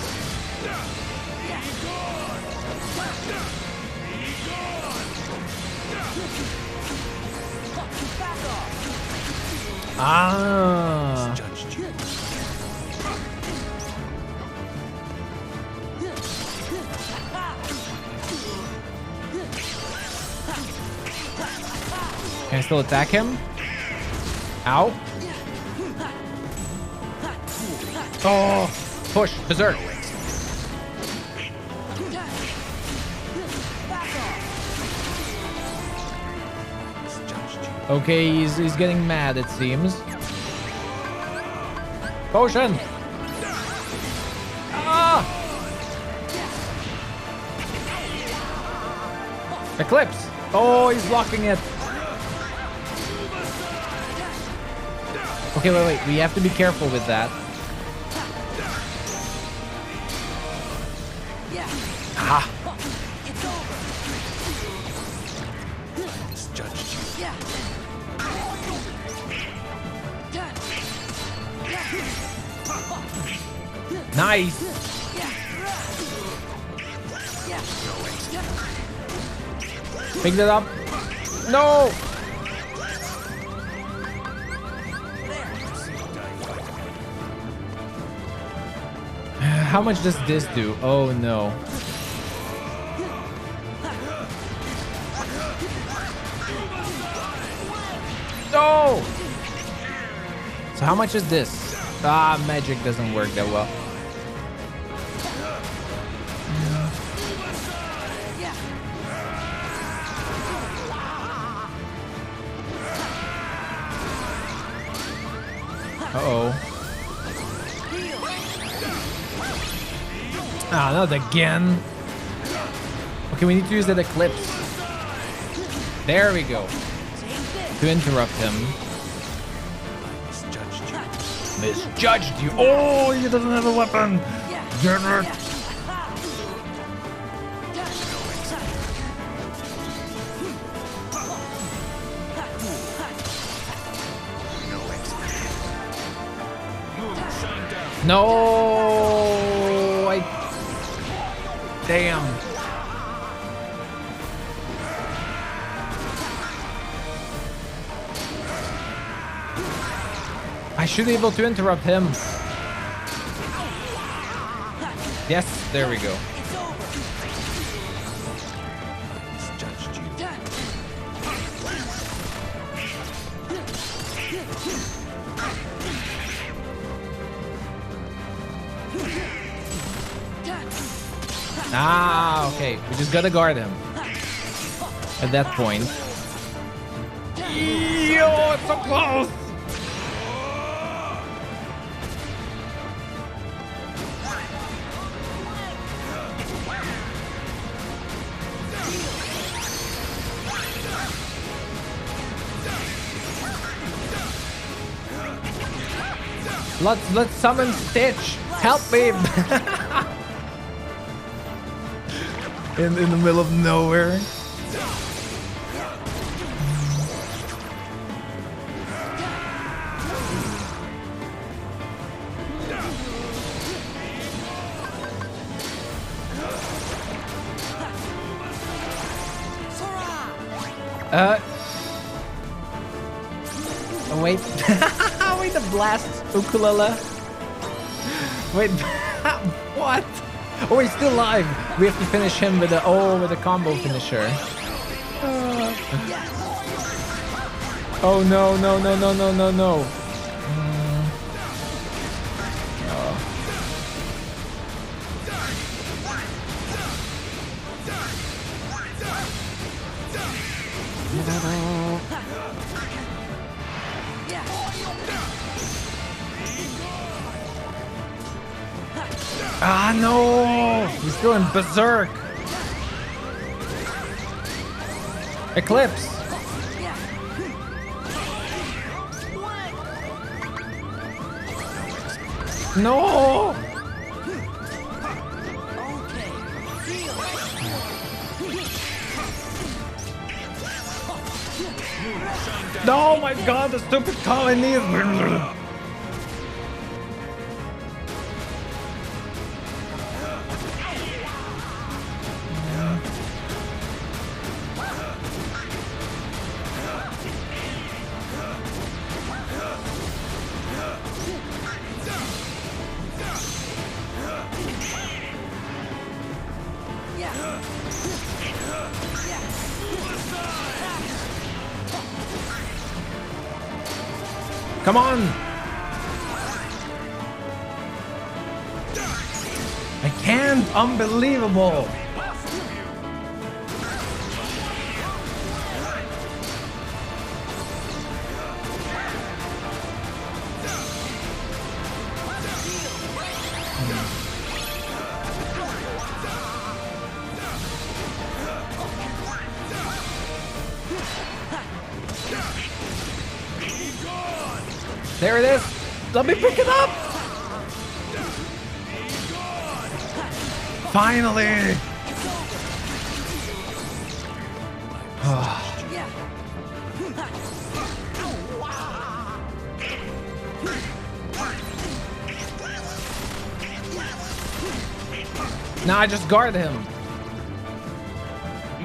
Ah. Can I still attack him? Ow. Oh, push, berserk. Okay, he's getting mad, it seems. Potion! Ah! Eclipse! Oh, he's blocking it. Okay, wait. We have to be careful with that. Ah! Nice! Picked it up. No! How much does this do? Oh no. No! So how much is this? Ah, magic doesn't work that well. Uh-oh. Ah, not again. Okay, we need to use that eclipse. There we go. To interrupt him. Misjudged you. Oh, he doesn't have a weapon. Damn it. No, damn. I should be able to interrupt him. Yes, there we go. Ah, okay. We just gotta guard him. At that point. Yo, it's so close! Let's summon Stitch. Help me! in the middle of nowhere. Wait. Wait, the blast ukulele. Wait, what? Oh, he's still alive. We have to finish him with the combo finisher. Oh no. Ah, no! He's still in berserk. Eclipse. No! Oh my god, the stupid colony is... Come on! I can't! Unbelievable! There it is! Let me pick it up! Finally! Now I just guard him.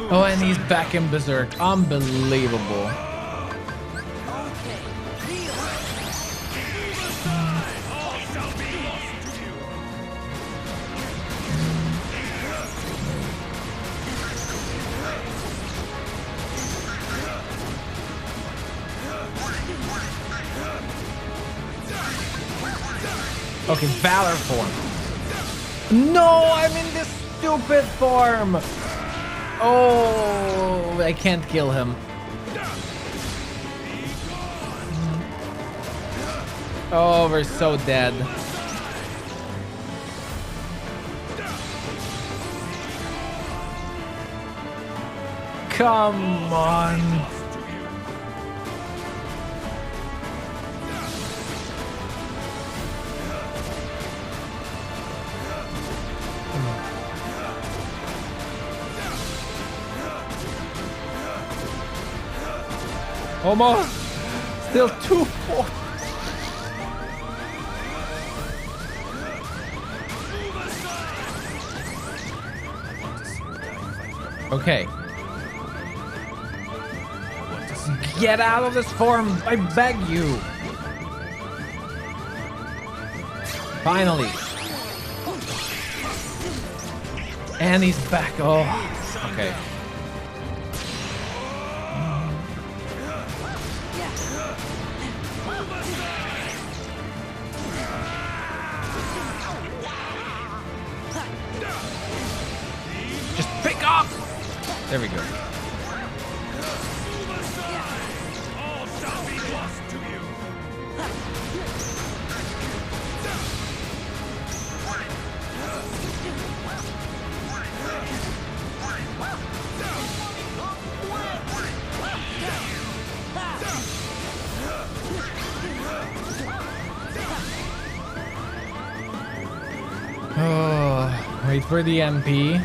Oh, and he's back in berserk. Unbelievable. Okay, Valor form. No, I'm in this stupid form. Oh, I can't kill him. Oh, we're so dead. Come on. Almost. Still 2-4. Okay. Get out of this form, I beg you. Finally. And he's back. Oh, okay. Just pick up. There we go. Oh, wait for the MP.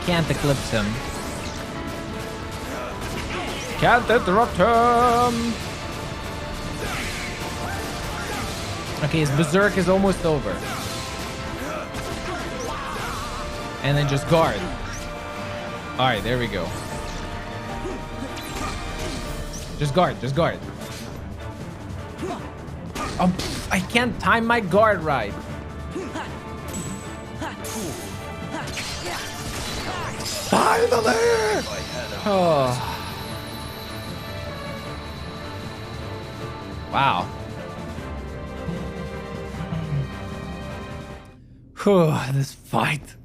Can't eclipse him. Can't interrupt him. Okay, his berserk is almost over. And then just guard. All right, there we go. Just guard, just guard. Oh, I can't time my guard right. Finally! Oh. Wow. Whew, this fight.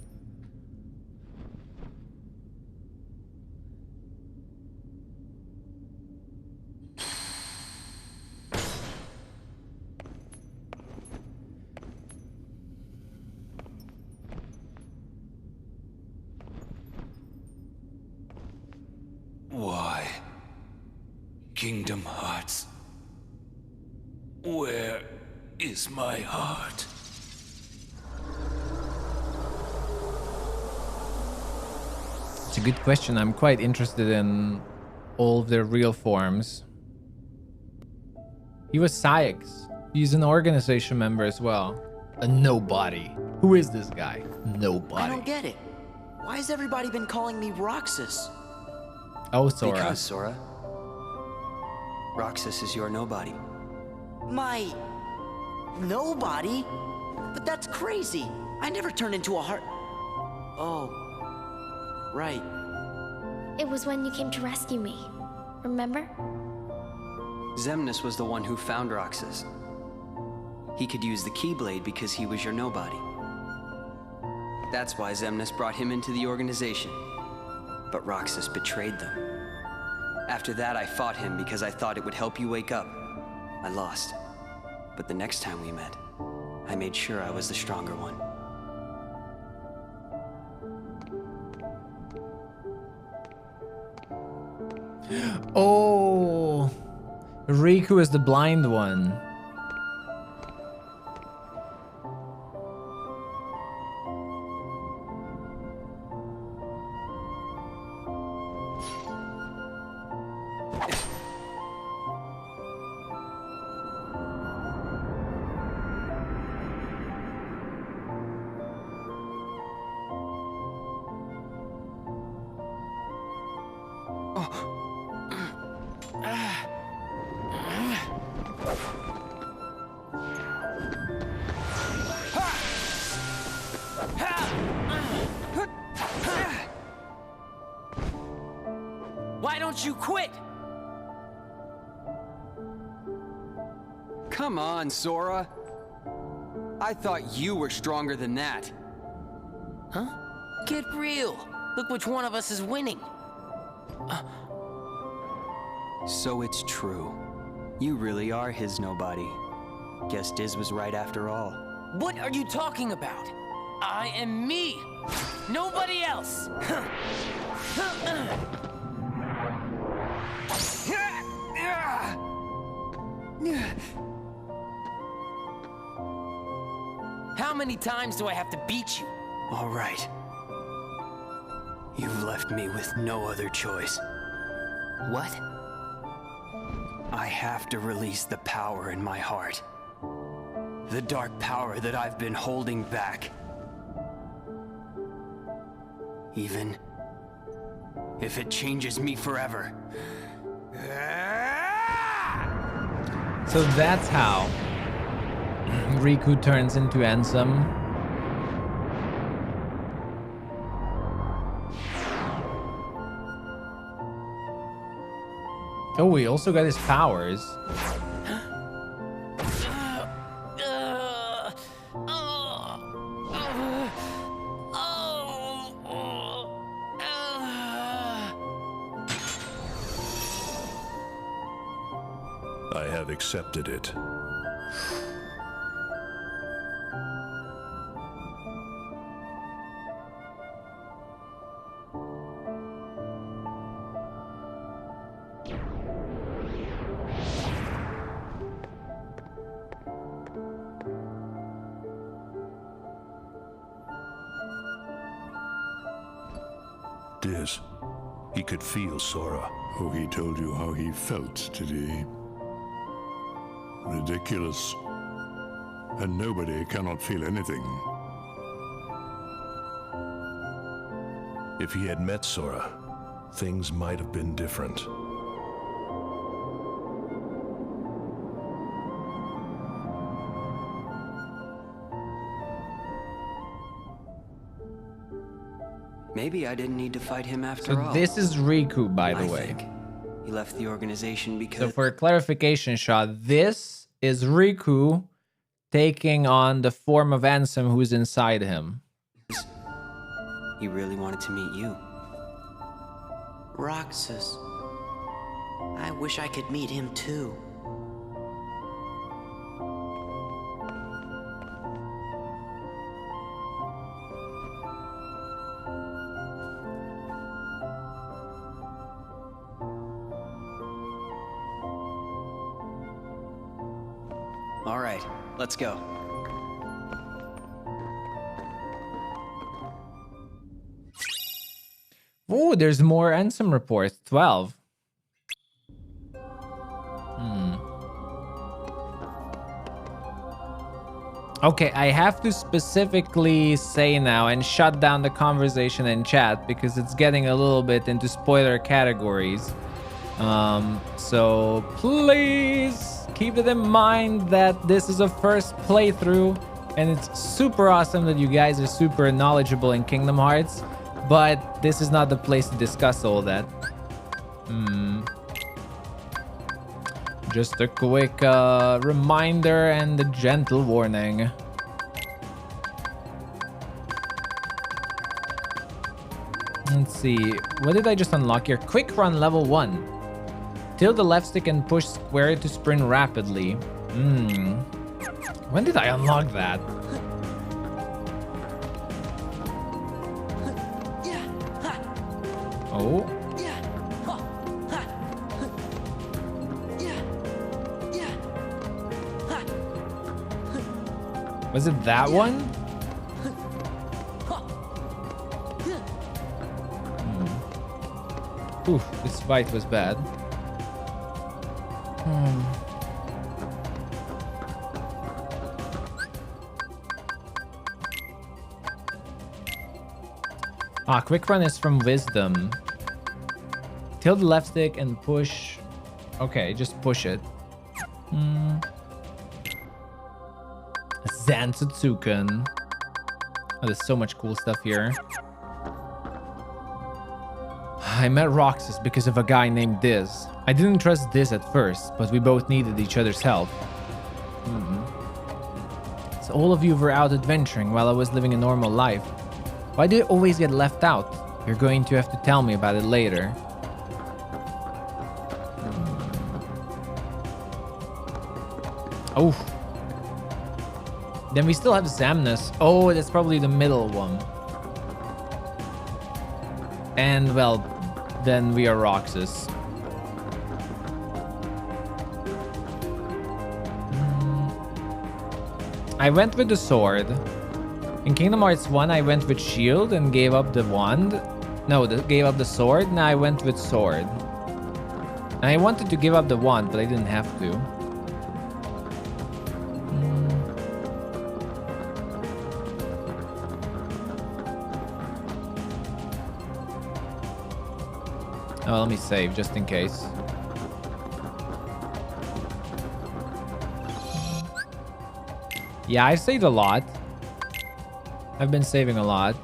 Why? Kingdom Hearts. Where is my heart? It's a good question. I'm quite interested in all of their real forms. He was XIII. He's an organization member as well. A nobody. Who is this guy? Nobody. I don't get it. Why has everybody been calling me Roxas? Oh, Sora. Because, Sora, Roxas is your nobody. My... nobody? But that's crazy. I never turned into a heart... Oh. Right. It was when you came to rescue me. Remember? Xemnas was the one who found Roxas. He could use the Keyblade because he was your nobody. That's why Xemnas brought him into the organization. But Roxas betrayed them. After that, I fought him because I thought it would help you wake up. I lost. But the next time we met, I made sure I was the stronger one. Oh, Riku is the blind one. Why don't you quit? Come on, Sora. I thought you were stronger than that. Huh? Get real. Look which one of us is winning. So it's true. You really are his nobody. Guess Diz was right after all. What are you talking about? I am me. Nobody else. How many times do I have to beat you? All right. You've left me with no other choice. What? I have to release the power in my heart. The dark power that I've been holding back. Even if it changes me forever. So that's how Riku turns into Ansem. Oh, he also got his powers. I have accepted it. Diz, he could feel Sora. Oh, he told you how he felt, did he? Ridiculous. And nobody cannot feel anything. If he had met Sora, things might have been different. Maybe I didn't need to fight him after all. So this is Riku, by the way. He left the organization because... So for a clarification shot, this is Riku taking on the form of Ansem who's inside him. He really wanted to meet you. Roxas. I wish I could meet him too. All right, let's go. Oh, there's more Ansem reports. 12. Okay, I have to specifically say now and shut down the conversation in chat because it's getting a little bit into spoiler categories. So please keep it in mind that this is a first playthrough and it's super awesome that you guys are super knowledgeable in Kingdom Hearts, but this is not the place to discuss all that. Just a quick reminder and a gentle warning. Let's see, what did I just unlock here? Quick run level 1. Tilt the left stick and push square to sprint rapidly. When did I unlock that? Oh. Was it that one? Oof, this fight was bad. Quick run is from Wisdom. Tilt the left stick and push. Okay, just push it. Zansutsuken. Oh, there's so much cool stuff here. I met Roxas because of a guy named Diz. I didn't trust Diz at first, but we both needed each other's help. So all of you were out adventuring while I was living a normal life. Why do you always get left out? You're going to have to tell me about it later. Oh. Then we still have Zamnus. Oh, that's probably the middle one. And, well, then we are Roxas. I went with the sword. In Kingdom Hearts 1, I went with shield and gave up the wand. No, gave up the sword. Now I went with sword. And I wanted to give up the wand, but I didn't have to. Oh, let me save just in case. Yeah, I've saved a lot. I've been saving a lot.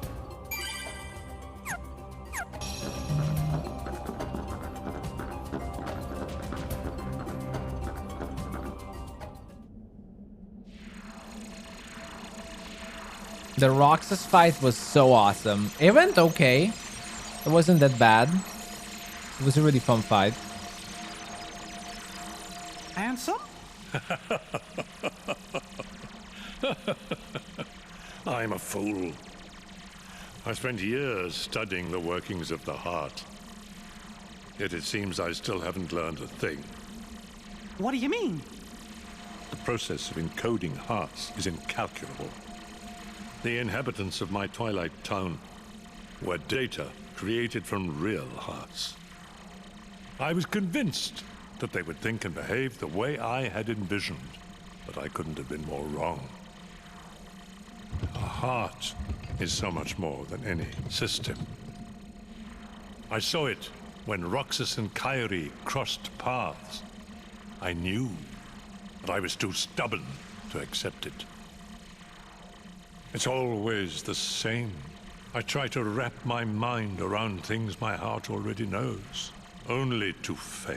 The Roxas fight was so awesome. It went okay. It wasn't that bad. It was a really fun fight. Handsome? I'm a fool. I spent years studying the workings of the heart. Yet it seems I still haven't learned a thing. What do you mean? The process of encoding hearts is incalculable. The inhabitants of my Twilight town were data created from real hearts. I was convinced that they would think and behave the way I had envisioned, but I couldn't have been more wrong. A heart is so much more than any system. I saw it when Roxas and Kairi crossed paths. I knew, but I was too stubborn to accept it. It's always the same. I try to wrap my mind around things my heart already knows, only to fail.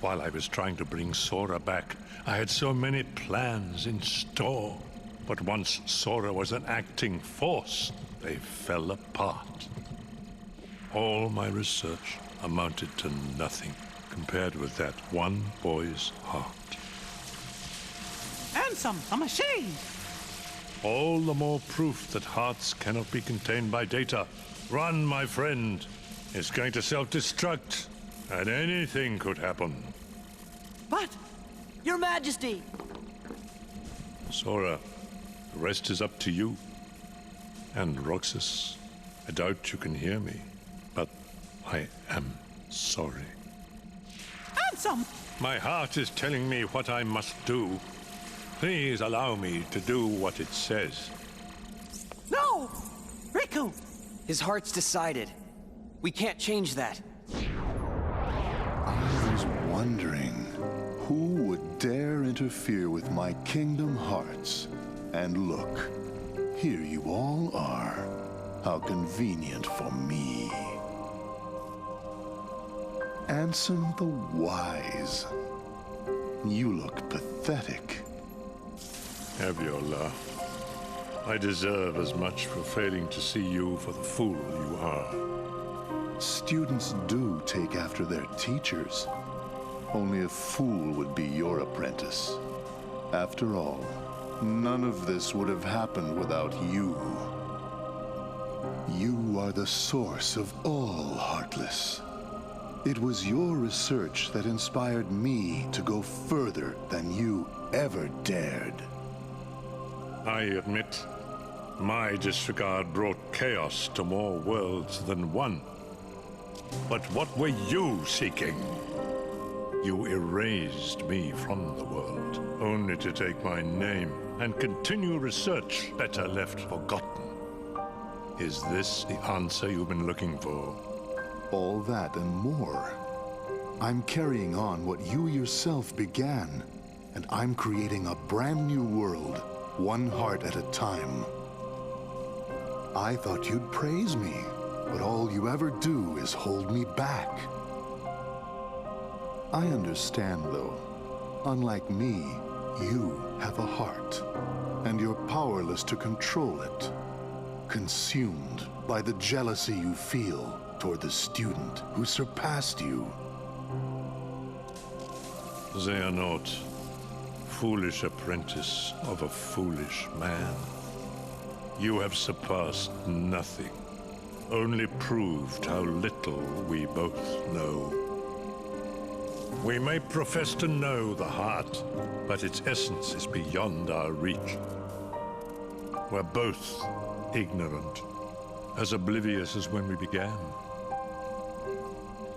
While I was trying to bring Sora back, I had so many plans in store. But once Sora was an acting force, they fell apart. All my research amounted to nothing compared with that one boy's heart. Handsome, a machine! All the more proof that hearts cannot be contained by data. Run, my friend. It's going to self-destruct, and anything could happen. But, Your Majesty! Sora, the rest is up to you. And Roxas, I doubt you can hear me, but I am sorry. Handsome! My heart is telling me what I must do. Please allow me to do what it says. No! Riku! His heart's decided. We can't change that. I was wondering who would dare interfere with my Kingdom Hearts. And look, here you all are. How convenient for me. Ansem the Wise. You look pathetic. Have your laugh. I deserve as much for failing to see you for the fool you are. Students do take after their teachers. Only a fool would be your apprentice. After all, none of this would have happened without you. You are the source of all Heartless. It was your research that inspired me to go further than you ever dared. I admit, my disregard brought chaos to more worlds than one. But what were you seeking? You erased me from the world, only to take my name and continue research better left forgotten. Is this the answer you've been looking for? All that and more. I'm carrying on what you yourself began, and I'm creating a brand new world, one heart at a time. I thought you'd praise me, but all you ever do is hold me back. I understand, though. Unlike me, you have a heart, and you're powerless to control it. Consumed by the jealousy you feel toward the student who surpassed you. Xehanort, foolish apprentice of a foolish man. You have surpassed nothing, only proved how little we both know. We may profess to know the heart, but its essence is beyond our reach. We're both ignorant, as oblivious as when we began.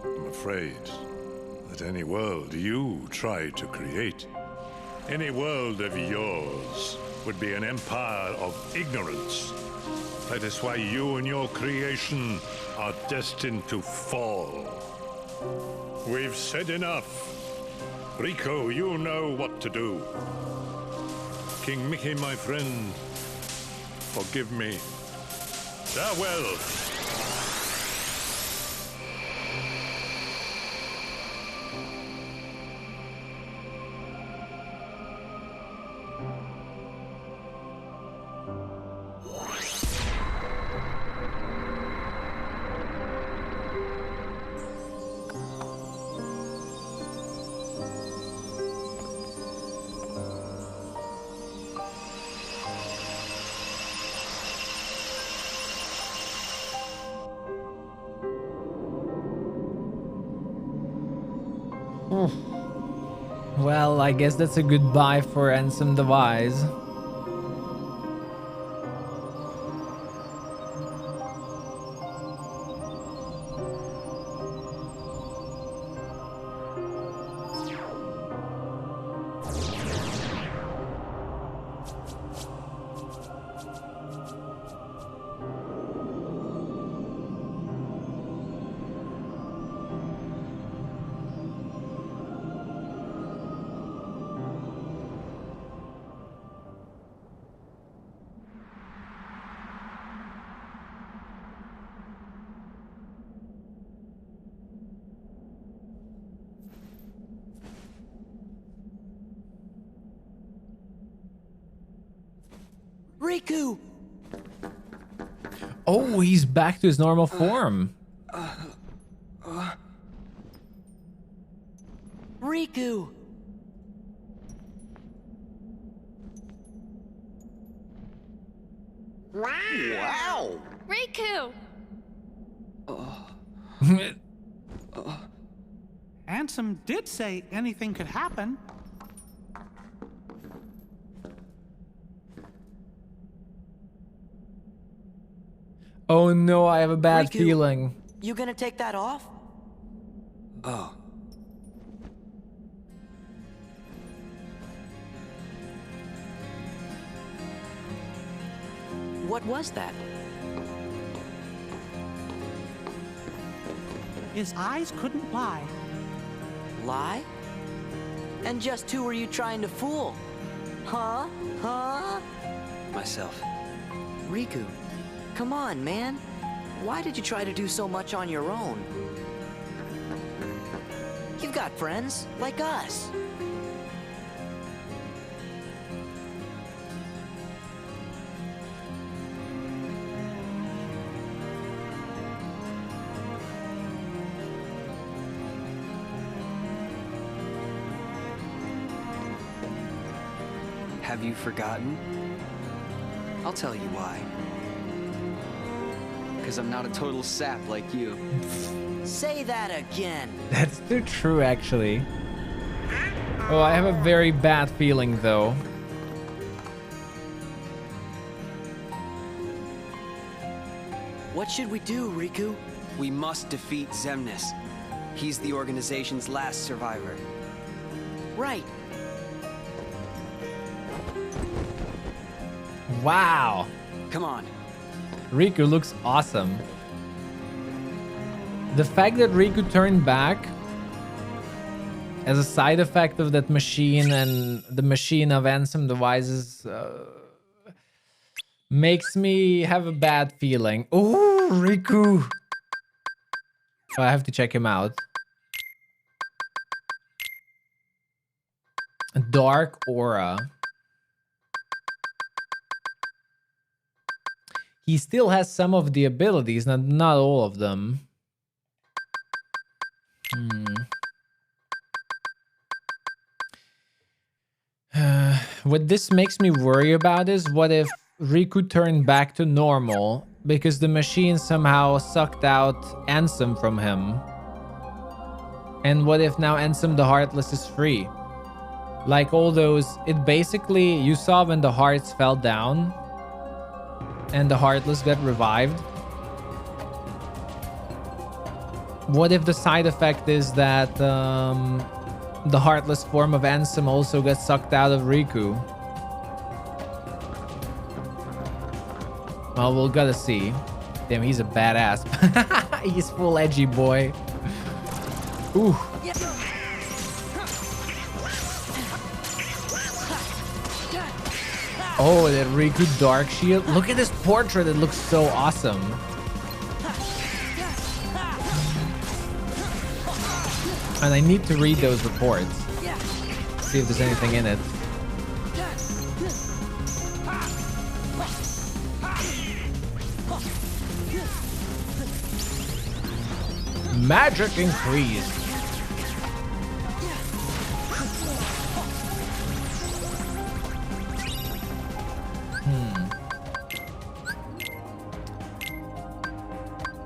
I'm afraid that any world you try to create, any world of yours, would be an empire of ignorance. That is why you and your creation are destined to fall. We've said enough. Rico, you know what to do. King Mickey, my friend, forgive me. Farewell. Well, I guess that's a goodbye for Ansem the Wise. Riku! Oh, he's back to his normal form. Riku! Wow! Riku! Ansem did say anything could happen. Oh no, I have a bad Riku, feeling. You gonna take that off? Oh. What was that? His eyes couldn't lie. Lie? And just who were you trying to fool? Huh? Huh? Myself. Riku, come on, man. Why did you try to do so much on your own? You've got friends, like us. Have you forgotten? I'll tell you why. Because I'm not a total sap like you. Say that again. That's too true, actually. Oh, I have a very bad feeling, though. What should we do, Riku? We must defeat Xemnas. He's the organization's last survivor. Right. Wow. Come on. Riku looks awesome. The fact that Riku turned back as a side effect of that machine and the machine of Ansem the Wise's makes me have a bad feeling. Oh, Riku. Oh, I have to check him out. Dark Aura. He still has some of the abilities, not all of them. What this makes me worry about is what if Riku turned back to normal because the machine somehow sucked out Ansem from him? And what if now Ansem the Heartless is free? Like all those, it basically, you saw when the hearts fell down and the Heartless got revived. What if the side effect is that the Heartless form of Ansem also gets sucked out of Riku? Well, we'll gotta see. Damn, he's a badass. He's full edgy boy. Ooh. Oh, that Riku Dark Shield. Look at this portrait. It looks so awesome. And I need to read those reports. See if there's anything in it. Magic increase.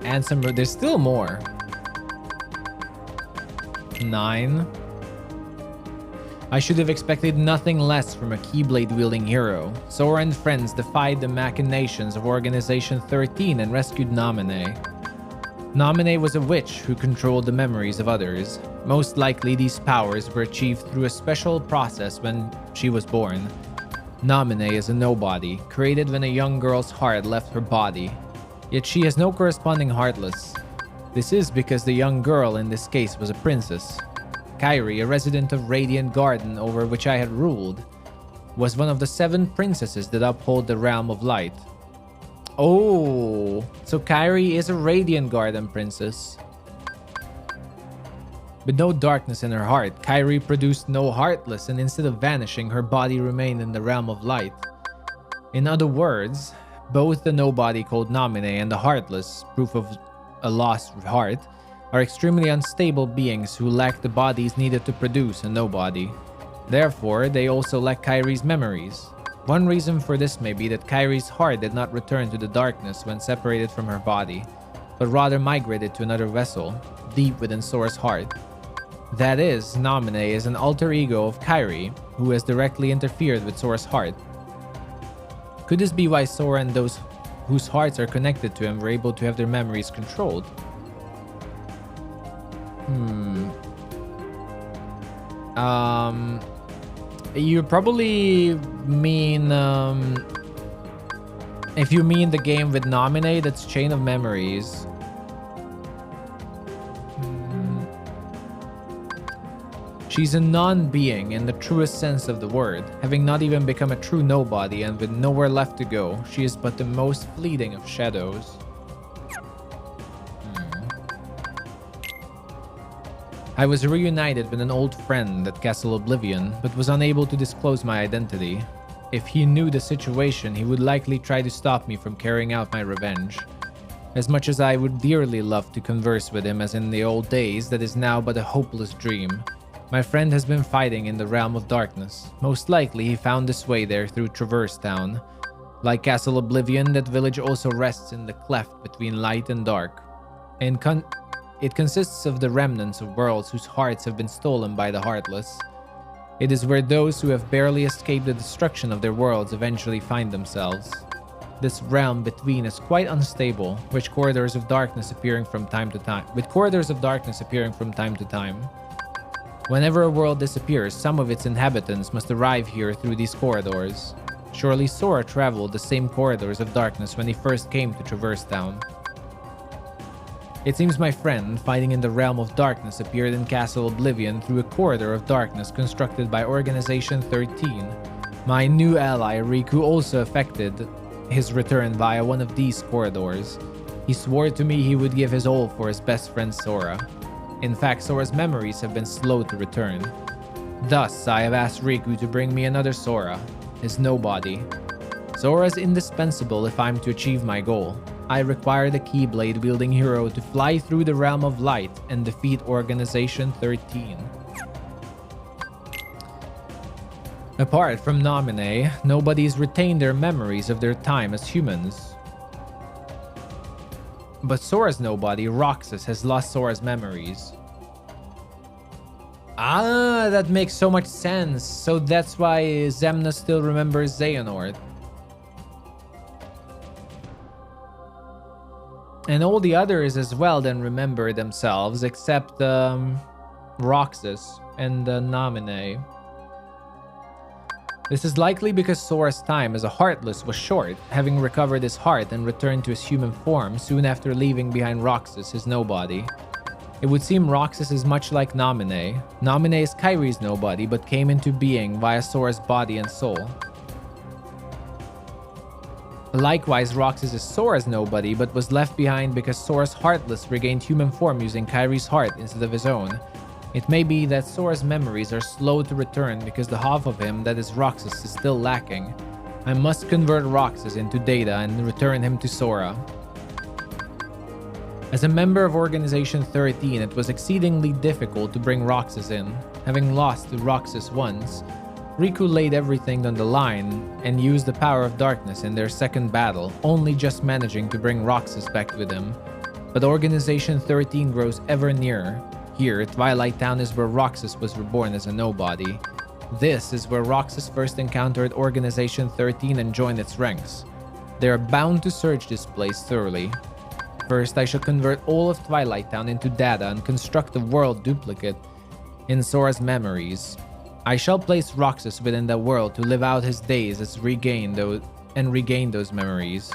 And some, there's still more. 9. I should have expected nothing less from a Keyblade wielding hero. Sora and friends defied the machinations of Organization 13 and rescued Naminé. Naminé was a witch who controlled the memories of others. Most likely these powers were achieved through a special process when she was born. Naminé is a nobody, created when a young girl's heart left her body. Yet she has no corresponding Heartless. This is because the young girl in this case was a princess. Kairi, a resident of Radiant Garden over which I had ruled, was one of the 7 princesses that uphold the Realm of Light. Oh, so Kairi is a Radiant Garden princess. With no darkness in her heart, Kairi produced no Heartless, and instead of vanishing, her body remained in the Realm of Light. In other words, both the nobody called Naminé and the Heartless, proof of a lost heart, are extremely unstable beings who lack the bodies needed to produce a nobody. Therefore, they also lack Kairi's memories. One reason for this may be that Kairi's heart did not return to the darkness when separated from her body, but rather migrated to another vessel, deep within Sora's heart. That is, Naminé is an alter ego of Kairi, who has directly interfered with Sora's heart. Could this be why Sora and those whose hearts are connected to him were able to have their memories controlled? You probably mean, if you mean the game with Naminé, that's Chain of Memories. She's a non-being in the truest sense of the word, having not even become a true nobody and with nowhere left to go. She is but the most fleeting of shadows. I was reunited with an old friend at Castle Oblivion, but was unable to disclose my identity. If he knew the situation, he would likely try to stop me from carrying out my revenge. As much as I would dearly love to converse with him as in the old days, that is now but a hopeless dream. My friend has been fighting in the Realm of Darkness. Most likely he found his way there through Traverse Town. Like Castle Oblivion, that village also rests in the cleft between light and dark. It consists of the remnants of worlds whose hearts have been stolen by the Heartless. It is where those who have barely escaped the destruction of their worlds eventually find themselves. This realm between is quite unstable, with corridors of darkness appearing from time to time. Whenever a world disappears, some of its inhabitants must arrive here through these corridors. Surely Sora traveled the same corridors of darkness when he first came to Traverse Town. It seems my friend, fighting in the Realm of Darkness, appeared in Castle Oblivion through a corridor of darkness constructed by Organization 13. My new ally, Riku, also effected his return via one of these corridors. He swore to me he would give his all for his best friend Sora. In fact, Sora's memories have been slow to return. Thus, I have asked Riku to bring me another Sora, his nobody. Sora is indispensable if I'm to achieve my goal. I require the Keyblade-wielding hero to fly through the Realm of Light and defeat Organization 13. Apart from Nominae, nobody's retained their memories of their time as humans. But Sora's nobody, Roxas, has lost Sora's memories. Ah, that makes so much sense. So that's why Zemna still remembers Xehanort. And all the others as well then remember themselves, except Roxas and Nominae. This is likely because Sora's time as a Heartless was short, having recovered his heart and returned to his human form soon after leaving behind Roxas, his nobody. It would seem Roxas is much like Nominae. Nominae is Kairi's nobody, but came into being via Sora's body and soul. Likewise, Roxas is Sora's nobody, but was left behind because Sora's Heartless regained human form using Kairi's heart instead of his own. It may be that Sora's memories are slow to return because the half of him, that is Roxas, is still lacking. I must convert Roxas into data and return him to Sora. As a member of Organization 13, it was exceedingly difficult to bring Roxas in. Having lost to Roxas once, Riku laid everything on the line and used the power of darkness in their second battle, only just managing to bring Roxas back with him. But Organization 13 grows ever nearer. Here, Twilight Town is where Roxas was reborn as a nobody. This is where Roxas first encountered Organization 13 and joined its ranks. They are bound to search this place thoroughly. First, I shall convert all of Twilight Town into data and construct a world duplicate in Sora's memories. I shall place Roxas within that world to live out his days as regain those memories.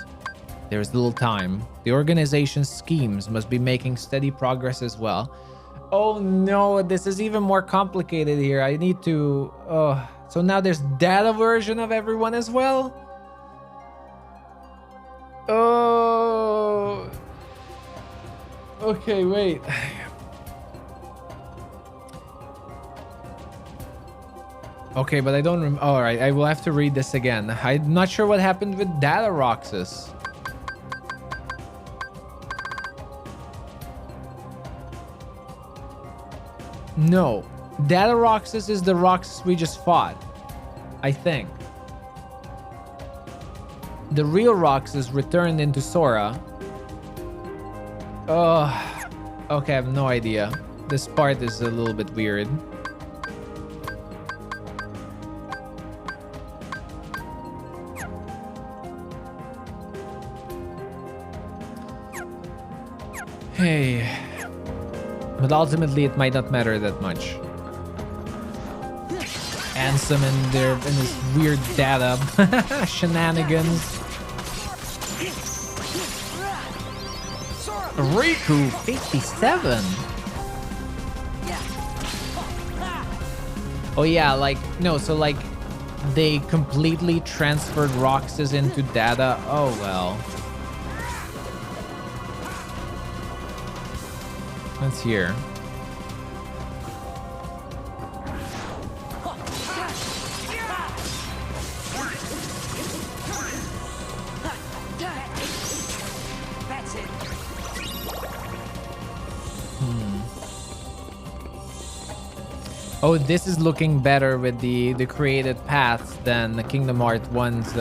There is little time. The organization's schemes must be making steady progress as well. Oh no, this is even more complicated here. I need to... so now there's data version of everyone as well? Oh... Okay, wait. Okay, but I don't alright, I will have to read this again. I'm not sure what happened with Data Roxas. No. Data Roxas is the Roxas we just fought. I think. The real Roxas returned into Sora. Oh, okay, I have no idea. This part is a little bit weird. Hey. But ultimately, it might not matter that much. Ansem and his weird data shenanigans. Riku 57. Oh yeah, like no, so like they completely transferred Roxas into data. Oh well. Let's hear. Oh, this is looking better with the created paths than the Kingdom Hearts 1's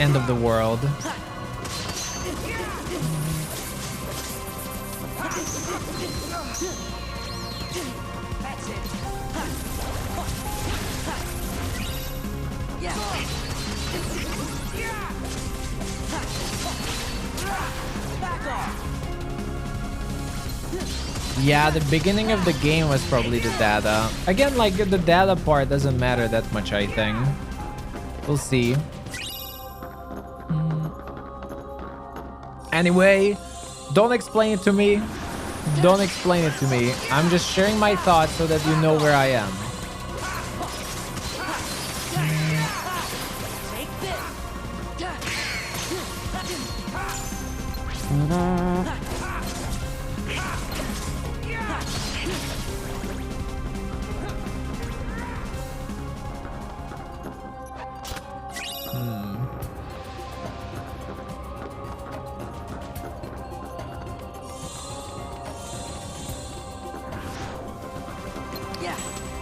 End of the World. Yeah, the beginning of the game was probably the data. Again, like the data part doesn't matter that much, I think. We'll see. Anyway, don't explain it to me. Don't explain it to me. I'm just sharing my thoughts so that you know where I am.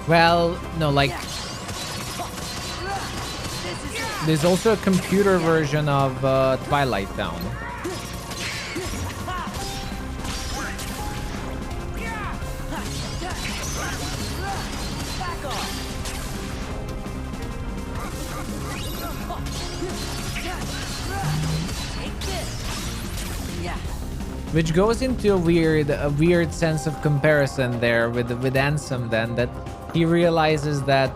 Well, no, like... There's also a computer version of Twilight Town. Which goes into a weird sense of comparison there with Ansem then, that he realizes that,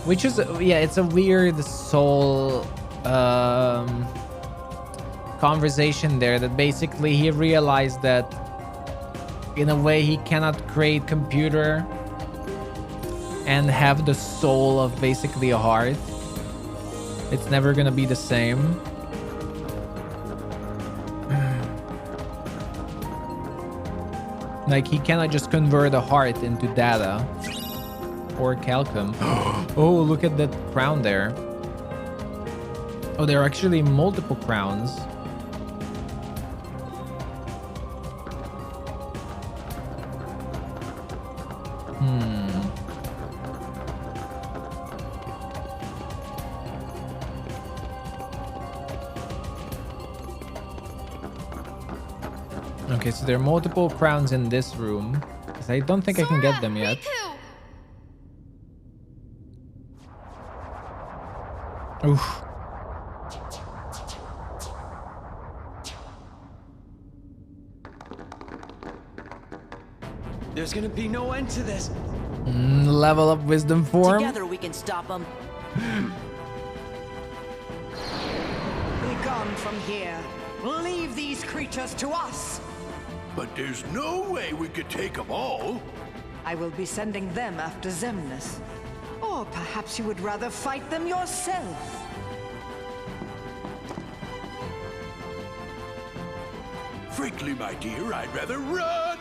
which is, yeah, it's a weird soul conversation there, that basically he realized that in a way he cannot create computer and have the soul of basically a heart. It's never gonna be the same. Like, he cannot just convert a heart into data or calcum. Oh, look at that crown there. Oh, there are actually multiple crowns. Okay, so there are multiple crowns in this room. I don't think I can get them yet. Oof. There's gonna be no end to this. Level up wisdom form. Together we can stop them. Be gone from here. Leave these creatures to us. But there's no way we could take them all. I will be sending them after Xemnas. Or perhaps you would rather fight them yourself. Frankly, my dear, I'd rather run.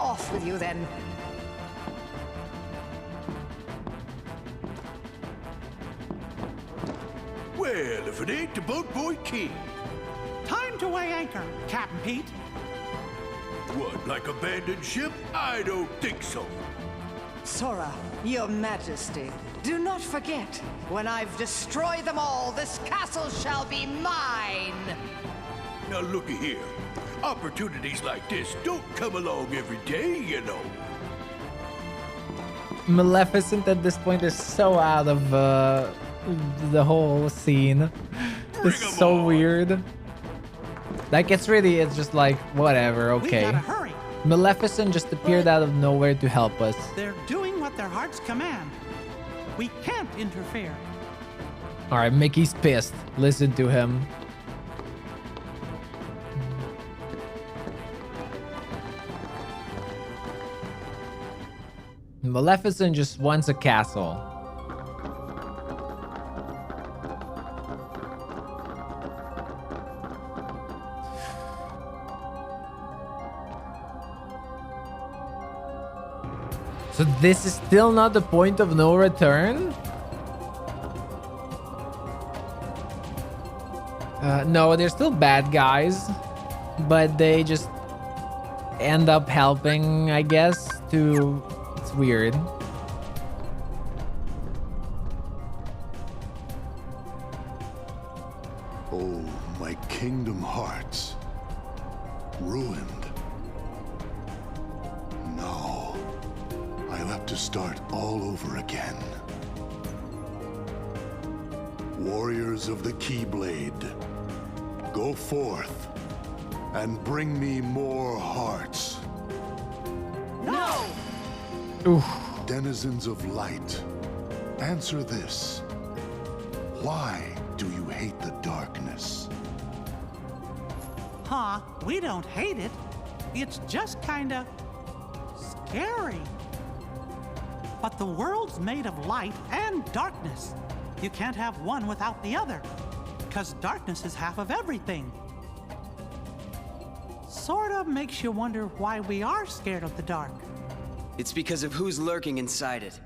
Off with you then. Well, if it ain't the Boat Boy King. Time to weigh anchor, Captain Pete. What, like abandoned ship? I don't think so. Sora, your majesty, do not forget, when I've destroyed them all, this castle shall be mine! Now looky here. Opportunities like this don't come along every day, you know. Maleficent at this point is so out of the whole scene. It's so weird. Like, it's just like, whatever, okay. We gotta hurry. Maleficent just appeared out of nowhere to help us. They're doing what their hearts command. We can't interfere. Alright, Mickey's pissed. Listen to him. Maleficent just wants a castle. So this is still not the point of no return? No, they're still bad guys, but they just end up helping, I guess, to... It's weird. Oh, my kingdom hearts. Ruined. No. I'll have to start all over again. Warriors of the Keyblade, go forth and bring me more hearts. No! Oof. Denizens of light, answer this. Why do you hate the darkness? Huh, we don't hate it. It's just kinda scary. But the world's made of light and darkness. You can't have one without the other, because darkness is half of everything. Sorta makes you wonder why we are scared of the dark. It's because of who's lurking inside it.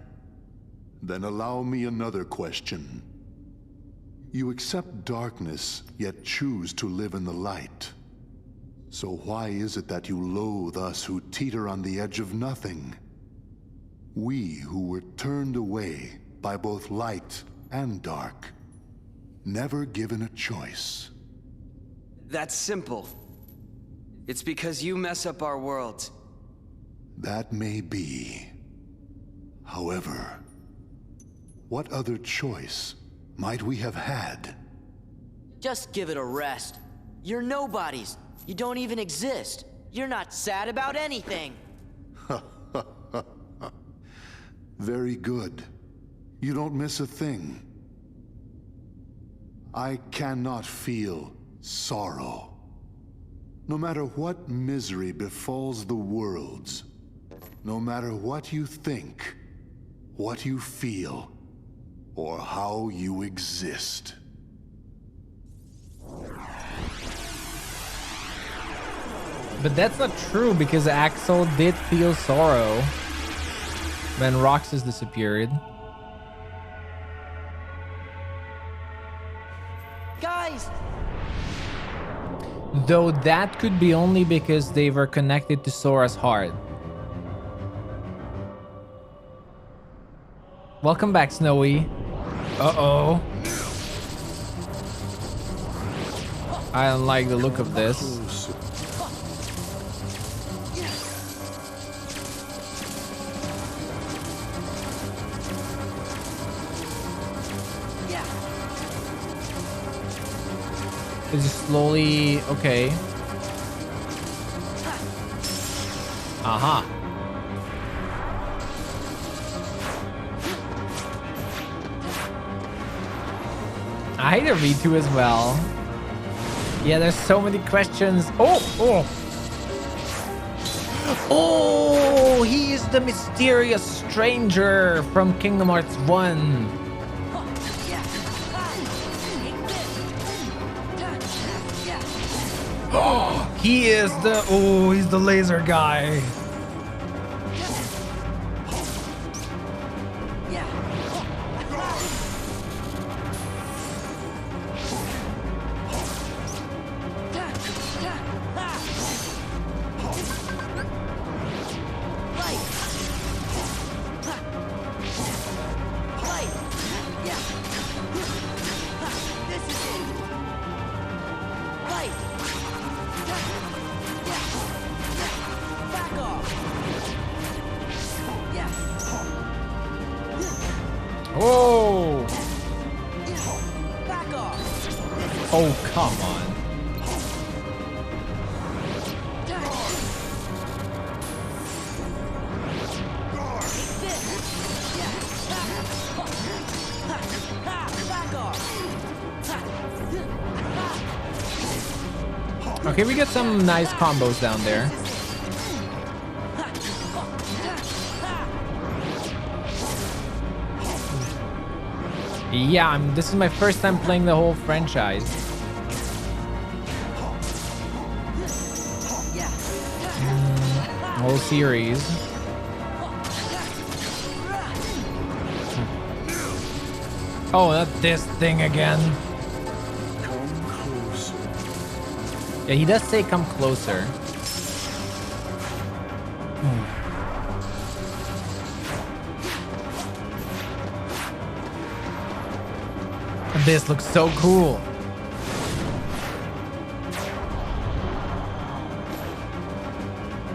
Then allow me another question. You accept darkness, yet choose to live in the light. So why is it that you loathe us who teeter on the edge of nothing? We who were turned away by both light and dark, never given a choice. That's simple. It's because you mess up our worlds. That may be. However, what other choice might we have had? Just give it a rest. You're nobodies. You don't even exist. You're not sad about anything. Very good. You don't miss a thing. I cannot feel sorrow. No matter what misery befalls the worlds, no matter what you think, what you feel, or how you exist. But that's not true, because Axel did feel sorrow when Roxas disappeared. Guys! Though that could be only because they were connected to Sora's heart. Welcome back, Snowy. Uh-oh. I don't like the look of this. It's just slowly... okay. Aha. I hate a V2 as well. Yeah, there's so many questions. Oh! Oh! He is the mysterious stranger from Kingdom Hearts 1. Oh, he is the... oh, he's the laser guy. Oh! Oh, come on. Okay, we get some nice combos down there. Yeah, this is my first time playing the whole franchise. Whole series. Oh, not this thing again. Come closer. Yeah, he does say come closer. This looks so cool.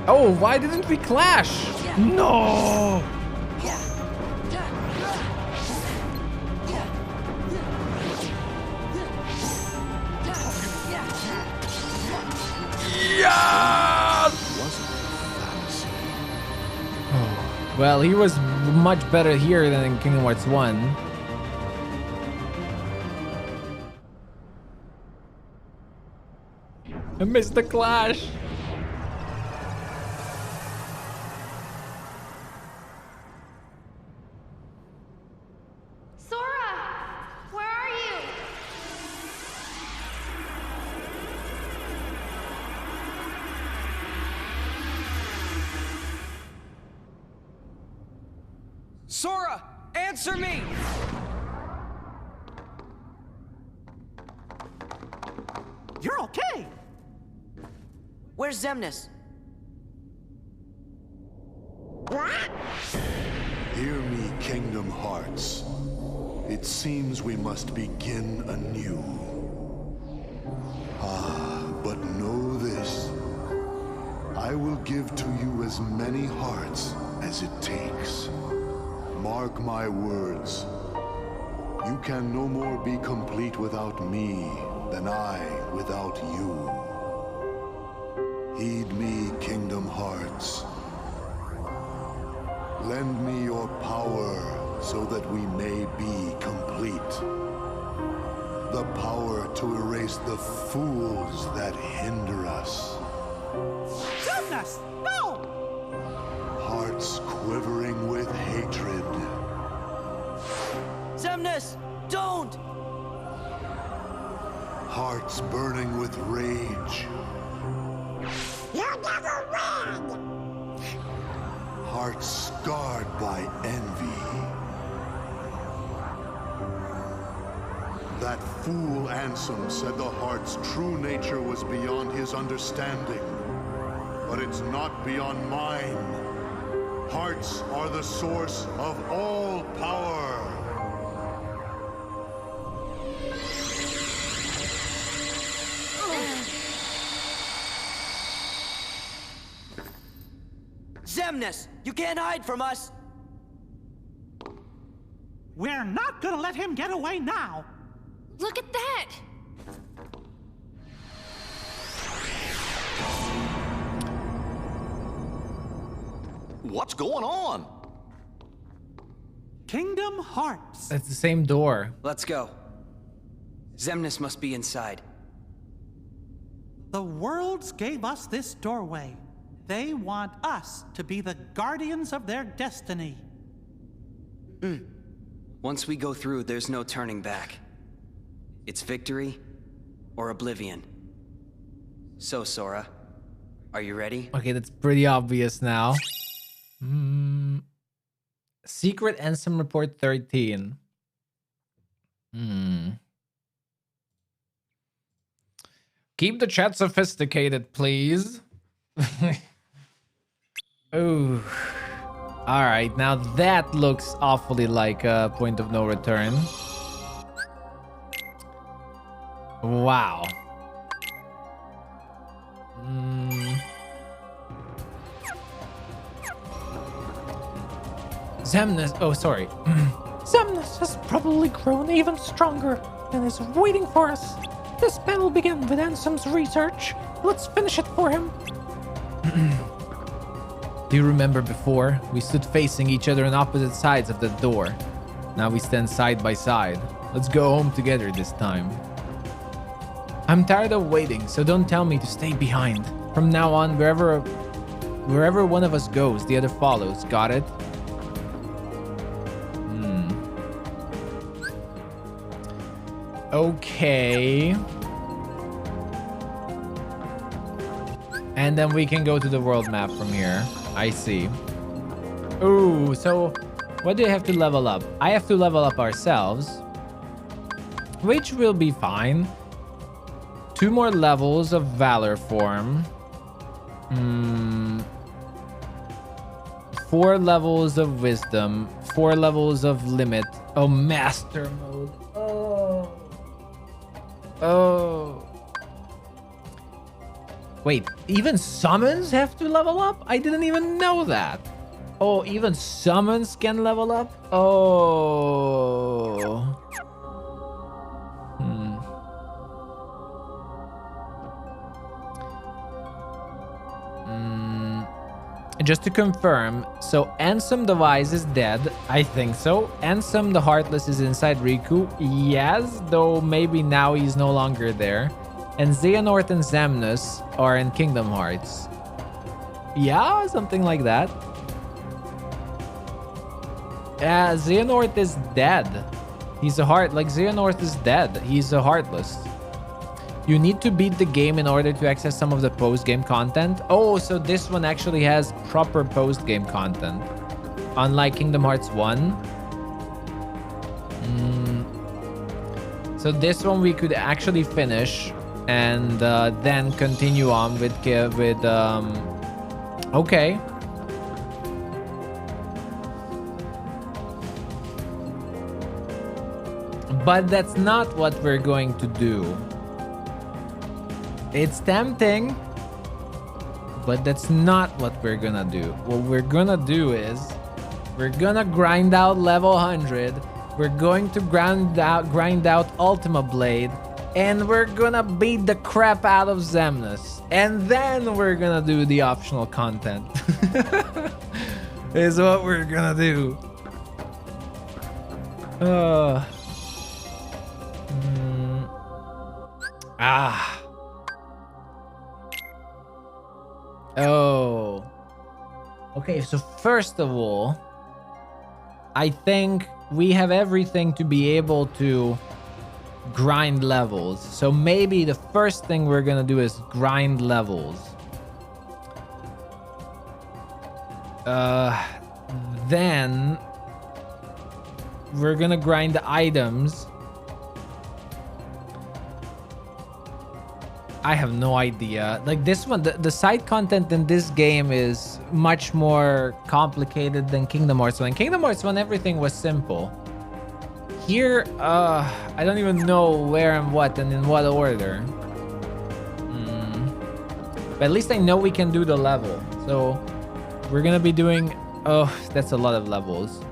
Oh, why didn't we clash? No! Yes! Oh, well, he was much better here than in Kingdom Hearts 1. I missed the clash. Sora! Where are you? Sora! Answer me! You're okay. Where's Xemnas? Hear me, Kingdom Hearts. It seems we must begin anew. But know this. I will give to you as many hearts as it takes. Mark my words. You can no more be complete without me than I without you. Heed me, Kingdom Hearts. Lend me your power so that we may be complete. The power to erase the fools that hinder us. Goodness, no! Hearts quivering with hatred. Xemnas, don't! Hearts burning with rage. You never win! Hearts scarred by envy. That fool Ansem said the heart's true nature was beyond his understanding. But it's not beyond mine. Hearts are the source of all power. Xemnas, you can't hide from us! We're not gonna let him get away now! Look at that! What's going on? Kingdom Hearts. It's the same door. Let's go. Xemnas must be inside. The worlds gave us this doorway. They want us to be the guardians of their destiny. Once we go through, there's no turning back. It's victory or oblivion. So, Sora, are you ready? Okay, that's pretty obvious now. Secret Ansem Report 13. Keep the chat sophisticated, please. Oh. Alright, now that looks awfully like a point of no return. Wow. Xemnas, oh sorry. Xemnas has probably grown even stronger and is waiting for us. This battle began with Ansem's research. Let's finish it for him. Do you remember before? We stood facing each other on opposite sides of the door. Now we stand side by side. Let's go home together this time. I'm tired of waiting, so don't tell me to stay behind. From now on, wherever one of us goes, the other follows. Got it? Okay. And then we can go to the world map from here. I see. Ooh, so what do you have to level up? I have to level up ourselves, which will be fine. 2 more levels of Valor form. 4 levels of Wisdom. 4 levels of Limit. Oh, Master mode. Oh. Wait, even summons have to level up? I didn't even know that. Oh, even summons can level up? Oh. Just to confirm, so Ansem the Wise is dead. I think so. Ansem the Heartless is inside Riku. Yes, though maybe now he's no longer there. And Xehanort and Xemnas are in Kingdom Hearts. Yeah, something like that. Yeah, Xehanort is dead. He's a Xehanort is dead. He's a Heartless. You need to beat the game in order to access some of the post-game content. Oh, so this one actually has proper post-game content. Unlike Kingdom Hearts 1. So this one we could actually finish and then continue on with okay. But that's not what we're going to do. It's tempting, but that's not what we're gonna do. What we're gonna do is we're gonna grind out level 100. We're going to grind out Ultima Blade, and we're gonna beat the crap out of Xemnas. And then we're gonna do the optional content. Is what we're gonna do. Oh. Okay, so first of all, I think we have everything to be able to grind levels. So maybe the first thing we're gonna do is grind levels. Then we're gonna grind the items. I have no idea. Like this one, the side content in this game is much more complicated than Kingdom Hearts 1. In Kingdom Hearts 1, everything was simple. Here, I don't even know where and what and in what order. But at least I know we can do the level. So we're gonna be doing, oh, that's a lot of levels.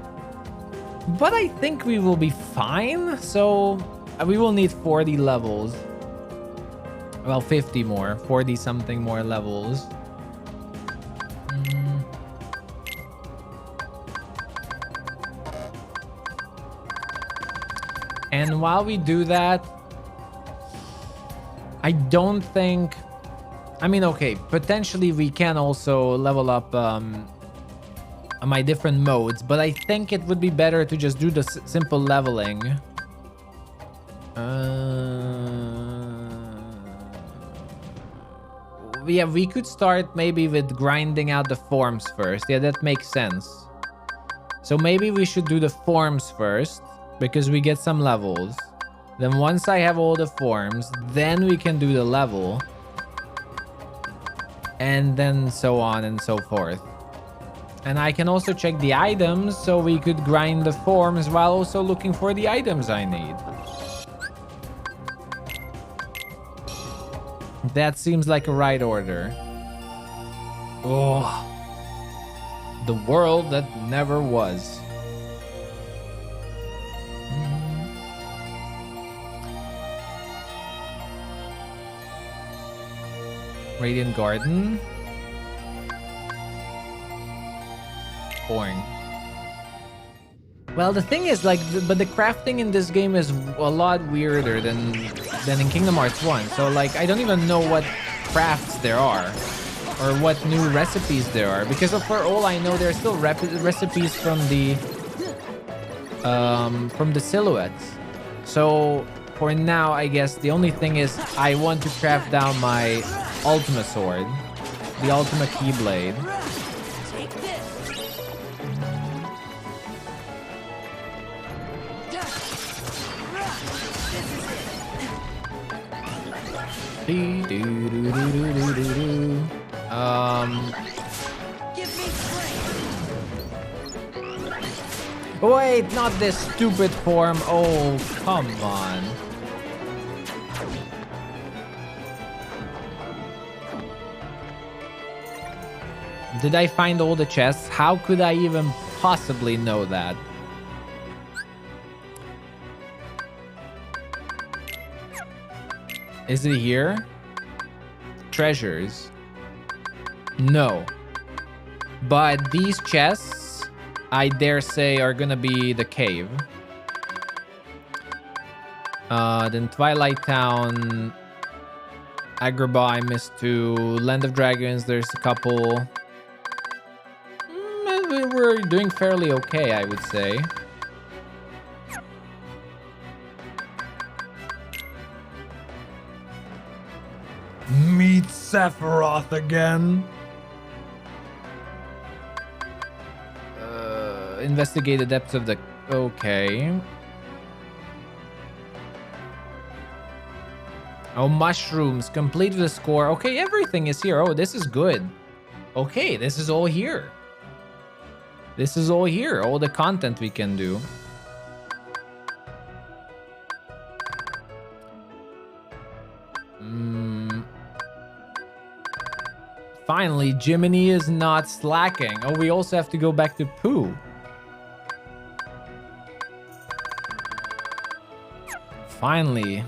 But I think we will be fine. So we will need 40 levels. Well, 50 more, 40 something more levels. And while we do that, I don't think, I mean, okay, potentially we can also level up my different modes, but I think it would be better to just do the simple leveling. Yeah, we could start maybe with grinding out the forms first. Yeah, that makes sense. So maybe we should do the forms first because we get some levels. Then once I have all the forms, then we can do the level. And then so on and so forth. And I can also check the items, so we could grind the forms while also looking for the items I need. That seems like a right order. Oh, the world that never was. Radiant Garden. Boring. Well, the thing is, like, but the crafting in this game is a lot weirder than in Kingdom Hearts 1. So, like, I don't even know what crafts there are or what new recipes there are, because for all I know, there are still recipes from the silhouettes. So for now, I guess the only thing is I want to craft down my Ultima Sword, the Ultima Keyblade. Wait, not this stupid form. Oh, come on. Did I find all the chests? How could I even possibly know that? Is it here? Treasures? No. But these chests, I dare say, are gonna be the cave. Then Twilight Town, Agrabah, I missed 2. Land of Dragons, there's a couple. We're doing fairly okay, I would say. Meet Sephiroth again. Investigate the depths of the... Okay. Oh, mushrooms. Complete the score. Okay, everything is here. Oh, this is good. Okay, this is all here. This is all here. All the content we can do. Finally, Jiminy is not slacking. Oh, we also have to go back to Pooh. Finally.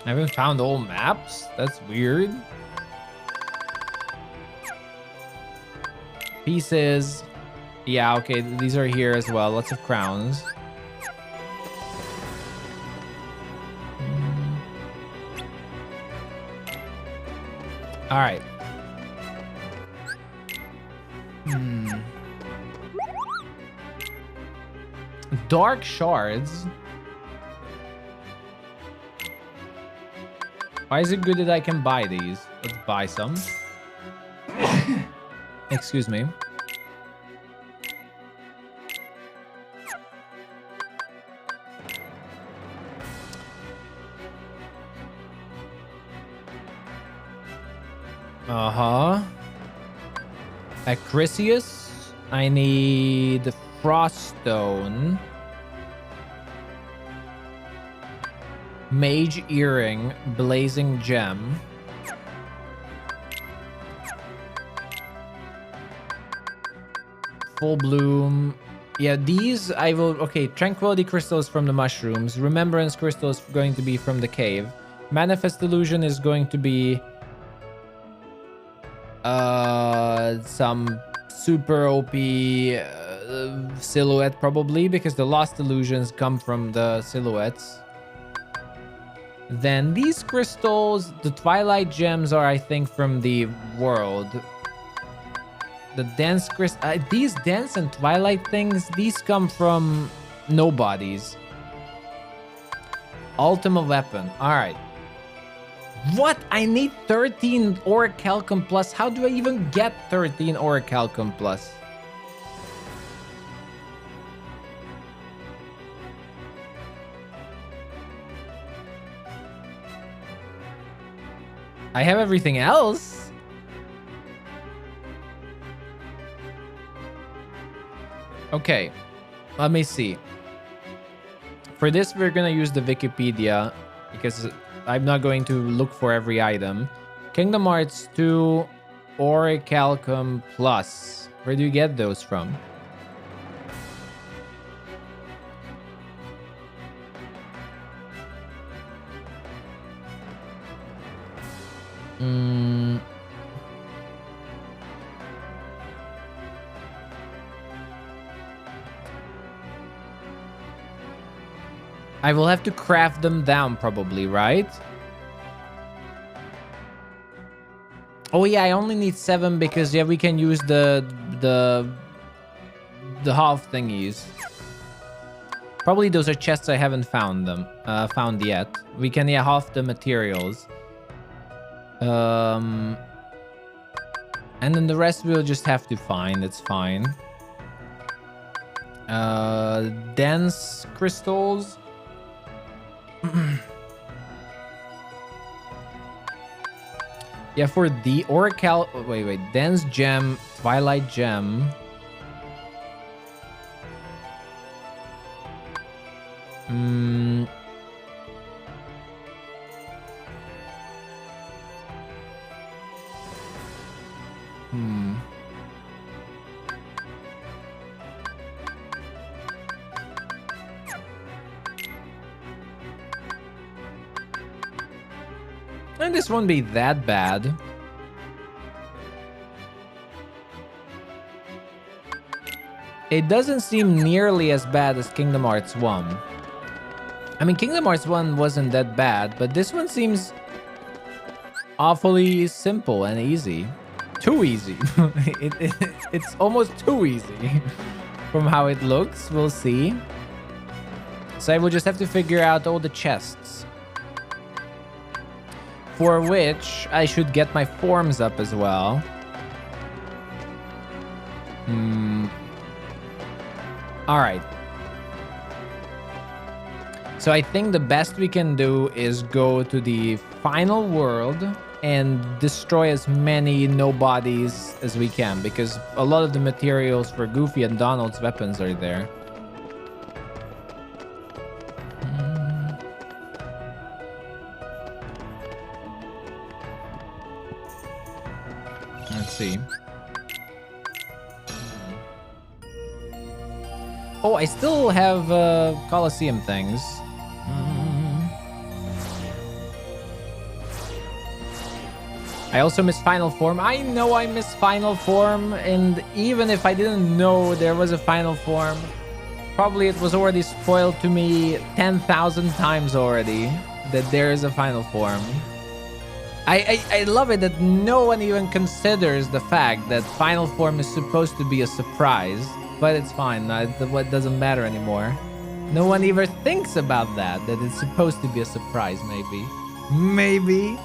I haven't found all maps? That's weird. Pieces. Yeah, okay, these are here as well. Lots of crowns. All right. Dark shards. Why is it good that I can buy these? Let's buy some. Excuse me. Acrisius. I need the Froststone. Mage Earring. Blazing Gem. Full Bloom. Yeah, these I will... Okay, Tranquility Crystals from the mushrooms. Remembrance Crystal is going to be from the cave. Manifest Illusion is going to be... some super OP silhouette probably, because the Lost Illusions come from the silhouettes. Then these crystals, the Twilight Gems are, I think, from the world. The dense crystal, these dense and Twilight things, these come from nobodies. Ultima Weapon, all right. What? I need 13 Orichalcum Plus. How do I even get 13 Orichalcum Plus? I have everything else. Okay, let me see. For this, we're gonna use the Wikipedia because I'm not going to look for every item. Kingdom Hearts 2 Orichalcum Plus. Where do you get those from? I will have to craft them down probably, right? Oh yeah, I only need 7 because yeah, we can use the half thingies. Probably those are chests I haven't found yet. We can half the materials. And then the rest we'll just have to find. It's fine. Dense crystals. Yeah, for the wait, dense gem, twilight gem. And this won't be that bad. It doesn't seem nearly as bad as Kingdom Hearts 1. I mean, Kingdom Hearts 1 wasn't that bad, but this one seems awfully simple and easy. Too easy. It's almost too easy from how it looks. We'll see. So I will just have to figure out all the chests. For which I should get my forms up as well. All right. So I think the best we can do is go to the final world and destroy as many nobodies as we can, because a lot of the materials for Goofy and Donald's weapons are there. Let's see. Oh, I still have Colosseum things. I also miss Final Form. I know I miss Final Form, and even if I didn't know there was a Final Form, probably it was already spoiled to me 10,000 times already that there is a Final Form. I love it that no one even considers the fact that Final Form is supposed to be a surprise, but it's fine. It doesn't matter anymore. No one even thinks about that it's supposed to be a surprise, maybe. Maybe.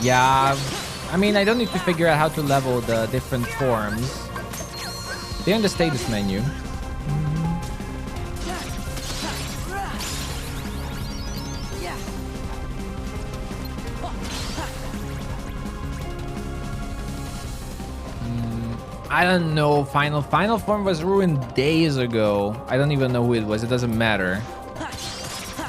Yeah, I mean, I don't need to figure out how to level the different forms. They're in the status menu. I don't know. Final Form was ruined days ago. I don't even know who it was. It doesn't matter.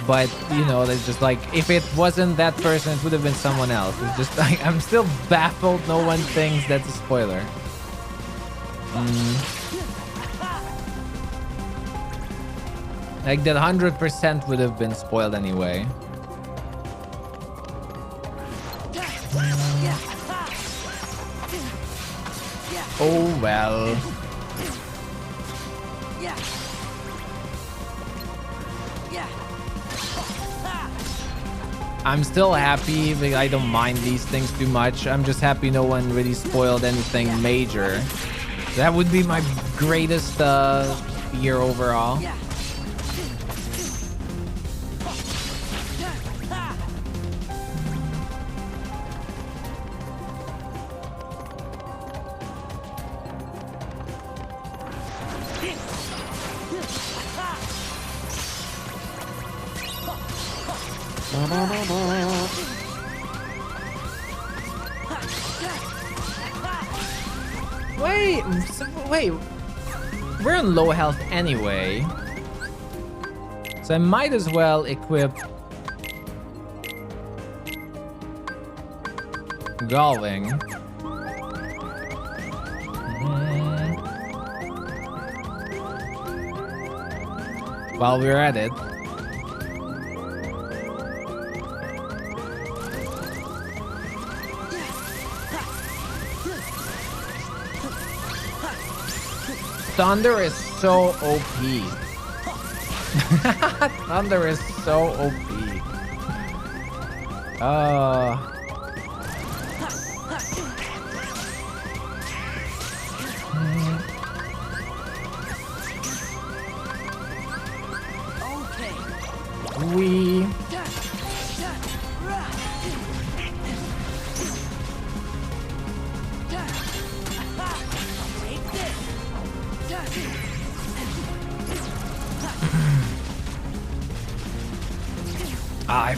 But, you know, it's just like, if it wasn't that person, it would have been someone else. It's just like, I'm still baffled no one thinks that's a spoiler. Like, that 100% would have been spoiled anyway. Oh, well. I'm still happy, but I don't mind these things too much. I'm just happy no one really spoiled anything major. That would be my greatest year overall. Wait, we're on low health anyway, so I might as well equip Galving. While we're at it. Thunder is so OP. Thunder is so OP. We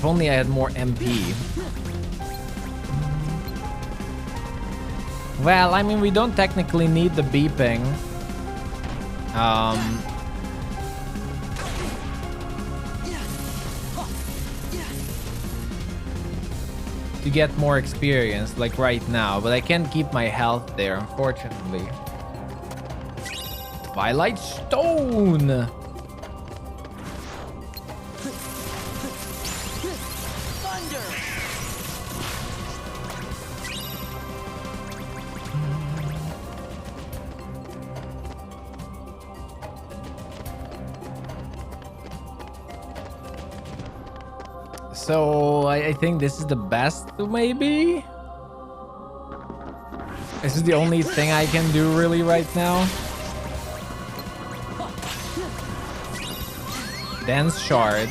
if only I had more MP. Well, I mean, we don't technically need the beeping. To get more experience, like right now, but I can't keep my health there, unfortunately. Twilight Stone! So I think this is the best, maybe? This is the only thing I can do really right now. Dance Shard.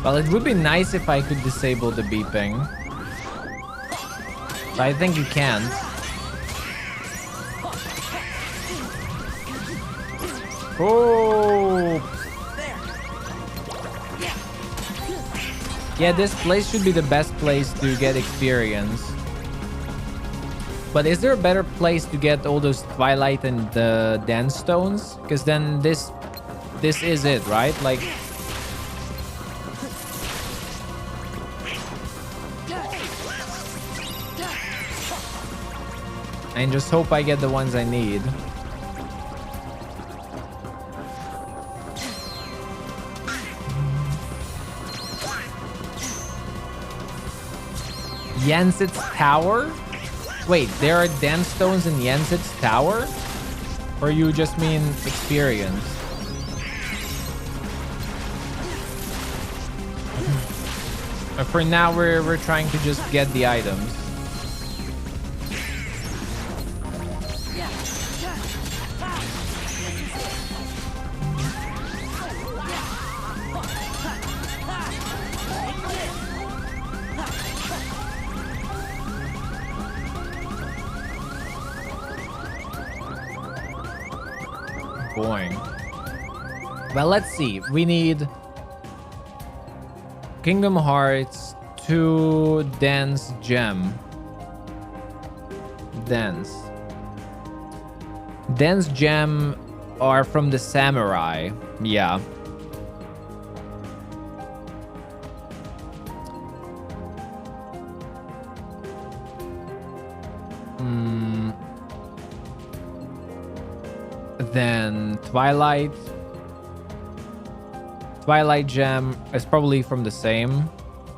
Well, it would be nice if I could disable the beeping. But I think you can't. Oh! Yeah, this place should be the best place to get experience. But is there a better place to get all those Twilight and the Dance Stones? Because then this is it, right? Like... And just hope I get the ones I need. Yansit's Tower? Wait, there are dance stones in Yansit's Tower? Or you just mean experience? For now, we're trying to just get the items. Boing. Well, let's see. We need Kingdom Hearts 2 Dance Gem. Dance Gem are from the Samurai. Yeah. Then Twilight Gem is probably from the same.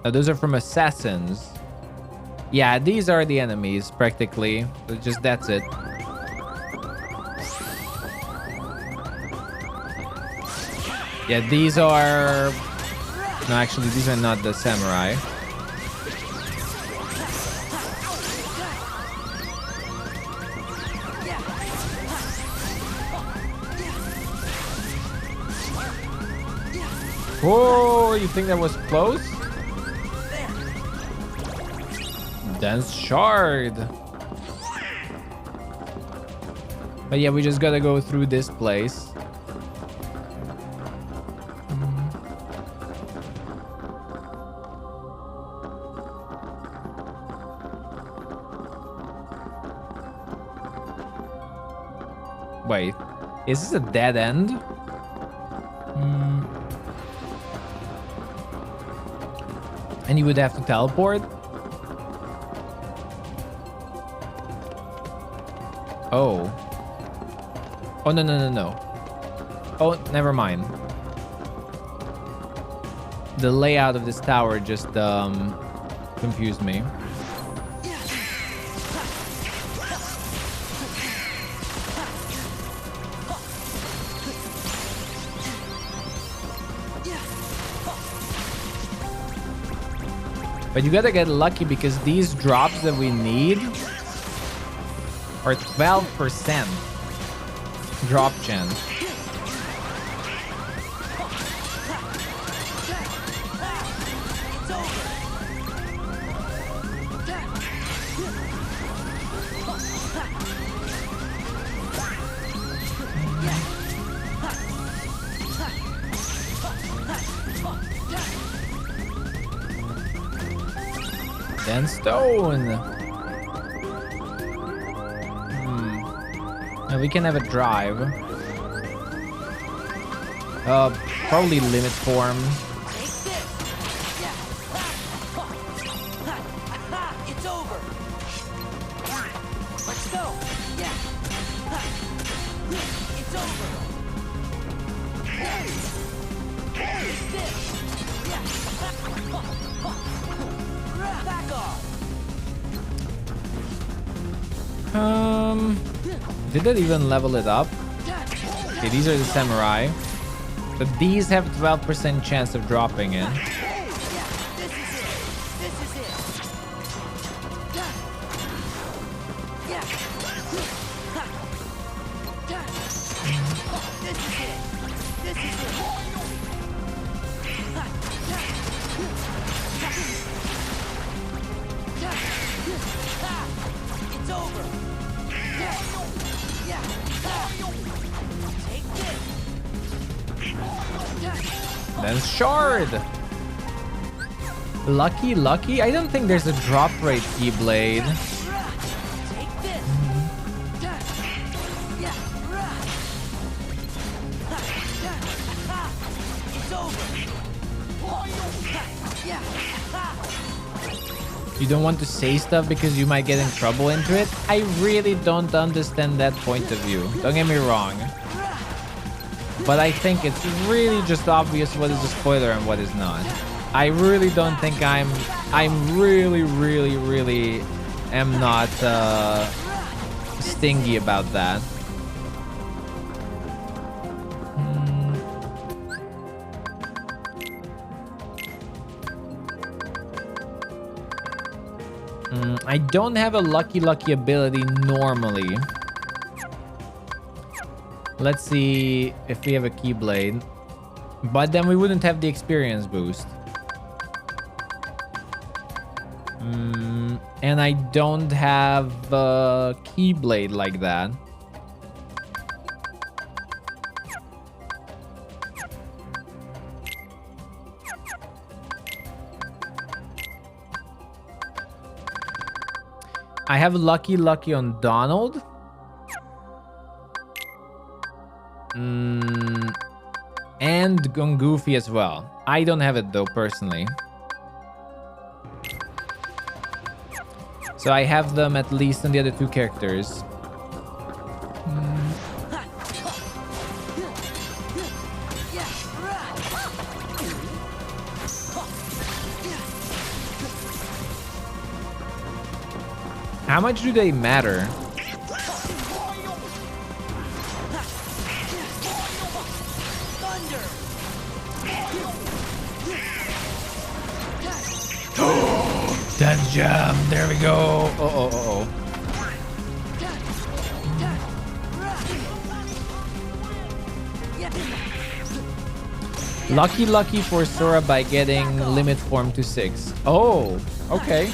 Those are from Assassins. Yeah, these are the enemies practically. Just that's it. Yeah, these are... No, actually, these are not the Samurai. Oh, you think that was close? Dance Shard. But yeah, we just gotta go through this place. Wait, is this a dead end? And you would have to teleport? Oh. Oh, no. Oh, never mind. The layout of this tower just confused me. But you gotta get lucky because these drops that we need are 12% drop chance. Then stone. And we can have a drive. Probably limit form. It's over. Let's go. Yeah. It's over. It's this. Yeah. Back off. Did that even level it up? Okay, these are the Samurai. But these have 12% chance of dropping in. It's over. Take this. Then Shard. Lucky, lucky? I don't think there's a drop rate Keyblade. You don't want to say stuff because you might get in trouble into it? I really don't understand that point of view. Don't get me wrong. But I think it's really just obvious what is a spoiler and what is not. I really don't think I'm really am not stingy about that. I don't have a lucky ability normally. Let's see if we have a Keyblade. But then we wouldn't have the experience boost. And I don't have a Keyblade like that. I have lucky on Donald. And on Goofy as well. I don't have it though, personally. So I have them at least on the other two characters. How much do they matter? That jam. There we go. Oh. Lucky for Sora by getting limit form to 6. Oh, okay.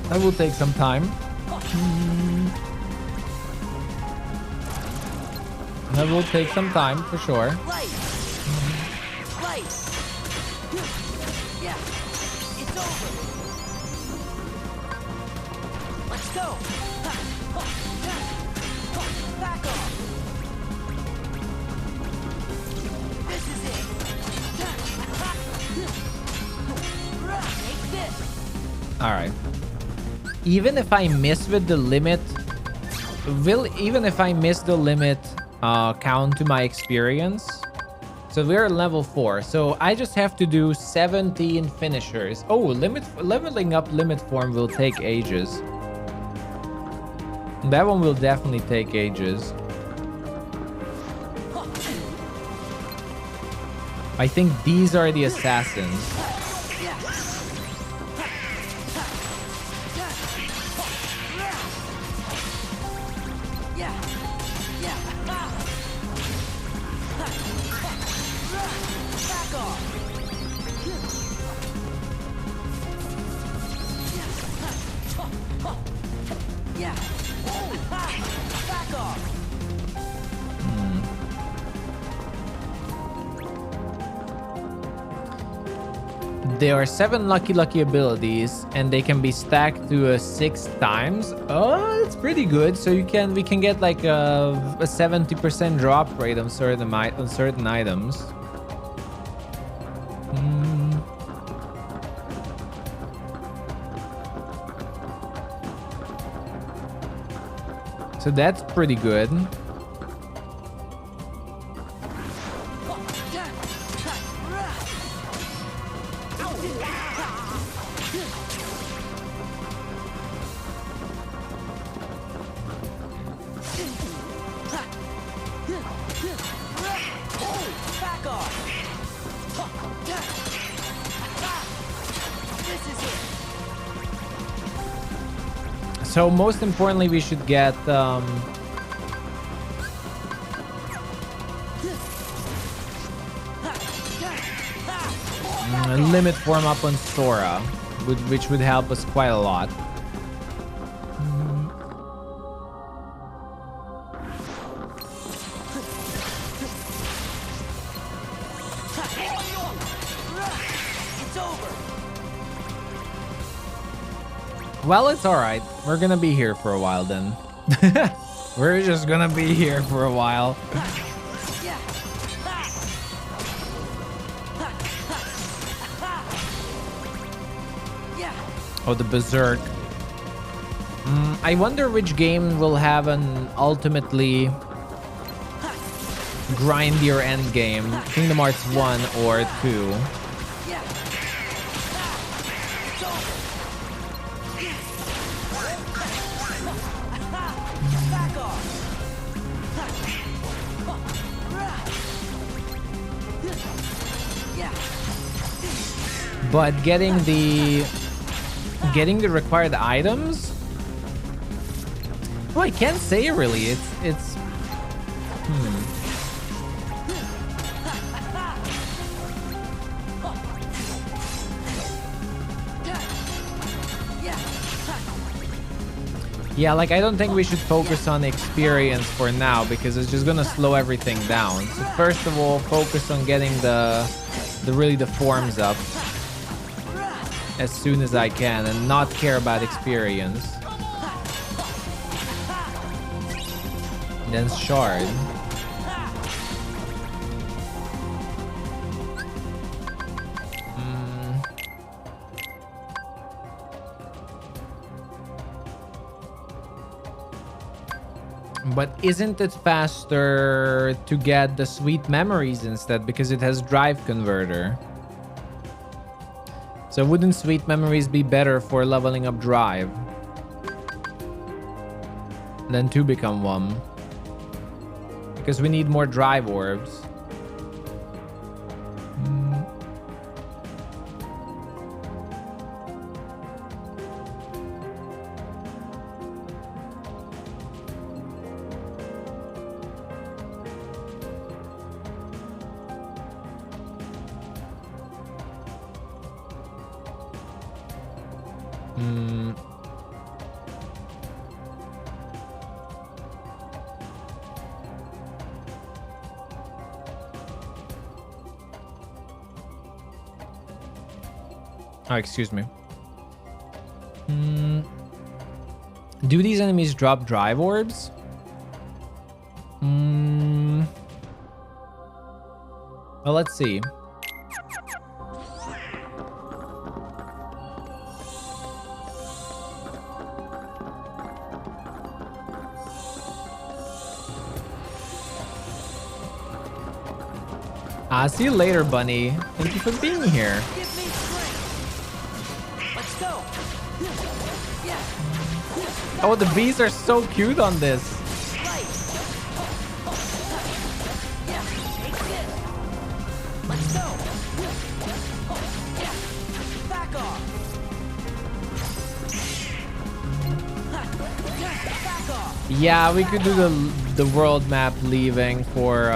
That will take some time. That will take some time for sure. All right. Even if I miss with the limit, even if I miss the limit, count to my experience. So we're level 4. So I just have to do 17 finishers. Oh, leveling up limit form will take ages. That one will definitely take ages. I think these are the assassins. There are 7 lucky abilities, and they can be stacked to 6 times. Oh, it's pretty good. So we can get like a 70% drop rate on certain items. So that's pretty good. So most importantly, we should get a limit form up on Sora, which would help us quite a lot. Well, it's alright. We're gonna be here for a while then. We're just gonna be here for a while. Oh, the Berserk. I wonder which game will have an ultimately grindier end game. Kingdom Hearts 1 or 2. But getting the required items, well, I can't say really. It's yeah, like I don't think we should focus on experience for now because it's just gonna slow everything down. So first of all, focus on getting the forms up as soon as I can and not care about experience. And then Shard. But isn't it faster to get the Sweet Memories instead because it has Drive Converter? So wouldn't Sweet Memories be better for leveling up Drive? Then 2 become 1. Because we need more Drive Orbs. Oh, excuse me. Do these enemies drop Drive Orbs? Well, let's see. See you later, Bunny. Thank you for being here. Oh, the bees are so cute on this. Yeah, we could do the world map leaving for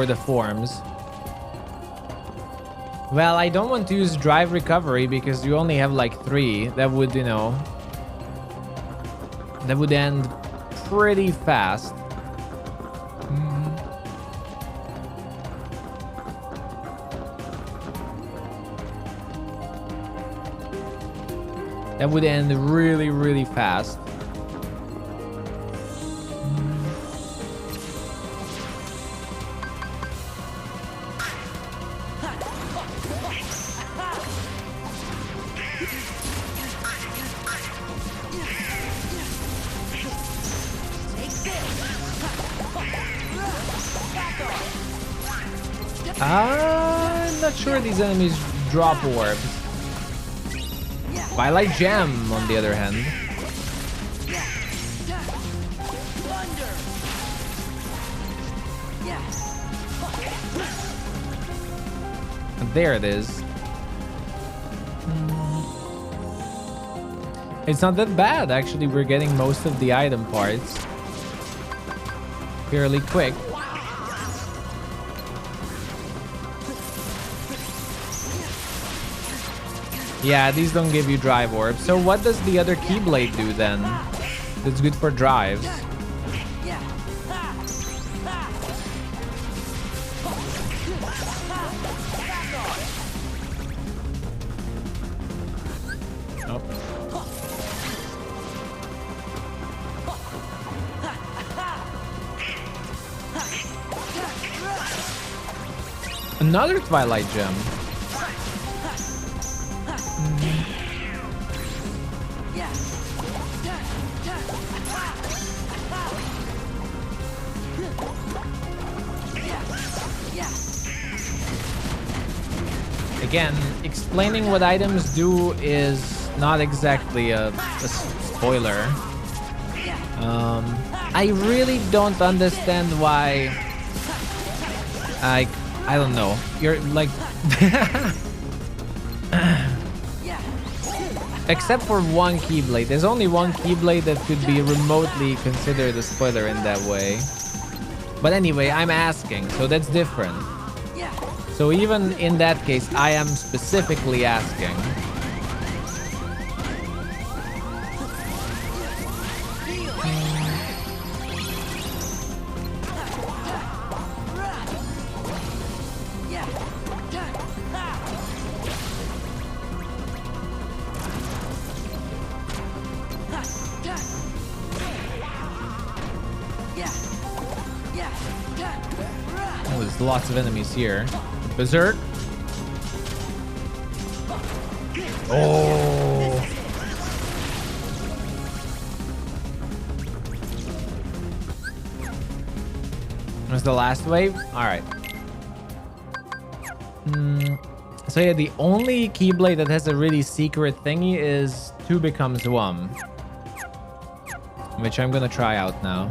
the forms. Well, I don't want to use Drive Recovery because you only have like 3. That would, you know, that would end pretty fast. That would end really, really fast. I'm not sure these enemies drop orbs. Twilight Gem, on the other hand. There it is. It's not that bad, actually. We're getting most of the item parts fairly quick. Yeah, these don't give you drive orbs. So what does the other Keyblade do then? That's good for drives. Nope. Another Twilight Gem. Again, explaining what items do is not exactly a spoiler. I really don't understand why. I don't know. You're like, except for one Keyblade. There's only one Keyblade that could be remotely considered a spoiler in that way. But anyway, I'm asking, so that's different. So even in that case, I am specifically asking. Oh, there's lots of enemies here. Berserk. Oh. That's the last wave? Alright. So yeah, the only Keyblade that has a really secret thingy is 2 becomes 1. Which I'm gonna try out now.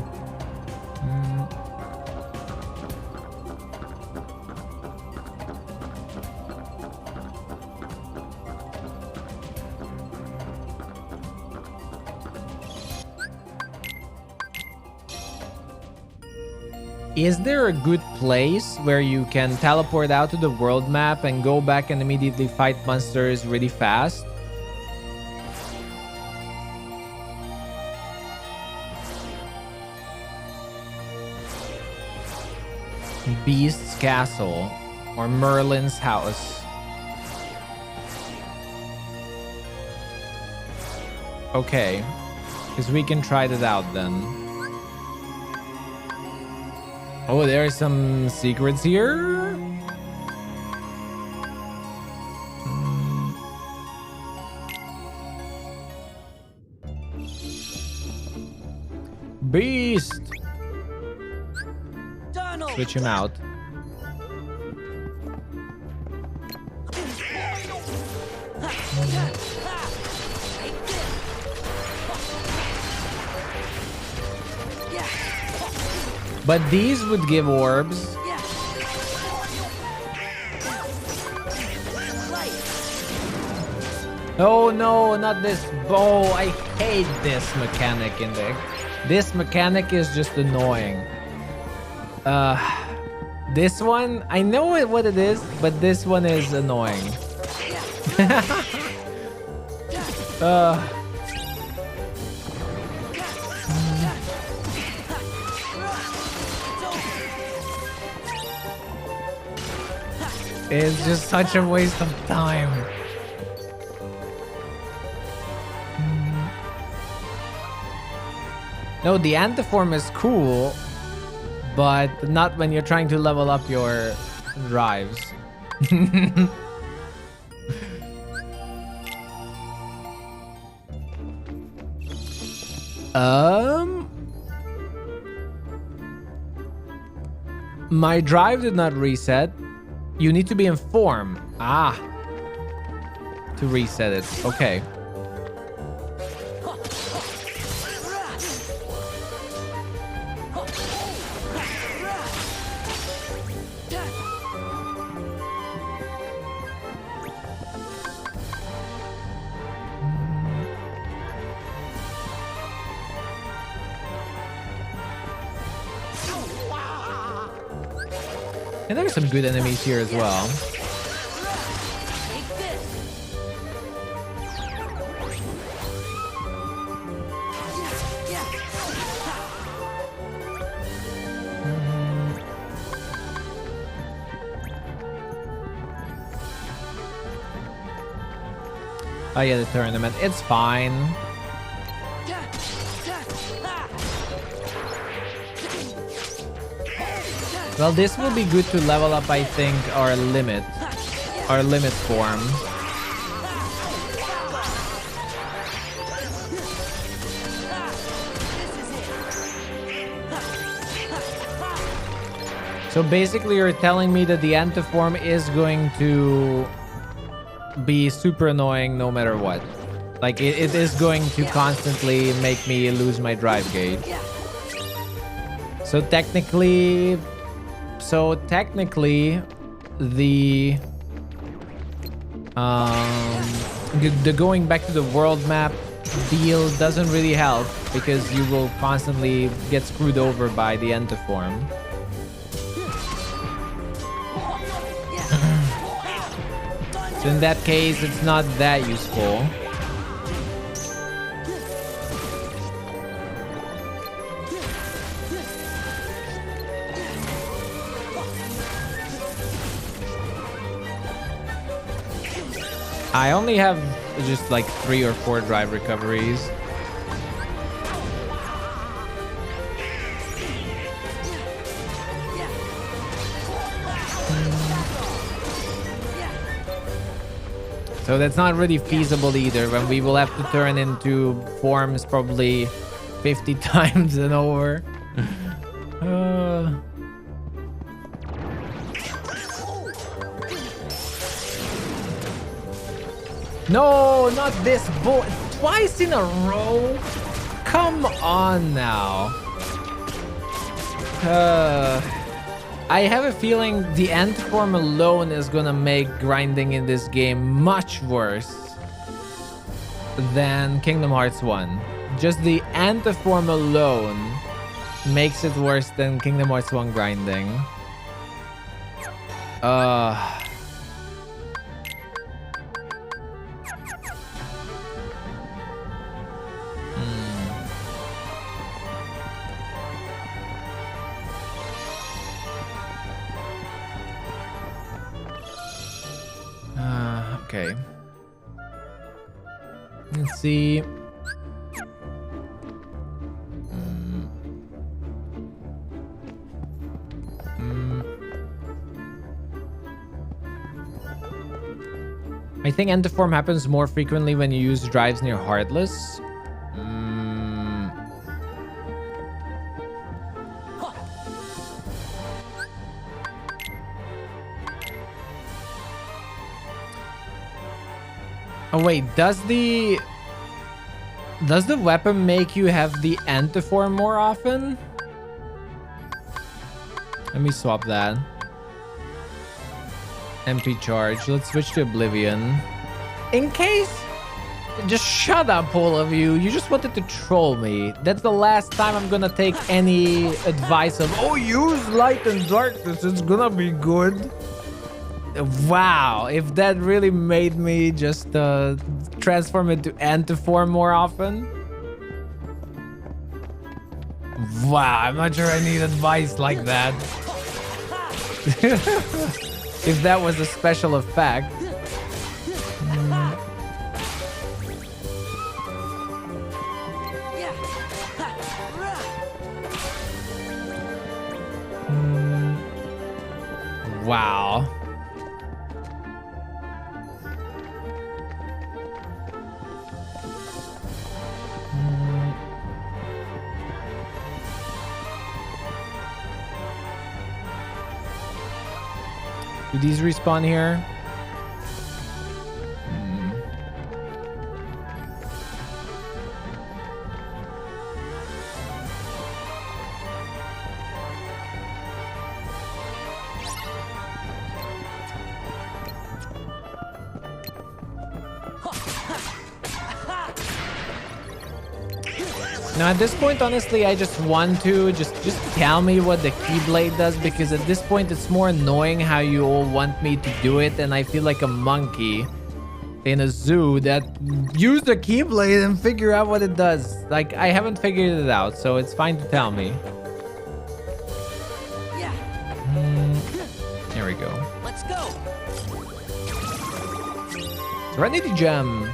Is there a good place where you can teleport out to the world map and go back and immediately fight monsters really fast? Beast's Castle or Merlin's house. Okay, because we can try that out then. Oh, there are some secrets here. Beast. Switch him out. But these would give orbs. Oh no, not this. Oh, I hate this mechanic in there. This mechanic is just annoying. This one, I know what it is, but this one is annoying. It's just such a waste of time. No, the antiform is cool, but not when you're trying to level up your drives. My drive did not reset. You need to be in form. Ah. To reset it. Okay. And there's some good enemies here as well. Oh yeah, the tournament. It's fine. Well, this will be good to level up, I think, our limit form. So basically you're telling me that the antiform is going to be super annoying no matter what. Like it is going to constantly make me lose my drive gauge. So technically the going back to the world map deal doesn't really help because you will constantly get screwed over by the antiform. So in that case, it's not that useful. I only have just like 3 or 4 drive recoveries. So that's not really feasible either, when we will have to turn into forms probably 50 times and over. No, not this bull. Twice in a row? Come on now. I have a feeling the antiform alone is gonna make grinding in this game much worse than Kingdom Hearts 1. Just the antiform alone makes it worse than Kingdom Hearts 1 grinding. Okay. Let's see. I think antiform happens more frequently when you use drives near Heartless. Oh wait, does the weapon make you have the antiform more often? Let me swap that. MP charge. Let's switch to Oblivion. In case... Just shut up, all of you. You just wanted to troll me. That's the last time I'm gonna take any advice of, oh, use light and darkness, it's gonna be good. Wow, if that really made me just transform into antiform more often. Wow, I'm not sure I need advice like that. If that was a special effect. Wow. Do these respawn here? Now at this point, honestly, I just want to just tell me what the Keyblade does, because at this point it's more annoying how you all want me to do it, and I feel like a monkey in a zoo that use the Keyblade and figure out what it does. Like, I haven't figured it out, so it's fine to tell me. Here we go. Let's go. Serenity Gem.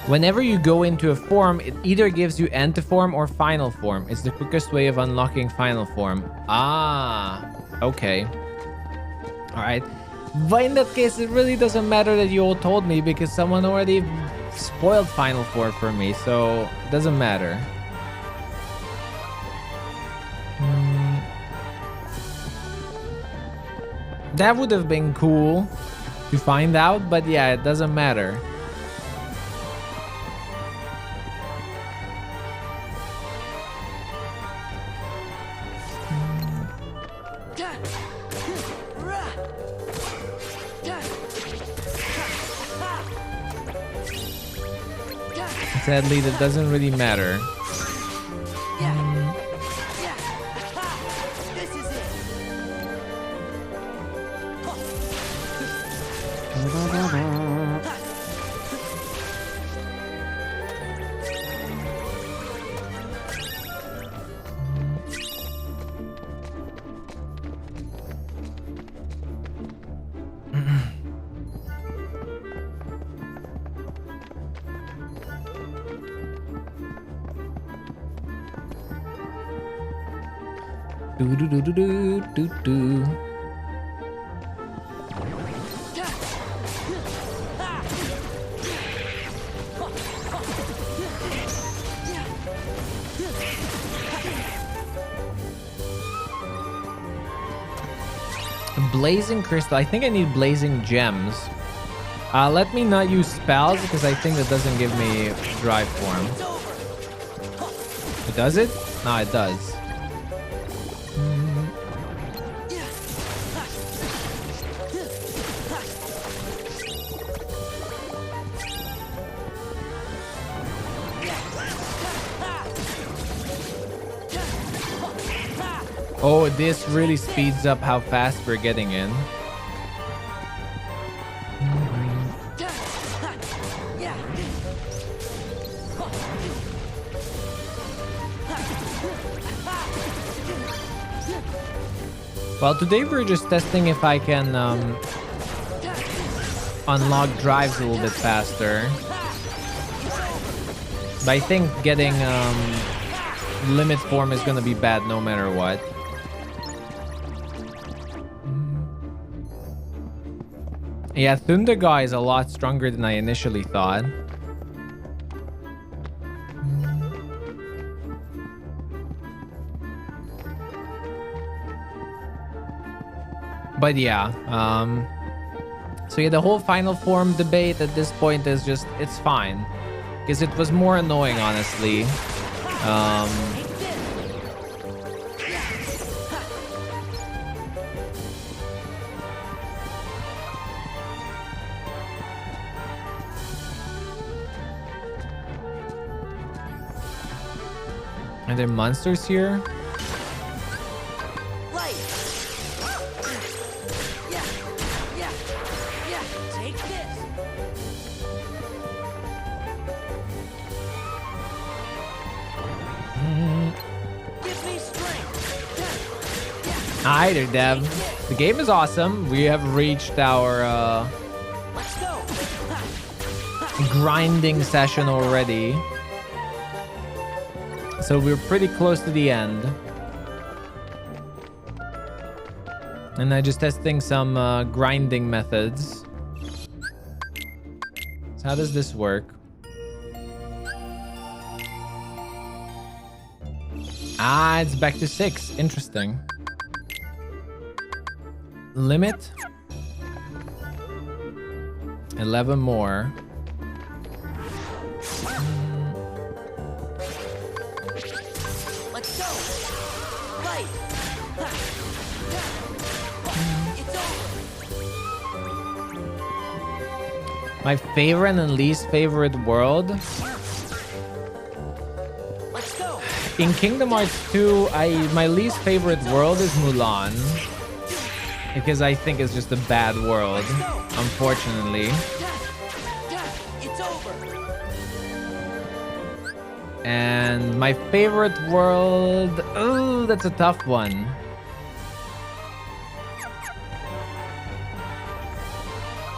Whenever you go into a form, it either gives you end to form or final form. It's the quickest way of unlocking final form. Ah, okay. All right. But in that case, it really doesn't matter that you all told me because someone already spoiled final form for me, so it doesn't matter. That would have been cool to find out, but yeah, it doesn't matter. Sadly, that doesn't really matter. Do. Blazing crystal. I think I need blazing gems. Let me not use spells because I think that doesn't give me drive form. It does it? No, it does. Oh, this really speeds up how fast we're getting in. Well, today we're just testing if I can unlock drives a little bit faster. But I think getting limit form is gonna be bad no matter what. Yeah, Thunder Guy is a lot stronger than I initially thought. But yeah, so yeah, the whole final form debate at this point is just, it's fine. Because it was more annoying, honestly. Are there monsters here? Hi there, Dev. The game is awesome. We have reached our grinding session already. So we're pretty close to the end. And I'm just testing some grinding methods. So how does this work? Ah, it's back to 6. Interesting. Limit. 11 more. Let's go. Fight. It's over. My favorite and least favorite world. Let's go. In Kingdom Hearts 2, my least favorite world is Mulan. Because I think it's just a bad world, unfortunately. It's over. And my favorite world, oh, that's a tough one.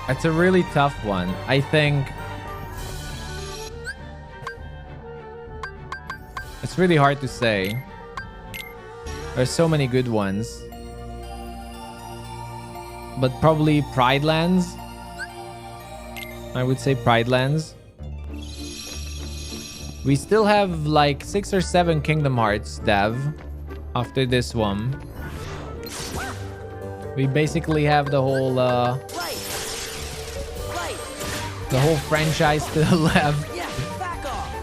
It's a really tough one. I think it's really hard to say. There's so many good ones. But probably Pride Lands. I would say Pride Lands. We still have like 6 or 7 Kingdom Hearts dev after this one. We basically have the whole franchise to the left. Yeah, back off.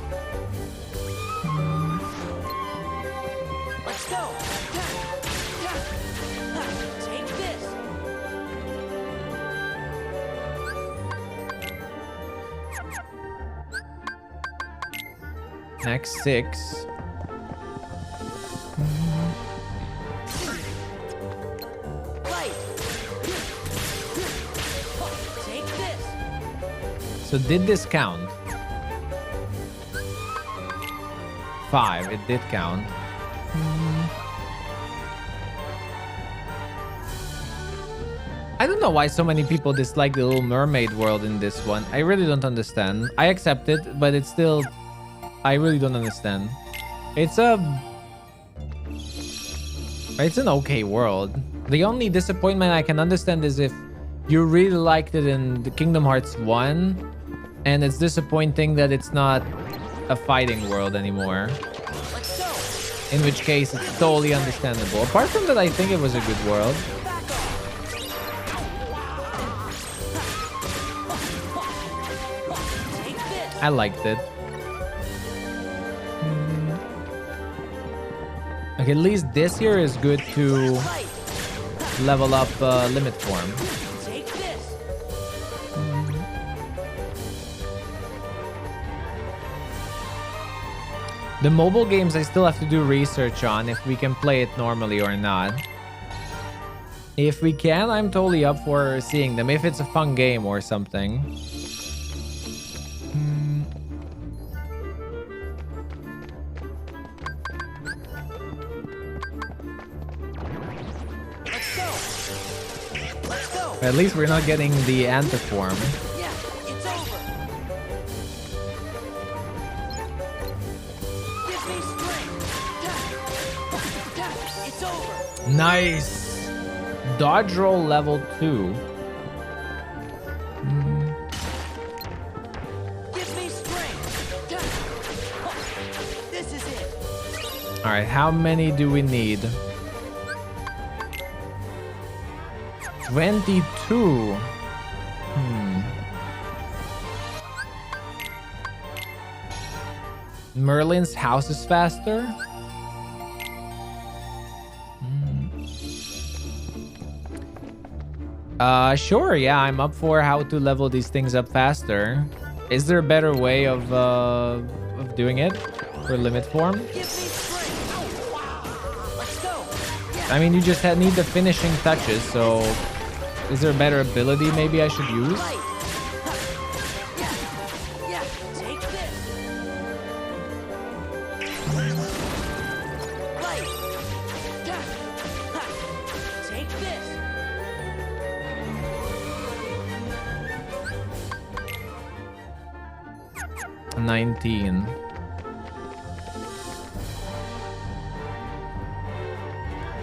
Let's go. Take this. Next 6. So did this count? 5, it did count. I don't know why so many people dislike the Little Mermaid world in this one. I really don't understand. I accept it, but it's still... I really don't understand. It's an okay world. The only disappointment I can understand is if you really liked it in the Kingdom Hearts 1, and it's disappointing that it's not a fighting world anymore. In which case, it's totally understandable. Apart from that, I think it was a good world. I liked it. Like, at least this year is good to level up limit form. The mobile games I still have to do research on if we can play it normally or not. If we can, I'm totally up for seeing them if it's a fun game or something. At least we're not getting the antiform. Nice! Dodge roll level 2. Give me strength. This is it. Alright, how many do we need? 22. Merlin's house is faster? Sure, yeah, I'm up for how to level these things up faster. Is there a better way of doing it for limit form? I mean, you just need the finishing touches, so is there a better ability maybe I should use?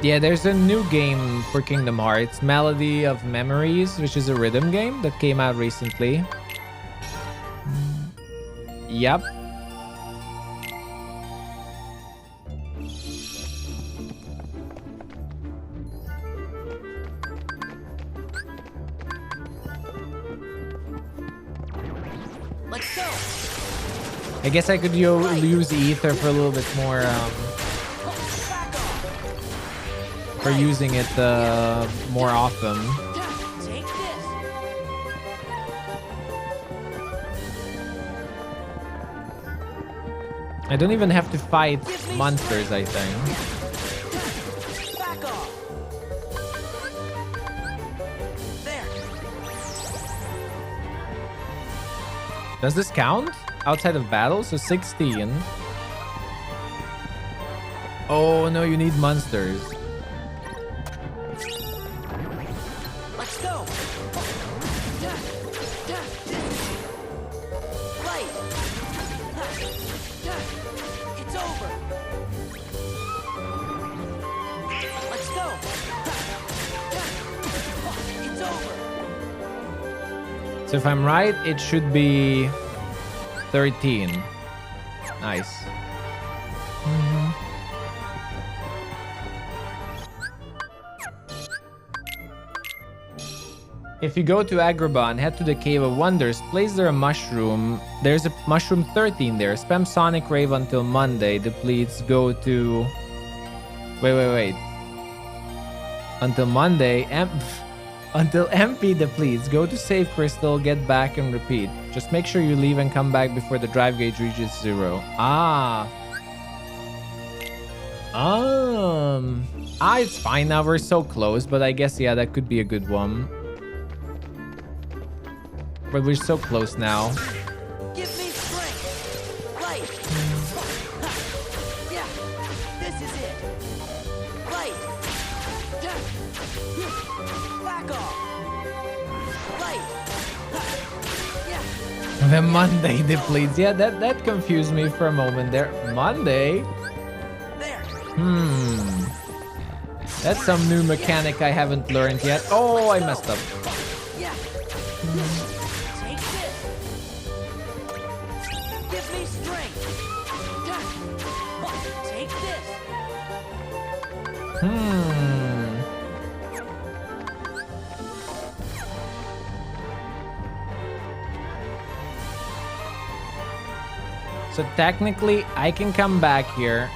Yeah, there's a new game for Kingdom Hearts, Melody of Memories, which is a rhythm game that came out recently. Yep. Let's go. I guess I could use Ether for a little bit more, for using it more often. I don't even have to fight monsters, I think. Does this count? Outside of battle? So 16. Oh no, you need monsters. Let's go. So if I'm right, it should be 13. Nice. If you go to Agrabah and head to the Cave of Wonders, place there a mushroom. There's a mushroom 13 there. Spam Sonic Rave until Monday. Depletes go to... Wait. Until Monday. Until MP depletes. Go to Save Crystal, get back and repeat. Just make sure you leave and come back before the drive gauge reaches 0. It's fine now. We're so close, but I guess, yeah, that could be a good one. But we're so close now. Give me strength. Light. Yeah, this is it. Light. Back off. Light. Yeah. The Monday depletes. Yeah, that confused me for a moment there. Monday? That's some new mechanic I haven't learned yet. Oh, I messed up. So technically, I can come back here,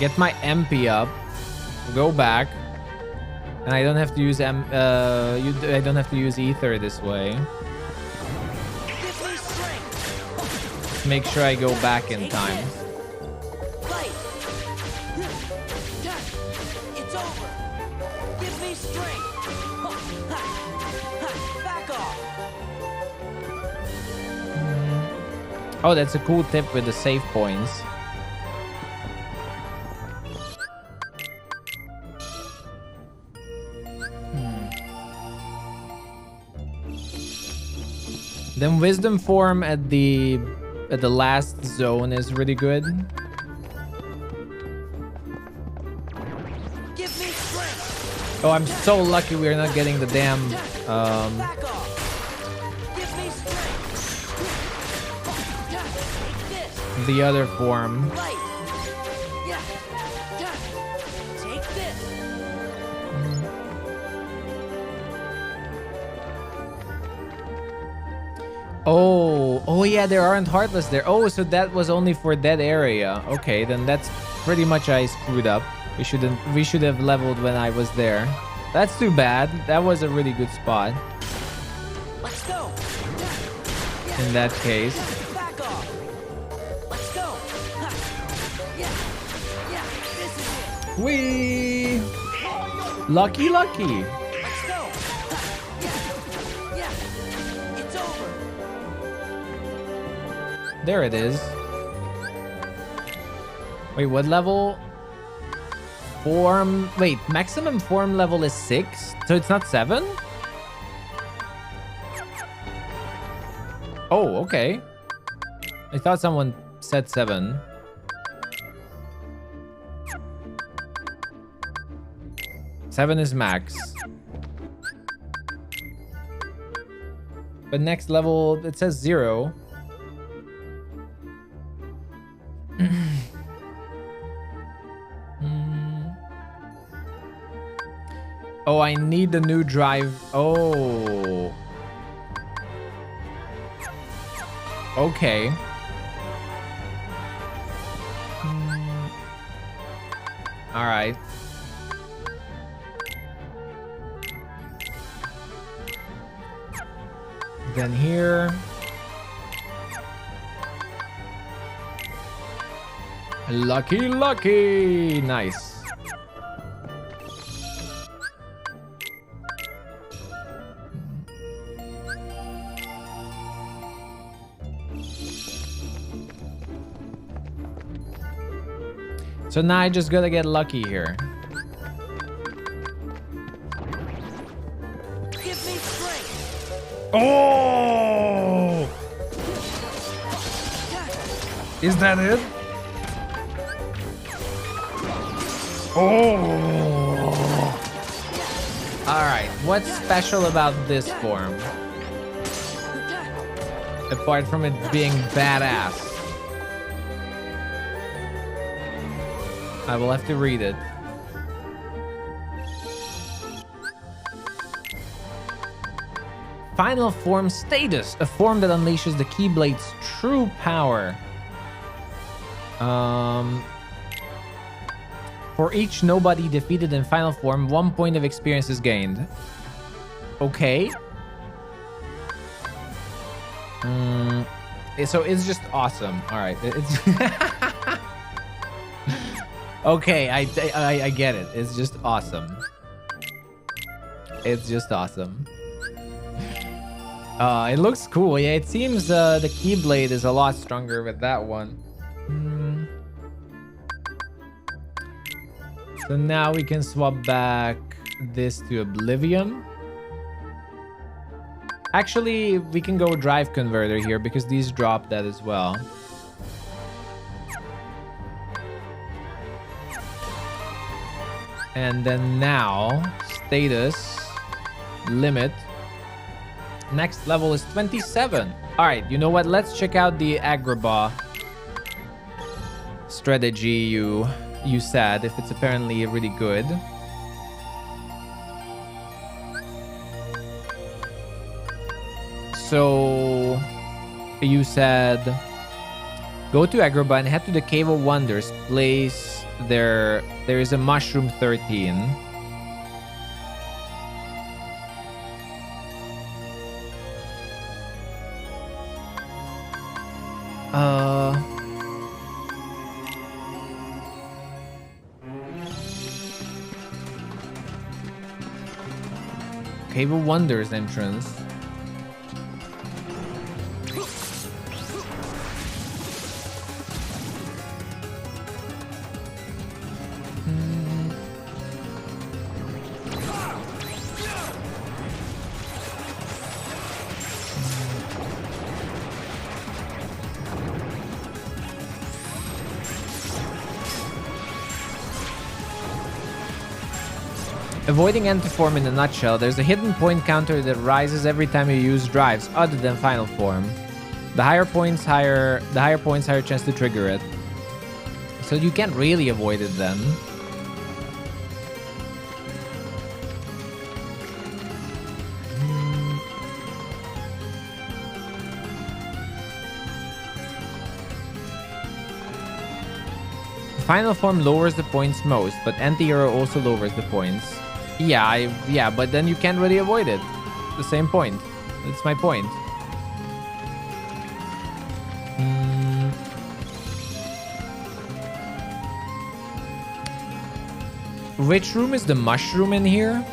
get my MP up, go back, and I don't have to use I don't have to use ether this way. Make sure I go back in time. It's over. Give me strength. Back off. Oh, that's a cool tip with the save points. Then wisdom form at the last zone is really good. Give me strength. Oh, I'm so lucky we're not getting the damn Back off. Give me strength. Take this. the other form. Light. Yeah. Take this. Oh yeah, there aren't Heartless there. Oh, so that was only for that area. Okay, then that's pretty much I screwed up. We should have leveled when I was there. That's too bad. That was a really good spot. Let's go. In that case. Back off. Let's go. Yeah. This is it. Whee! Lucky. Let's go. Yeah. It's over. There it is. Wait, what level? Form. Wait, maximum form level is 6? So it's not 7? Oh, okay. I thought someone said 7. Seven is max. But next level, it says 0. Oh, I need the new drive. Oh. Okay. All right. Then here. Lucky. Nice. So now I just gotta get lucky here. Give me strength. Oh! Is that it? Oh! Alright, what's special about this form? apart from it being badass. I will have to read it. Final form status, a form that unleashes the Keyblade's true power. For each nobody defeated in final form, 1 point of experience is gained. Okay. So it's just awesome. All right. It's okay. I get it. It's just awesome. It's just awesome. It looks cool. Yeah, it seems the Keyblade is a lot stronger with that one. So now we can swap back this to Oblivion. Actually, we can go Drive Converter here because these drop that as well. And then now, status, limit. Next level is 27. All right, you know what? Let's check out the Agrabah strategy you said, if it's apparently really good. So you said go to Agrabah and head to the Cave of Wonders. Place there is a mushroom 13. Cave of Wonders entrance. Avoiding Antiform in a nutshell, there's a hidden point counter that rises every time you use drives other than Final Form. The higher points, higher chance to trigger it. So you can't really avoid it then. Final Form lowers the points most, but Anti-Hero also lowers the points. Yeah, but then you can't really avoid it. The same point. That's my point. Which room is the mushroom in here?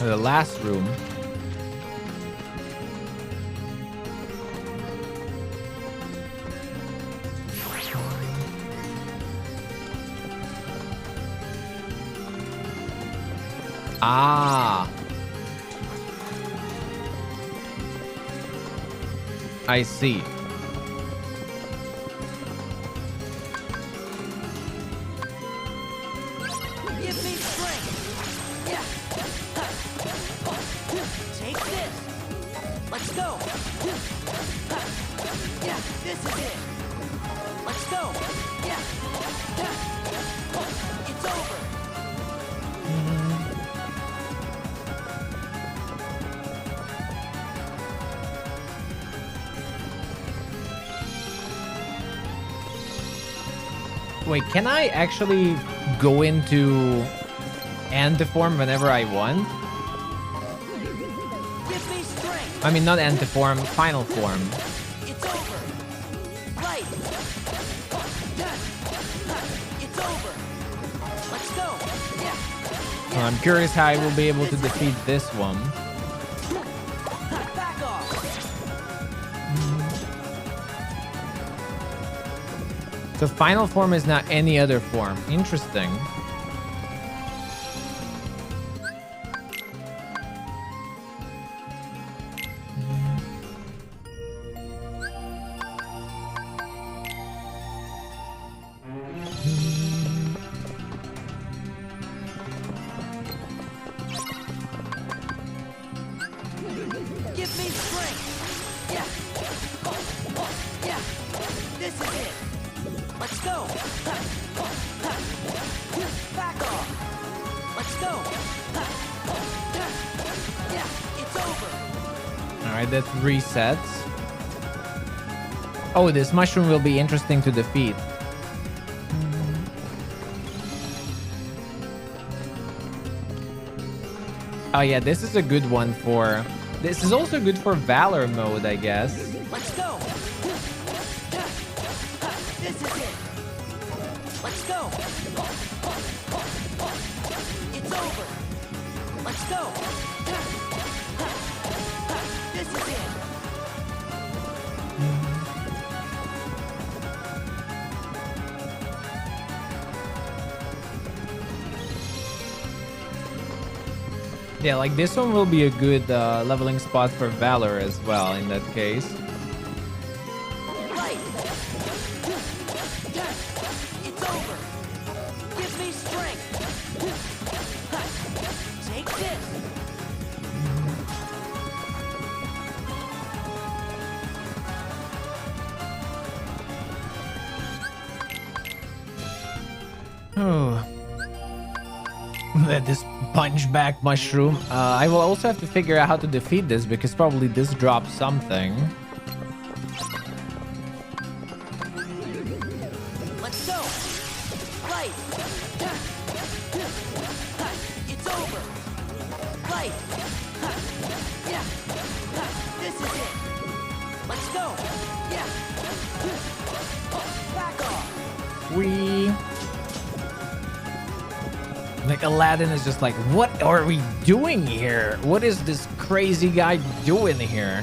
The last room. Ah. I see. Give me strength. Yeah. Take this. Let's go. Yeah, this is it. Let's go. Yeah. It's over. Wait, can I actually go into Antiform whenever I want? Give me strength. I mean, not Antiform, Final Form. It's over. Right. It's over. Let's go. Yeah. Well, I'm curious how I will be able to defeat this one. Back off. So Final Form is not any other form. Interesting. Let's go. Yeah, it's over. Alright, that resets. Oh, this mushroom will be interesting to defeat. Oh yeah, this is a good one for... This is also good for Valor mode, I guess. Let's go. This is it. Let's go. It's over. Let's go. This is it. Yeah, like this one will be a good leveling spot for Valor as well in that case. Right. It's over. Give me strength. Take this. Oh. This punchback mushroom. I will also have to figure out how to defeat this because probably this drops something. Let's go. Right. It's over. Right. Yeah. This is it. Let's go. Yeah. Back off. We... Like Aladdin is just like, what are we doing here? What is this crazy guy doing here?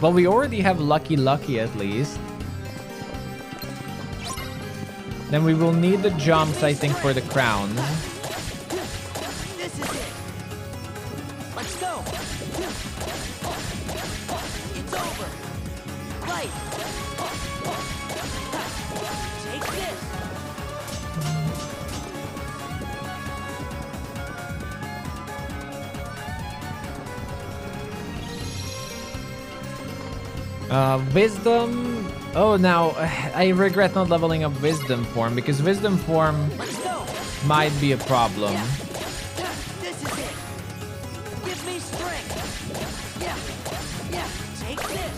Well, we already have Lucky Lucky at least. Then we will need the jumps, I think, for the crowns. This is it. Let's go. It's over. Right. Take this. Wisdom. Oh, now I regret not leveling up Wisdom form because Wisdom form might be a problem. This is it. Give me strength. Yeah. Yeah. Take this.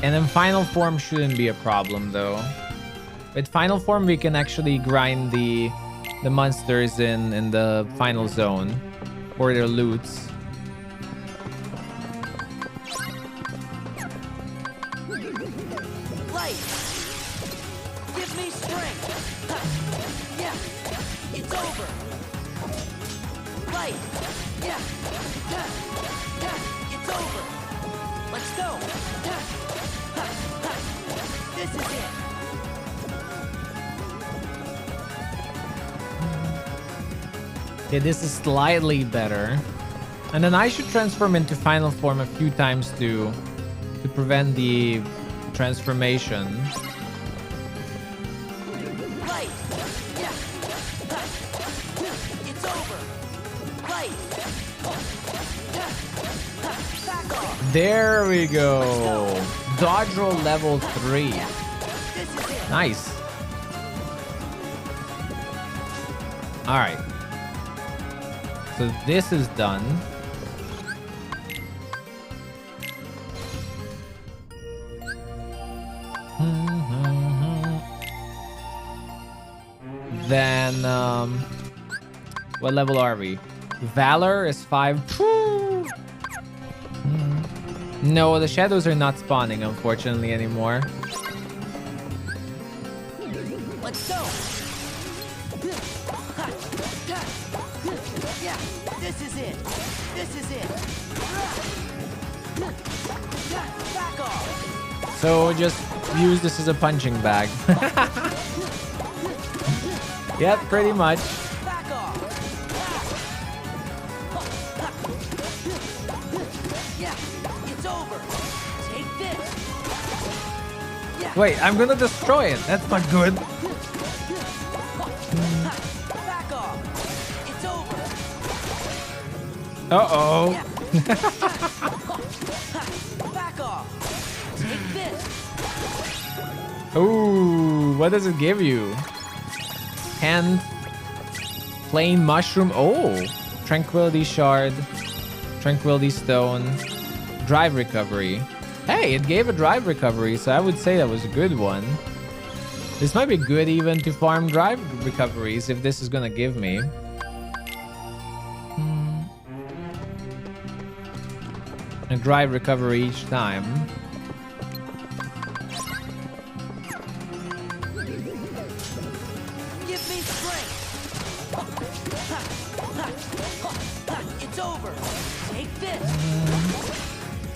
And then Final form shouldn't be a problem though. With Final form, we can actually grind the monsters in the final zone for their loots. Right. Give me strength. Yeah. It's over. Right. Yeah. It's over. Let's go. This is it. Okay, this is slightly better. And then I should transform into final form a few times to prevent the transformation. Right. Yeah. It's over. Right. Back off. There we go. Dodge roll level 3. Nice. All right. So this is done. Then, what level are we? Valor is 5. No, the shadows are not spawning, unfortunately, anymore. Let's go. Yeah, this is it. This is it. Back off. So just use this as a punching bag. Yep, pretty much. Back off. Yeah, it's over. Take this. Yeah. Wait, I'm gonna destroy it. That's not good. Back off. It's over. Uh-oh. Back off. Take this. Ooh, what does it give you? Hand, plain mushroom. Oh, tranquility shard, tranquility stone, drive recovery. Hey, it gave a drive recovery, so I would say that was a good one. This might be good even to farm drive recoveries if this is gonna give me. A drive recovery each time. Give me strength. It's over. Take this.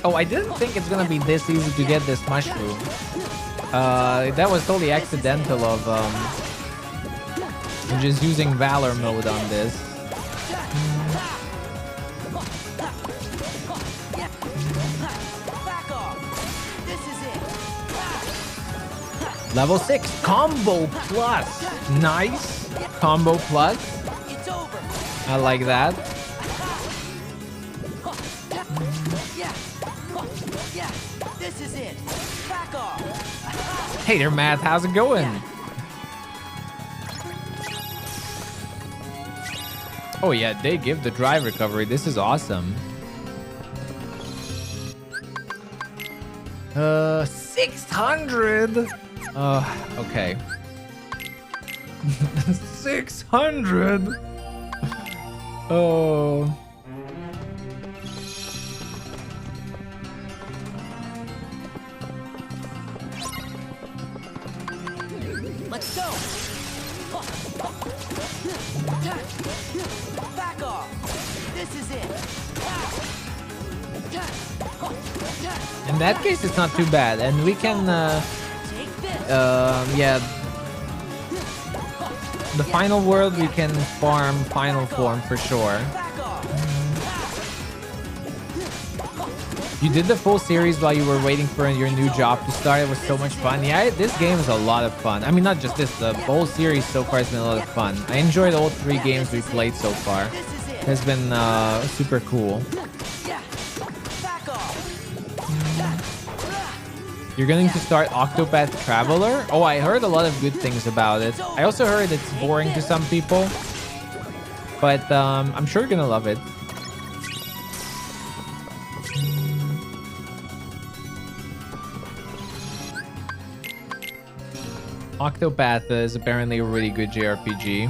Oh, I didn't think it's gonna be this easy to get this mushroom. That was totally accidental of just using Valor mode on this. Level 6 combo plus. Nice. Combo plus. I like that. This is it. Back off. Hey there, Matt. How's it going? Oh yeah, they give the drive recovery. This is awesome. 600. Okay. 600. Oh. Let's go. Back off. This is it. In that case, it's not too bad, and we can. Yeah. The final world, we can farm final form for sure. You did the full series while you were waiting for your new job to start. It was so much fun. Yeah, this game is a lot of fun. I mean, not just this. The whole series so far has been a lot of fun. I enjoyed all 3 games we played so far. It has been super cool. You're going to start Octopath Traveler? Oh, I heard a lot of good things about it. I also heard it's boring to some people. But I'm sure you're going to love it. Octopath is apparently a really good JRPG.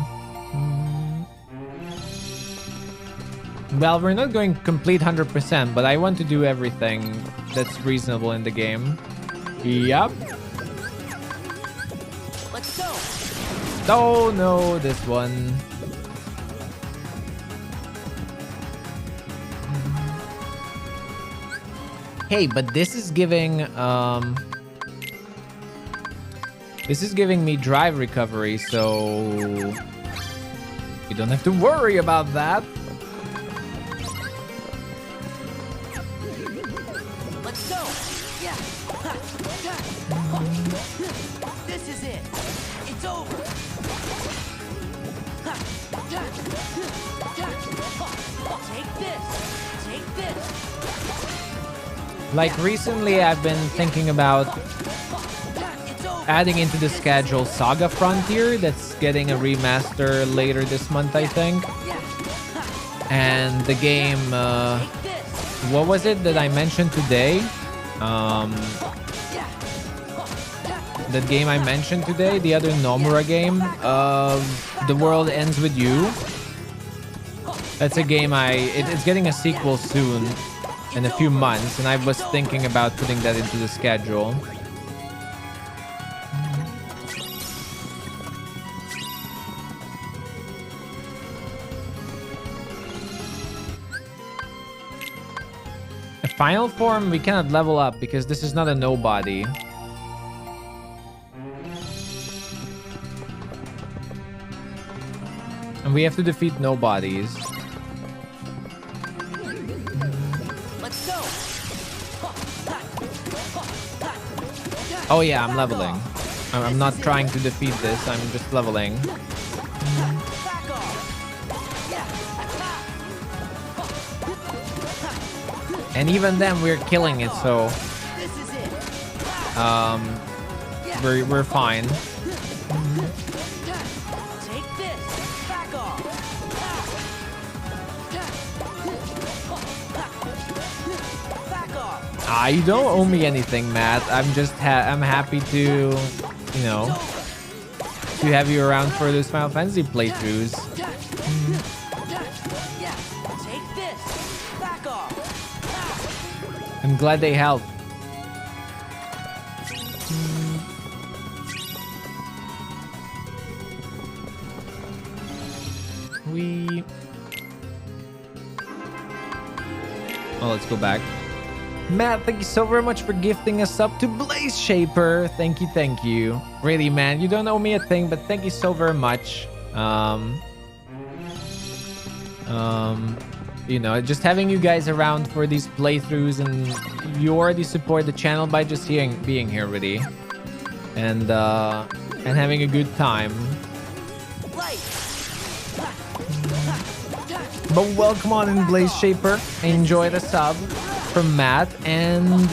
Well, we're not going complete 100%, but I want to do everything that's reasonable in the game. Yup. Let's go. Oh no, this one. Hey, but this is giving me drive recovery, so you don't have to worry about that. Let's go. Yeah. This is it. It's over. Take this. Take this. Like recently, I've been thinking about adding into the schedule Saga Frontier that's getting a remaster later this month, I think. And the game, what was it that I mentioned today? That game I mentioned today, the other Nomura game, The World Ends With You. That's a game it's getting a sequel soon, in a few months, and I was thinking about putting that into the schedule. A final form we cannot level up because this is not a nobody. And we have to defeat nobodies. Let's go. Oh yeah, I'm leveling. I'm not trying to defeat this, I'm just leveling. And even then we're killing it, so We're fine. Take this. Back off. Back off. You don't owe me anything, Matt. I'm just I'm happy to, you know, to have you around for those Final Fantasy playthroughs. Yeah. Take this. Back off. I'm glad they helped. Oh, let's go back. Matt, thank you so very much for gifting us up to Blaze Shaper. Thank you. Really, man, you don't owe me a thing, but thank you so very much. You know, just having you guys around for these playthroughs, and you already support the channel by just being here, really, and having a good time. But welcome on in, Blaze Shaper. Enjoy the sub from Matt, and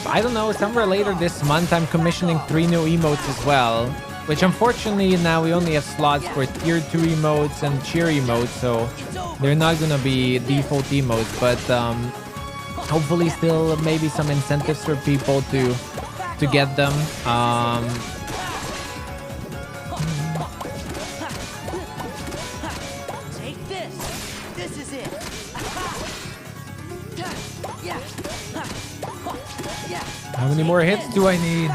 I don't know, somewhere later this month I'm commissioning 3 new emotes as well, which unfortunately now we only have slots for tier 2 emotes and cheer emotes, so they're not gonna be default emotes, but hopefully still maybe some incentives for people to get them. How many more hits do I need?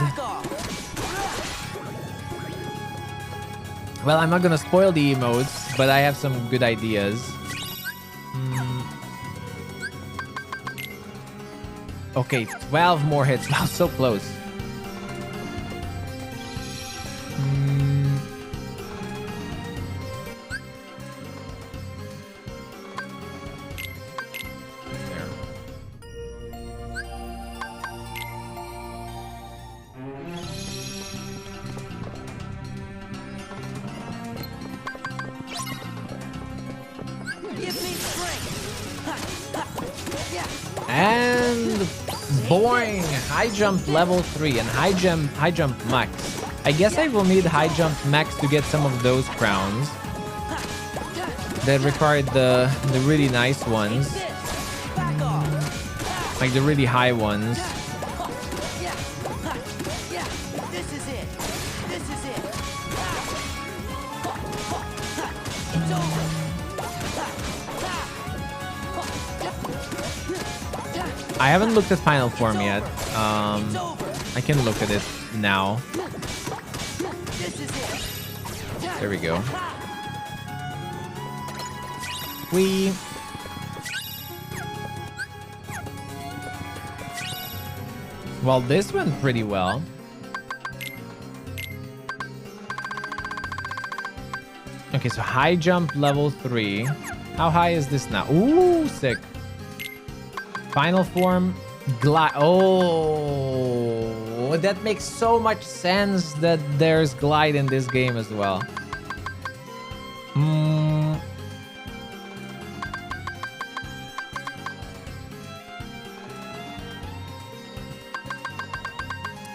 Well, I'm not gonna spoil the emotes, but I have some good ideas. Okay, 12 more hits. Wow, so close. And boing! High jump level 3 and high jump max. I guess I will need high jump max to get some of those crowns that required the really nice ones, like the really high ones. I haven't looked at final form yet. I can look at it now. There we go. Well, this went pretty well. Okay, so high jump level 3. How high is this now? Ooh, sick. Final form, glide. Oh, that makes so much sense that there's glide in this game as well.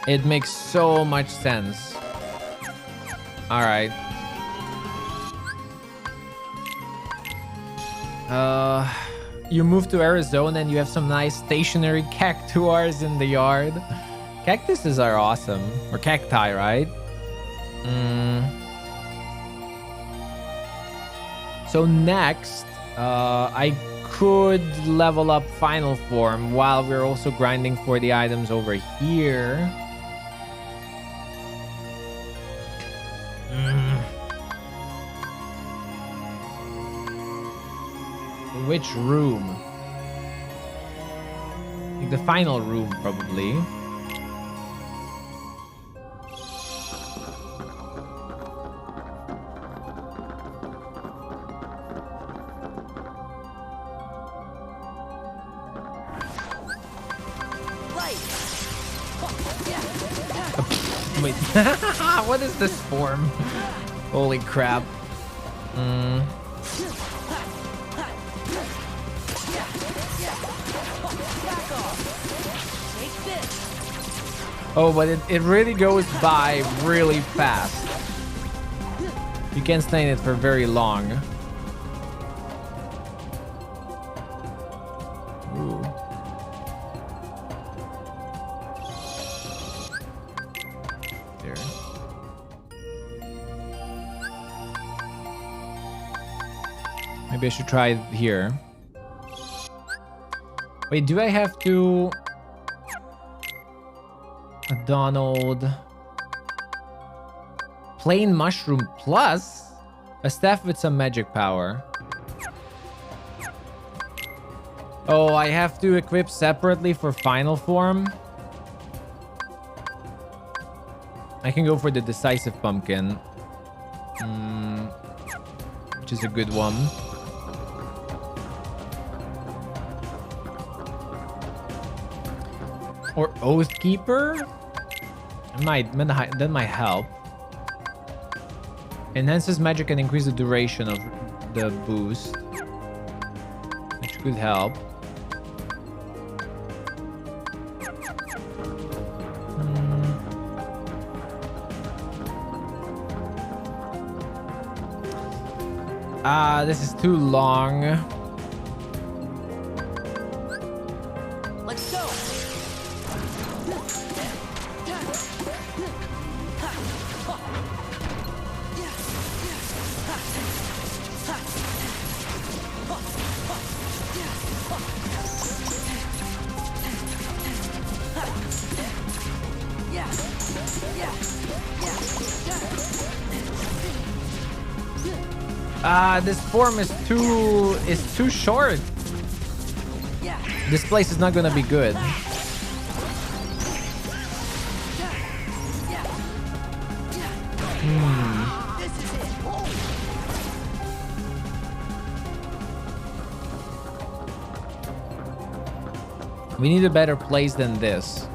It makes so much sense. All right. You move to Arizona and you have some nice stationary cactuars in the yard. Cactuses are awesome. Or cacti, right? So next, I could level up final form while we're also grinding for the items over here. Which room? Like the final room, probably. Wait, what is this form? Holy crap. Oh, but it really goes by really fast. You can't stay in it for very long. Ooh. There. Maybe I should try it here. Wait, do I have to... Donald... Plain mushroom plus a staff with some magic power. Oh, I have to equip separately for final form. I can go for the decisive pumpkin. Which is a good one. Or Oathkeeper? That might help. Enhances magic and increase the duration of the boost, which could help. This is too long. Let's go. This form is too short. This place is not gonna be good. We need a better place than this.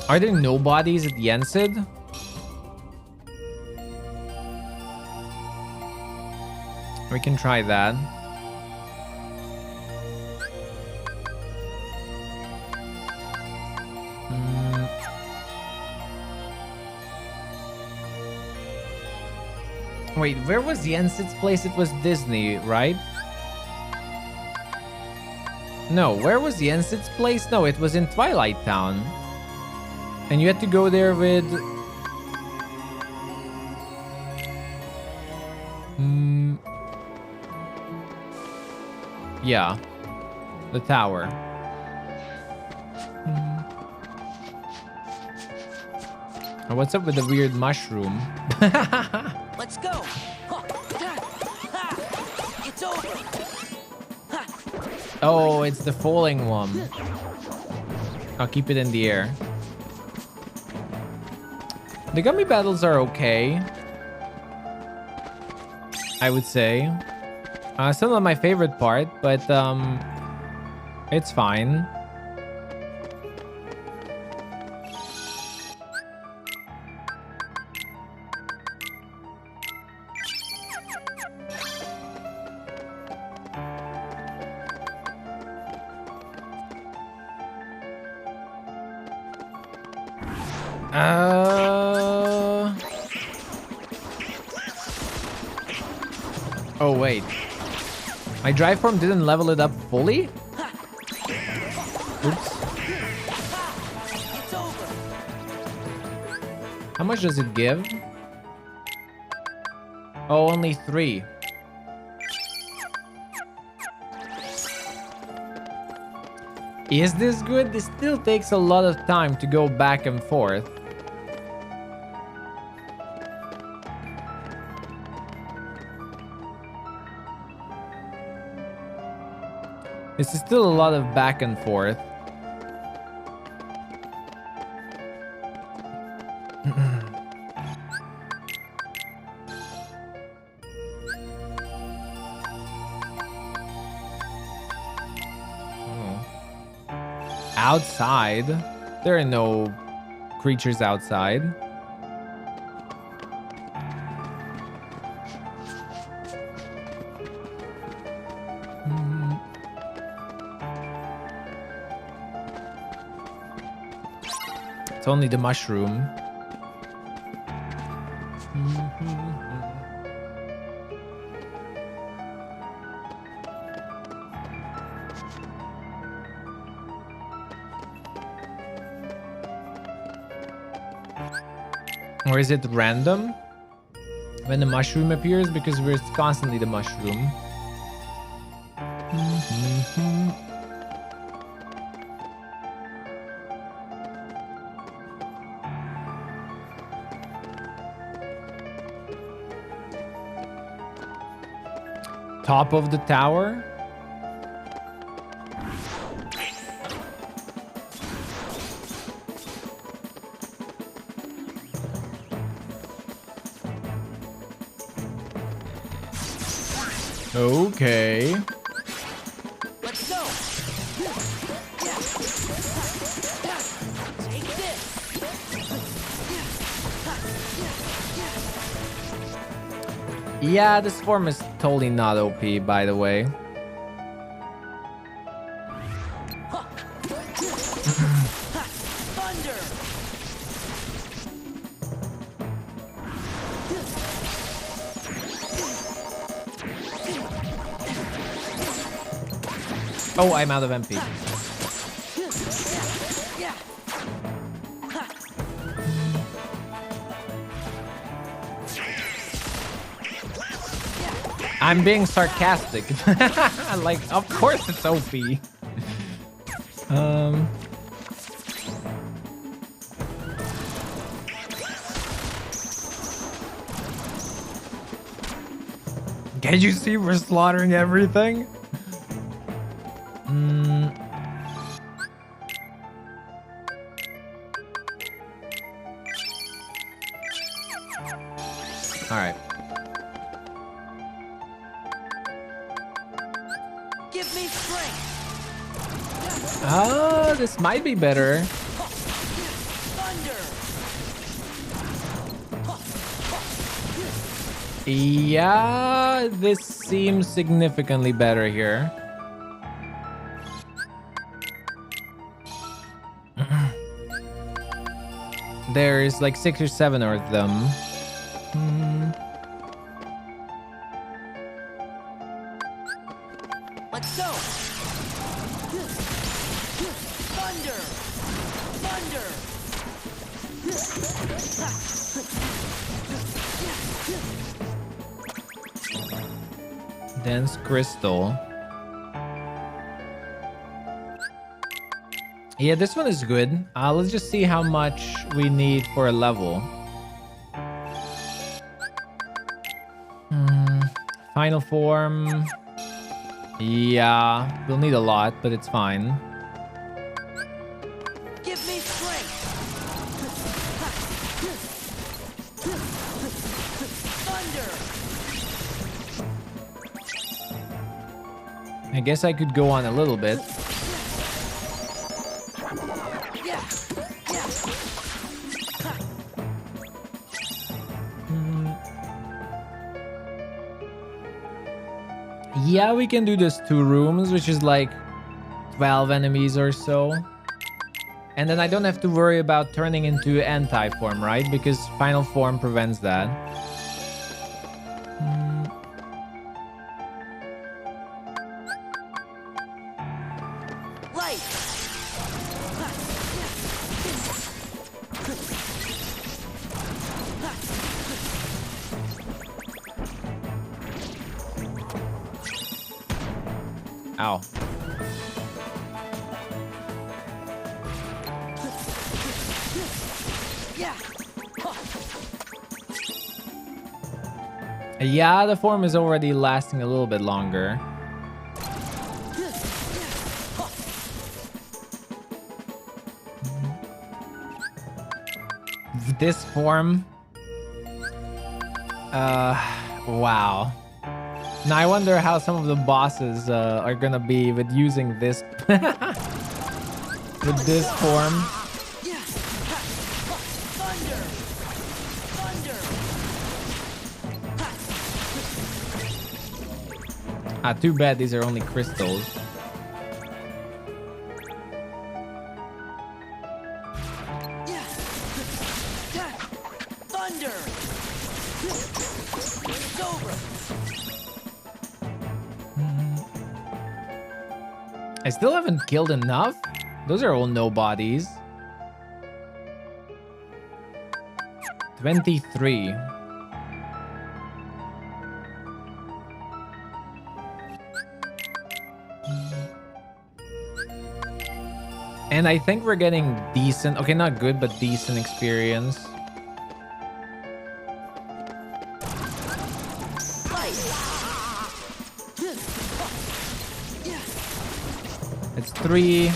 Are there nobodies at Yensid? We can try that. Wait, where was Yensid's place? It was Disney, right? No, where was Yensid's place? No, it was in Twilight Town. And you had to go there with... Yeah. The tower. Oh, what's up with the weird mushroom? Let's go. It's over. Oh, it's the falling one. I'll keep it in the air. The gummy battles are okay, I would say. Still not my favorite part, but it's fine. Oh, wait. My drive form didn't level it up fully? Oops. How much does it give? Oh, only 3. Is this good? This still takes a lot of time to go back and forth. This is still a lot of back and forth. Outside? There are no creatures outside. It's only the mushroom. Or is it random when the mushroom appears? Because we're constantly the mushroom. Top of the tower. Okay. Let's go. Take this. Yeah, this form is totally not OP, by the way. Oh, I'm out of MP. I'm being sarcastic. Like, of course it's OP. Can you see we're slaughtering everything? All right. Give me strength. Oh, this might be better. Yeah, this seems significantly better here. There's like 6 or 7 of them. Let's go. Thunder. Thunder. Dense crystal. Yeah, this one is good. Let's just see how much we need for a level. Final form. Yeah, we'll need a lot, but it's fine. Give me strength. I guess I could go on a little bit. Yeah, we can do this 2 rooms, which is like 12 enemies or so. And then I don't have to worry about turning into anti-form, right? Because final form prevents that. Ow. Yeah, the form is already lasting a little bit longer. This form. Wow. Now I wonder how some of the bosses are gonna be with using this with this form. Too bad these are only crystals. I still haven't killed enough. Those are all nobodies. 23. And I think we're getting decent, okay, not good, but decent experience. It's 3.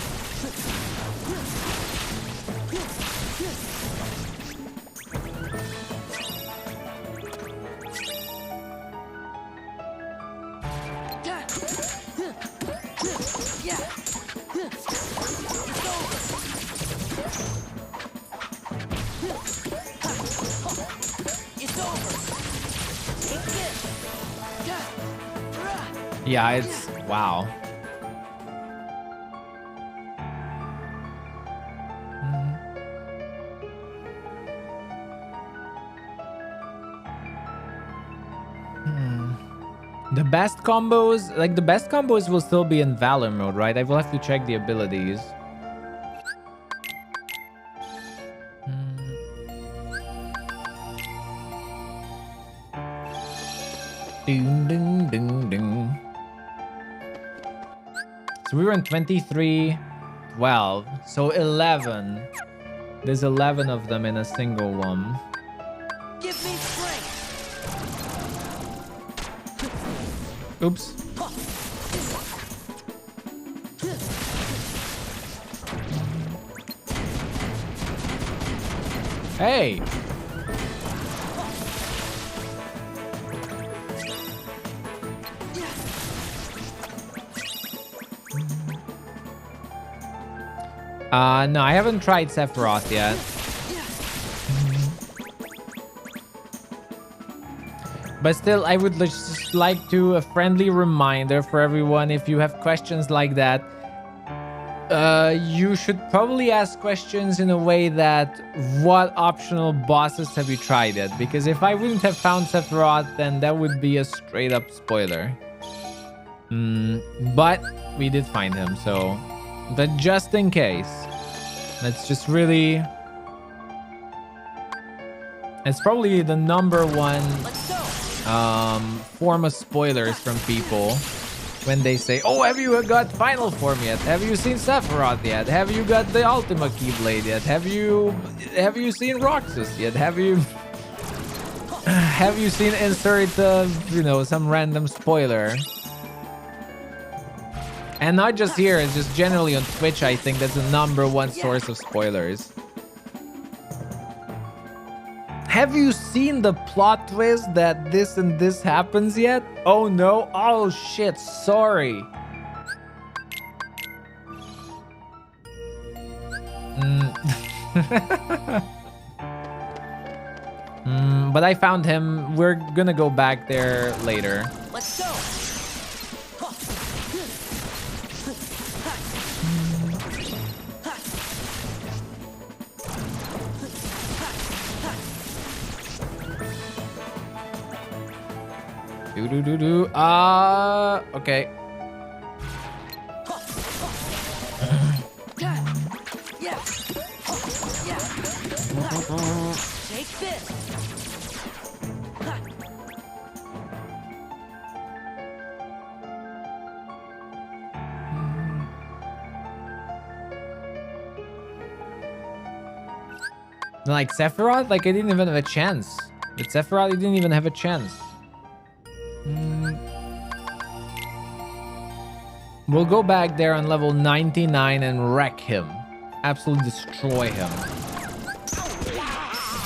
Yeah, it's wow. The best combos, like the best combos will still be in Valor mode, right? I will have to check the abilities. Ding, ding, ding, ding. So we were in 23, 12, so 11. There's 11 of them in a single one. Give me strength. Oops. Hey. No, I haven't tried Sephiroth yet. But still, I would just like to a friendly reminder for everyone, if you have questions like that, you should probably ask questions in a way that, what optional bosses have you tried yet? Because if I wouldn't have found Sephiroth, then that would be a straight up spoiler. But we did find him, so... But just in case, let's just really... It's probably the #1 form of spoilers from people when they say, oh, have you got Final Form yet? Have you seen Sephiroth yet? Have you got the Ultima Keyblade yet? Have you seen Roxas yet? Have you seen insert you know, some random spoiler? And not just here, it's just generally on Twitch, I think that's the #1 source of spoilers. Have you seen the plot twist that this and this happens yet? Oh no, oh shit, sorry. But I found him. We're gonna go back there later. Let's go. Okay. Take this. Like Sephiroth, like I didn't even have a chance. With Sephiroth, I didn't even have a chance. We'll go back there on level 99 and wreck him. Absolutely destroy him.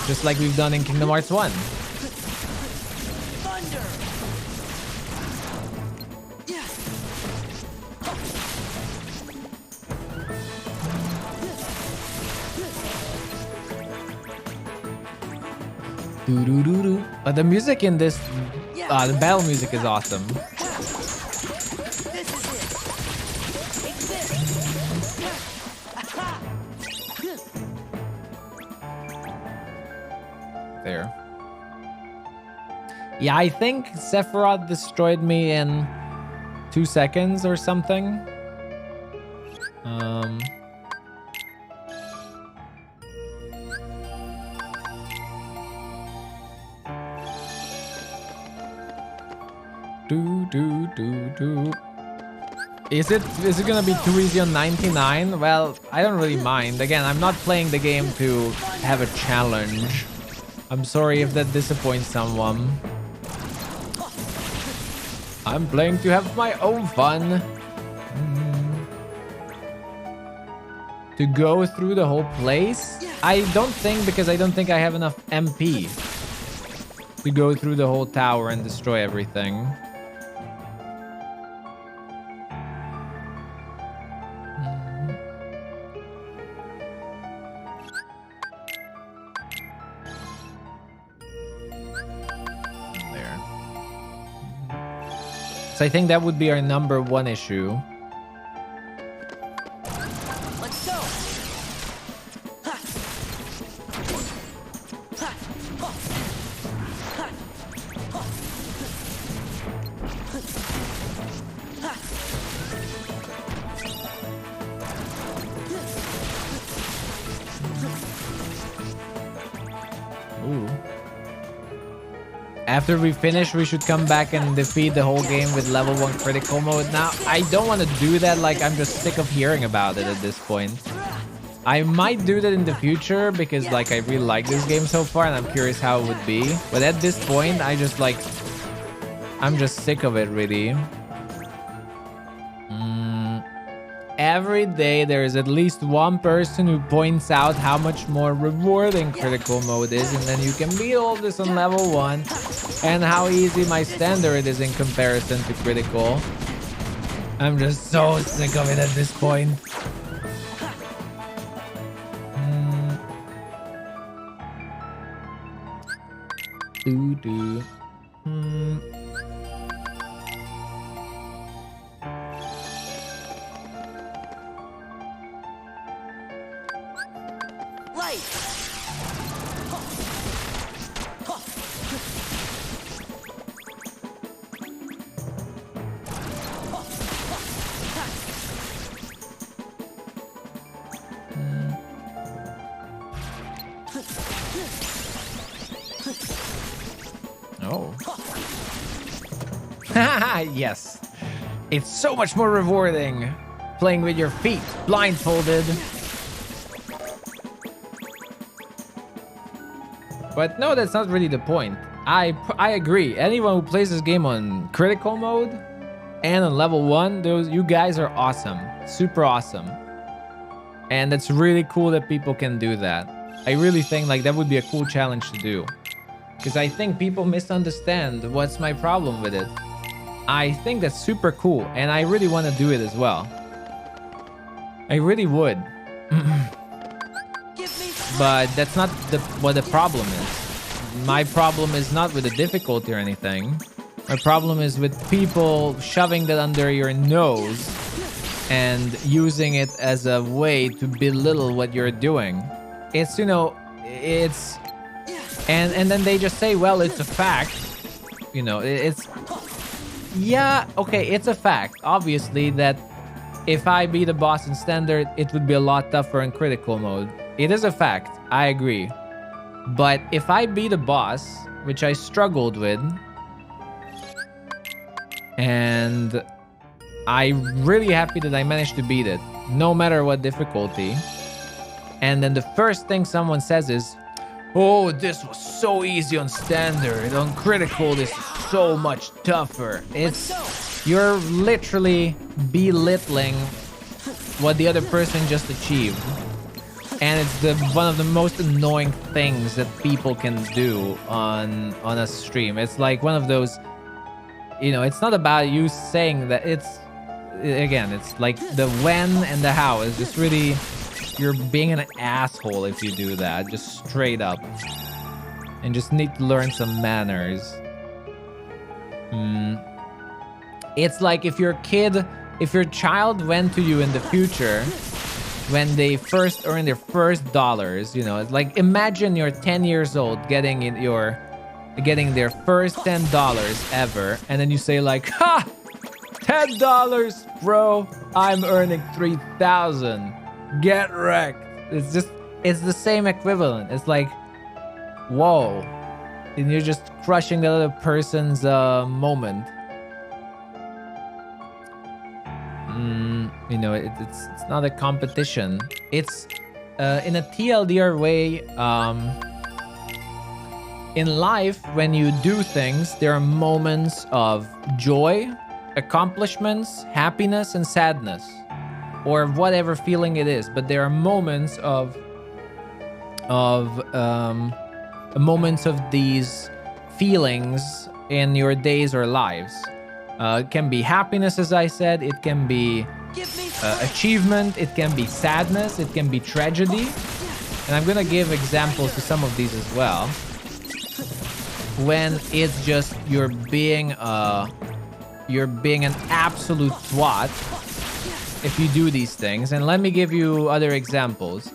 Just like we've done in Kingdom Hearts 1. Doo-doo-doo-doo. But the music in this, the battle music is awesome. There. Yeah, I think Sephiroth destroyed me in 2 seconds or something. Is it gonna be too easy on 99? Well, I don't really mind. Again, I'm not playing the game to have a challenge. I'm sorry if that disappoints someone. I'm playing to have my own fun. To go through the whole place? I don't think, because I don't think I have enough MP to go through the whole tower and destroy everything. So I think that would be our #1 issue. Let's go. Ooh. After we finish, we should come back and defeat the whole game with level 1 critical mode. Now, I don't want to do that. Like, I'm just sick of hearing about it at this point. I might do that in the future because, like, I really like this game so far and I'm curious how it would be. But at this point, I'm just sick of it, really. Every day, there is at least one person who points out how much more rewarding critical mode is, and then you can beat all this on level 1, and how easy my standard is in comparison to critical. I'm just so sick of it at this point. Oh. Yes. It's so much more rewarding playing with your feet, blindfolded. But no, that's not really the point. I agree. Anyone who plays this game on critical mode and on level 1, you guys are awesome. Super awesome. And it's really cool that people can do that. I really think like that would be a cool challenge to do. Because I think people misunderstand what's my problem with it. I think that's super cool, and I really want to do it as well. I really would. But that's not what the problem is. My problem is not with the difficulty or anything. My problem is with people shoving that under your nose and using it as a way to belittle what you're doing. It's, you know, it's... And then they just say, well, it's a fact. You know, it's... Yeah, okay, it's a fact. Obviously, that if I beat a boss in standard, it would be a lot tougher in critical mode. It is a fact. I agree. But if I beat a boss, which I struggled with, and I'm really happy that I managed to beat it, no matter what difficulty. And then the first thing someone says is, oh, this was so easy on standard. On critical, this is so much tougher. You're literally belittling what the other person just achieved. And it's one of the most annoying things that people can do on a stream. It's like one of those, you know, it's not about you saying that. It's like the when and the how is just really, you're being an asshole if you do that, just straight up. And just need to learn some manners. It's like if your child went to you in the future when they first earned their first dollars, you know, it's like imagine you're 10 years old getting their first $10 ever, and then you say like, ha! $10, bro. I'm earning 3,000. Get wrecked. It's the same equivalent. It's like, whoa. And you're just crushing the other person's moment. You know, it's not a competition. It's in a TLDR way. In life, when you do things, there are moments of joy, accomplishments, happiness, and sadness, or whatever feeling it is. But there are moments of these feelings in your days or lives. It can be happiness, as I said. It can be achievement. It can be sadness. It can be tragedy. And I'm gonna give examples to some of these as well. When it's just you're being an absolute twat if you do these things. And let me give you other examples.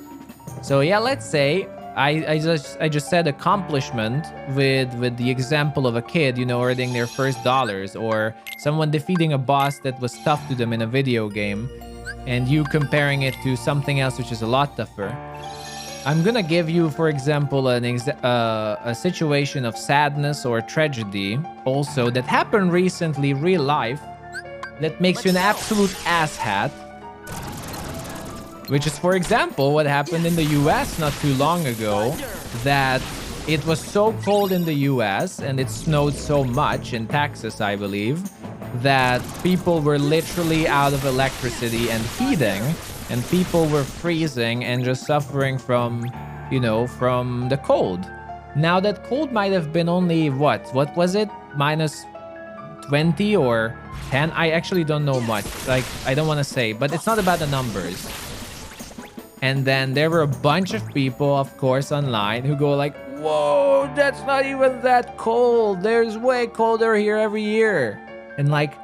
So yeah, let's say I just said accomplishment with the example of a kid, you know, earning their first dollars, or someone defeating a boss that was tough to them in a video game, and you comparing it to something else which is a lot tougher. I'm gonna give you, for example, a situation of sadness or tragedy also that happened recently, real life, that makes you an absolute asshat. Which is, for example, what happened in the US not too long ago, that it was so cold in the US and it snowed so much in Texas, I believe, that people were literally out of electricity and heating, and people were freezing and just suffering from, you know, from the cold. Now that cold might have been only what was it? Minus 20 or 10? I actually don't know much. Like, I don't want to say, but it's not about the numbers. And then there were a bunch of people, of course, online who go like, whoa, that's not even that cold. There's way colder here every year. And like,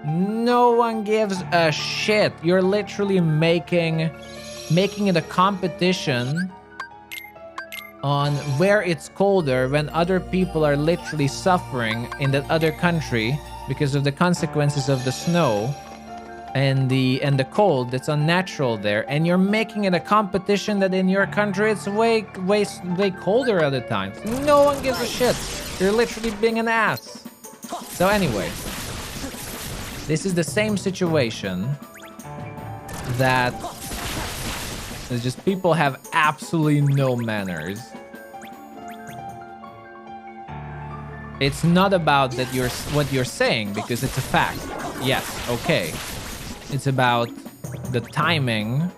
no one gives a shit. You're literally making it a competition on where it's colder when other people are literally suffering in that other country because of the consequences of the snow and the cold that's unnatural there, and you're making it a competition that in your country it's way colder other times. No one gives a shit. You're literally being an ass. So anyway, this is the same situation that it's just people have absolutely no manners. It's not about that what you're saying, because it's a fact. Yes, okay. It's about the timing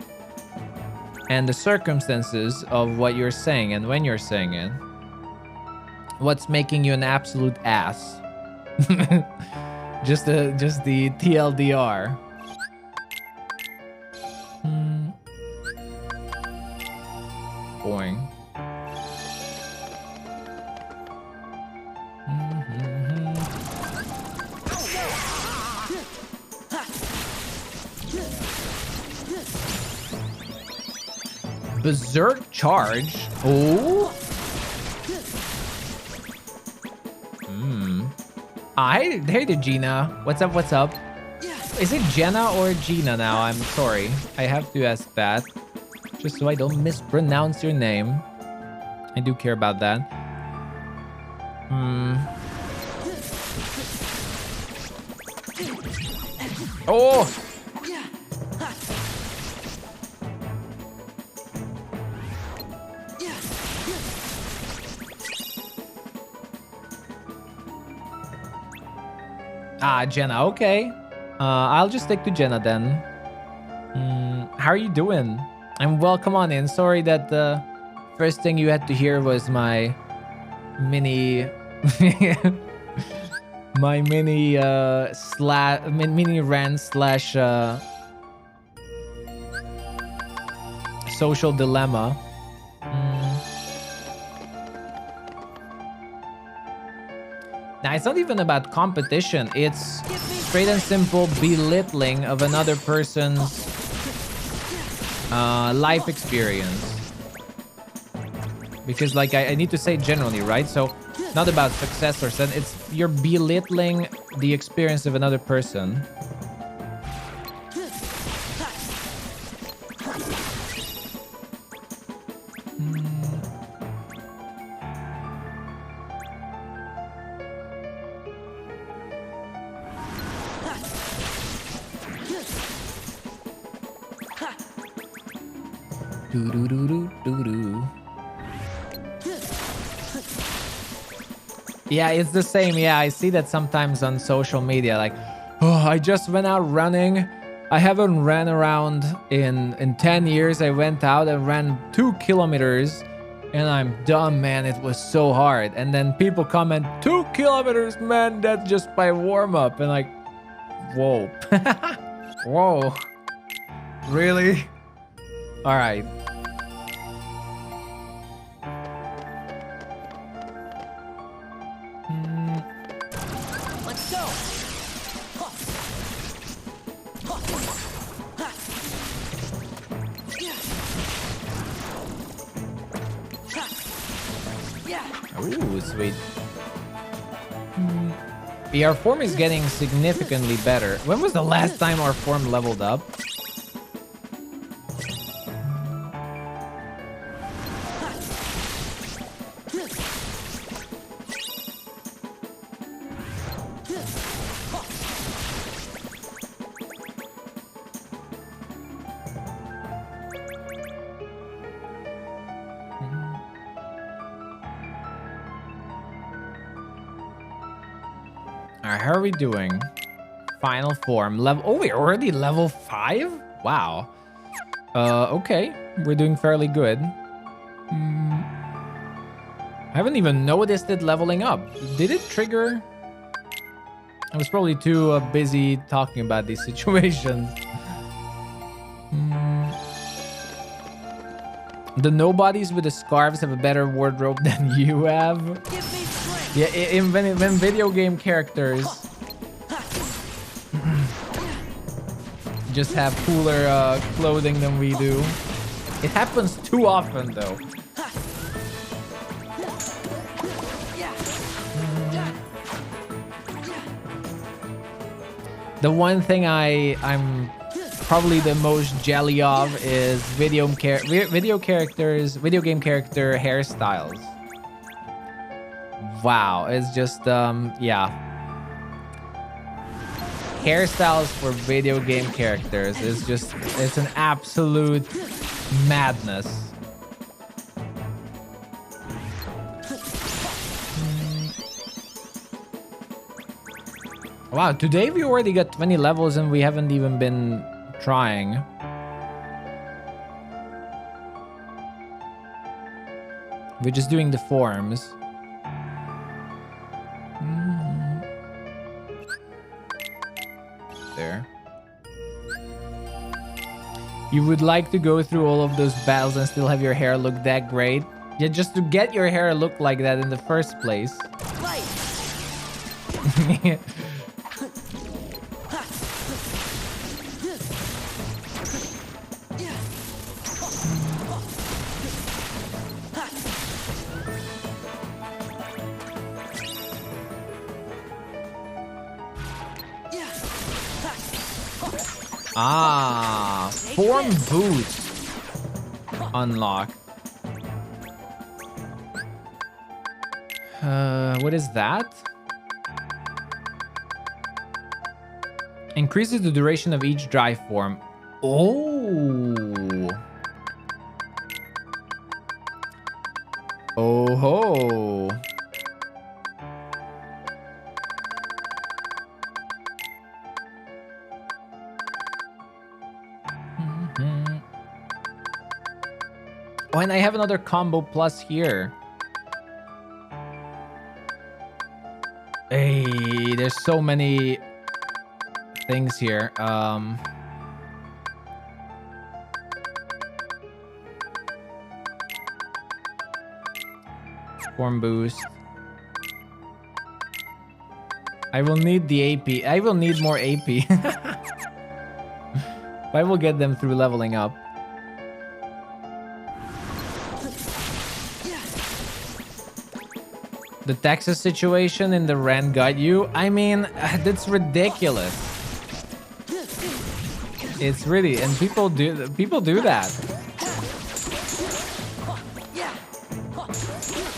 and the circumstances of what you're saying and when you're saying it. What's making you an absolute ass? just the TLDR. Boing. Berserk charge. Oh. Hey to Gina. What's up? What's up? Is it Jenna or Gina now? I'm sorry. I have to ask that, just so I don't mispronounce your name. I do care about that. Oh. Jenna, okay. I'll just stick to Jenna then. How are you doing? Come on in. Sorry that the first thing you had to hear was my mini my mini rant slash social dilemma. Now, it's not even about competition. It's straight and simple belittling of another person's life experience. Because, like, I need to say generally, right? So, not about success or something. It's you're belittling the experience of another person. Do-do-do-do-do-do. Yeah, it's the same. Yeah, I see that sometimes on social media. Like, oh, I just went out running. I haven't ran around in 10 years. I went out and ran 2 kilometers and I'm done, man. It was so hard. And then people comment, 2 kilometers, man, that's just my warm-up. And like, whoa. Whoa. Really? All right. Let's go. Ooh, sweet. Yeah, our form is getting significantly better. When was the last time our form leveled up? Alright, how are we doing? Final form. Level. Oh, we're already level 5? Wow. Okay. We're doing fairly good. I haven't even noticed it leveling up. Did it trigger? I was probably too busy talking about these situations. The nobodies with the scarves have a better wardrobe than you have. Yeah, when video game characters just have cooler clothing than we do. It happens too often, though. The one thing I'm probably the most jelly of is video game character hairstyles. Wow, it's just yeah. Hairstyles for video game characters is just, it's an absolute madness. Wow, today we already got 20 levels and we haven't even been trying. We're just doing the forms. There. You would like to go through all of those battles and still have your hair look that great? Yeah, just to get your hair look like that in the first place. Ah, form boost unlocked. What is that? Increases the duration of each dry form. Oh. Oh ho. Oh, and I have another combo plus here. Hey, there's so many things here. Form boost. I will need the AP. I will need more AP. I will get them through leveling up. The Texas situation in the Ren got you? I mean, that's ridiculous. It's really, and people do that.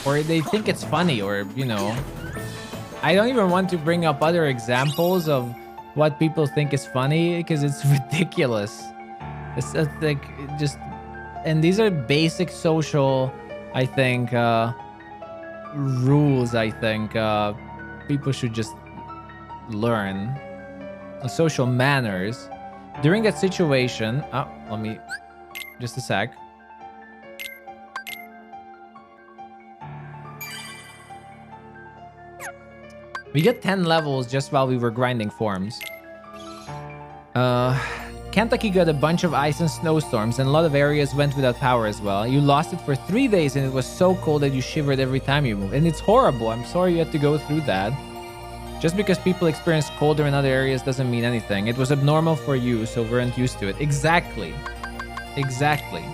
Or they think it's funny, or, you know. I don't even want to bring up other examples of what people think is funny because it's ridiculous. It's like just and these are basic social, I think, rules. I think people should just learn social manners during that situation. Oh, let me just a sec. We get 10 levels just while we were grinding forms. Kentucky got a bunch of ice and snowstorms, and a lot of areas went without power as well. You lost it for 3 days, and it was so cold that you shivered every time you moved. And it's horrible. I'm sorry you had to go through that. Just because people experience colder in other areas doesn't mean anything. It was abnormal for you, so we weren't used to it. Exactly. Exactly.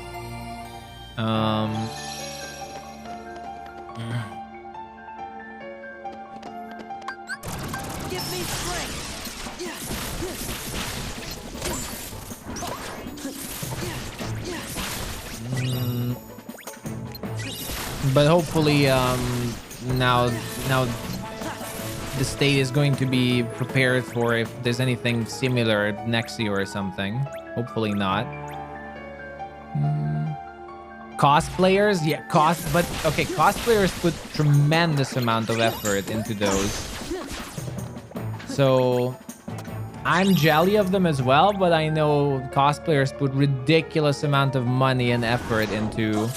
Give me strength. But hopefully, now the state is going to be prepared for if there's anything similar next year or something. Hopefully not. Cosplayers, yeah, but okay, cosplayers put tremendous amount of effort into those. So I'm jelly of them as well, but I know cosplayers put ridiculous amount of money and effort into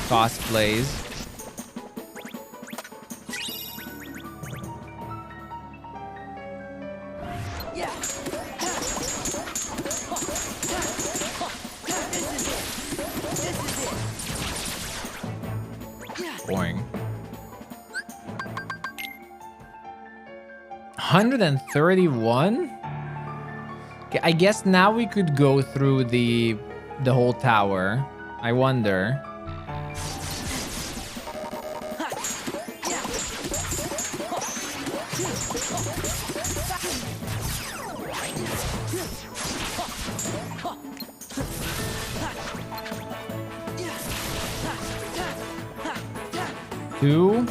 cosplays. Boring. 131? Okay, I guess now we could go through the whole tower. I wonder. Two.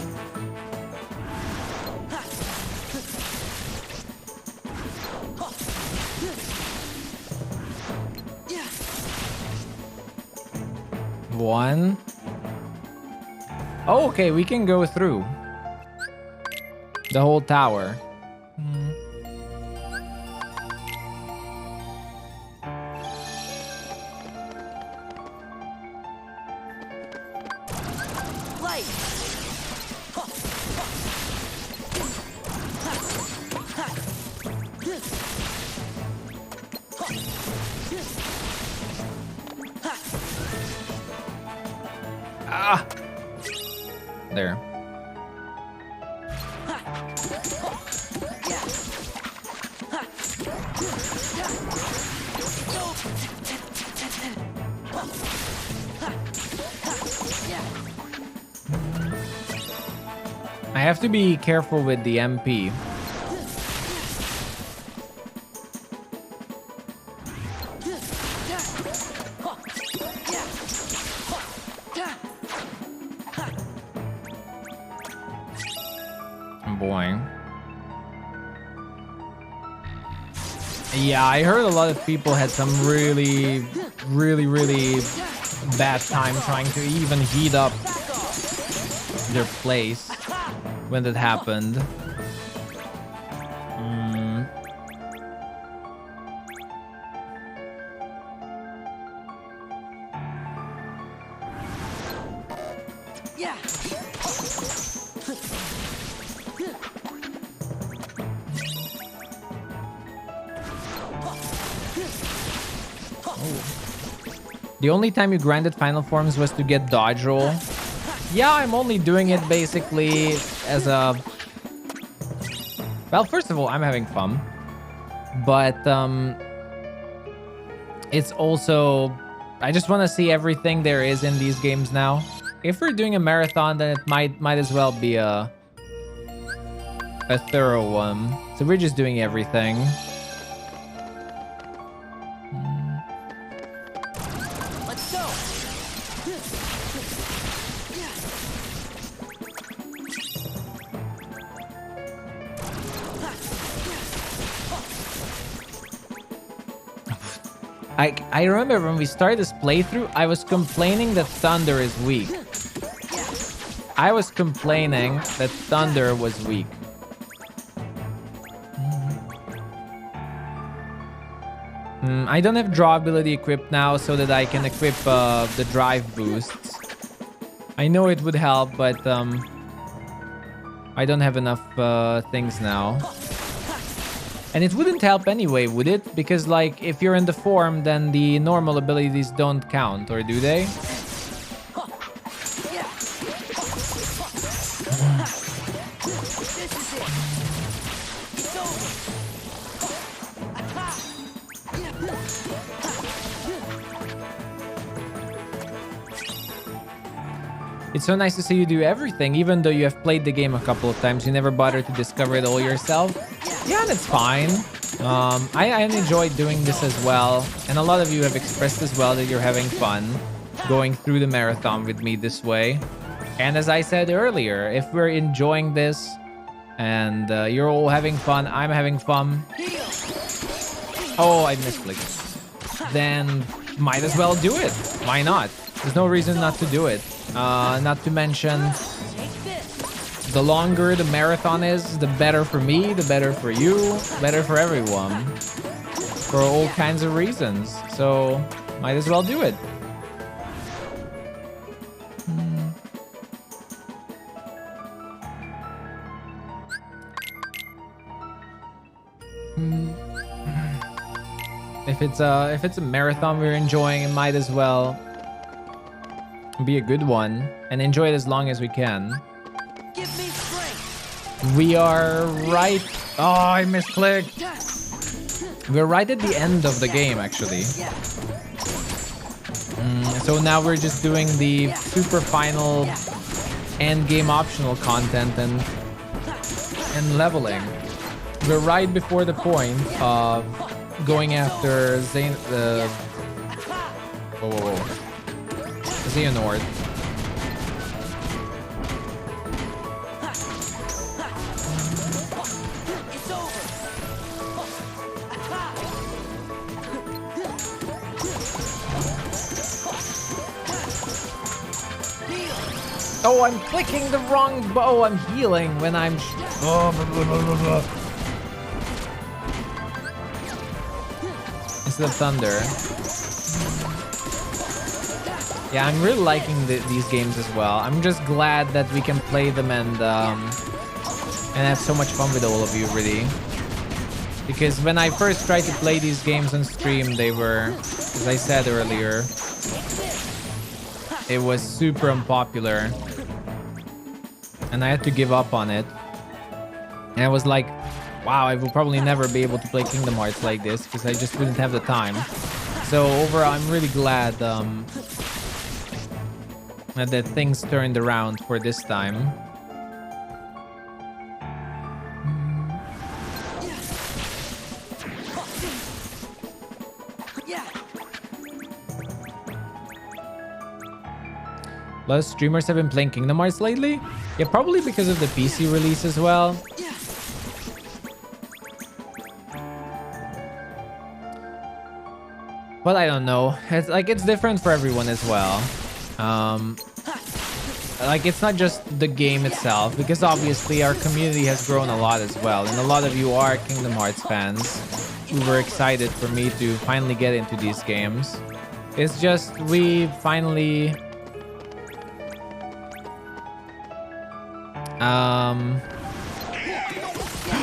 One. Oh, okay, we can go through the whole tower. Ah! There. I have to be careful with the MP. Boy. Yeah, I heard a lot of people had some really bad time trying to even heat up their place when that happened. The only time you grinded final forms was to get dodge roll. Yeah, I'm only doing it basically as a... Well, first of all, I'm having fun. But it's also... I just want to see everything there is in these games now. If we're doing a marathon, then it might as well be a thorough one. So we're just doing everything. I remember when we started this playthrough, I was complaining that Thunder is weak. I was complaining that Thunder was weak. I don't have draw ability equipped now so that I can equip the drive boosts. I know it would help, but I don't have enough things now. And it wouldn't help anyway, would it? Because like if you're in the form, then the normal abilities don't count, or do they? It's so nice to see you do everything, even though you have played the game a couple of times. You never bother to discover it all yourself. Yeah, that's fine. I enjoyed doing this as well. And a lot of you have expressed as well that you're having fun going through the marathon with me this way. And as I said earlier, if we're enjoying this and you're all having fun, I'm having fun. Oh, I misclicked. Then might as well do it. Why not? There's no reason not to do it. Not to mention, the longer the marathon is, the better for me, the better for you, better for everyone. For all kinds of reasons. So, might as well do it. If it's a marathon we're enjoying, it might as well be a good one and enjoy it as long as we can. Give me strength. We are right. Oh, I misclicked. We're right at the end of the game, actually. So now we're just doing the super final end game optional content and leveling. We're right before the point of going after Xehanort. Oh, I'm clicking the wrong bow. I'm healing when I'm... Oh, blah, blah, blah, blah. Instead of Thunder. Yeah, I'm really liking these games as well. I'm just glad that we can play them and have so much fun with all of you, really. Because when I first tried to play these games on stream, they were, as I said earlier, it was super unpopular. And I had to give up on it. And I was like, wow, I will probably never be able to play Kingdom Hearts like this because I just wouldn't have the time. So overall, I'm really glad that things turned around for this time. A lot of streamers have been playing Kingdom Hearts lately. Yeah, probably because of the PC release as well. But I don't know. It's different for everyone as well. Like, it's not just the game itself, because obviously our community has grown a lot as well, and a lot of you are Kingdom Hearts fans who were excited for me to finally get into these games. It's just we finally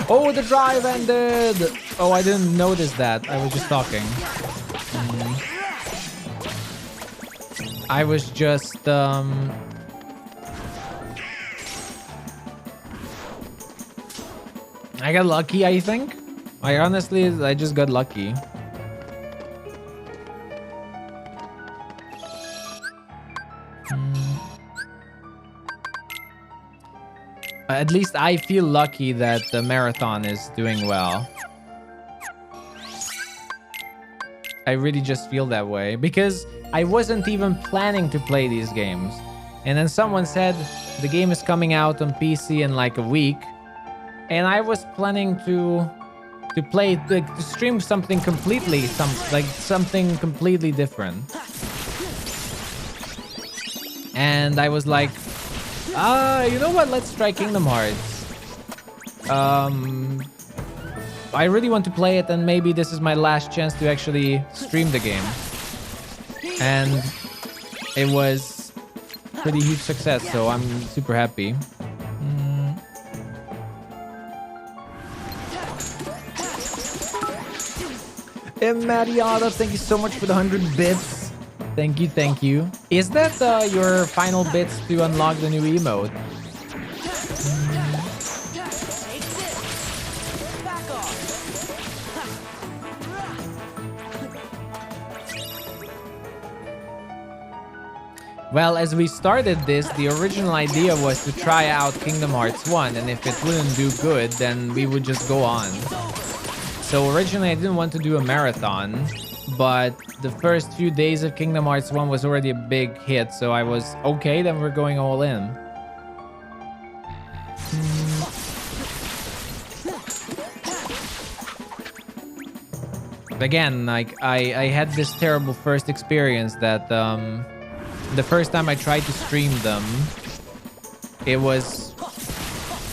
oh, the drive ended. Oh, I didn't notice that. I was just talking. I was just I got lucky, I think. I just got lucky. At least I feel lucky that the marathon is doing well. I really just feel that way because I wasn't even planning to play these games. And then someone said the game is coming out on PC in like a week. And I was planning to to play, to stream something completely, something completely different. And I was like, you know what? Let's try Kingdom Hearts. I really want to play it, and maybe this is my last chance to actually stream the game. And it was pretty huge success, so I'm super happy. And Mariana, thank you so much for the 100 bits. Thank you, thank you. Is that your final bits to unlock the new emote? Well, as we started this, the original idea was to try out Kingdom Hearts 1, and if it wouldn't do good, then we would just go on. So originally I didn't want to do a marathon, but the first few days of Kingdom Hearts 1 was already a big hit, so I was okay, then we're going all in. Again, like I had this terrible first experience that the first time I tried to stream them, it was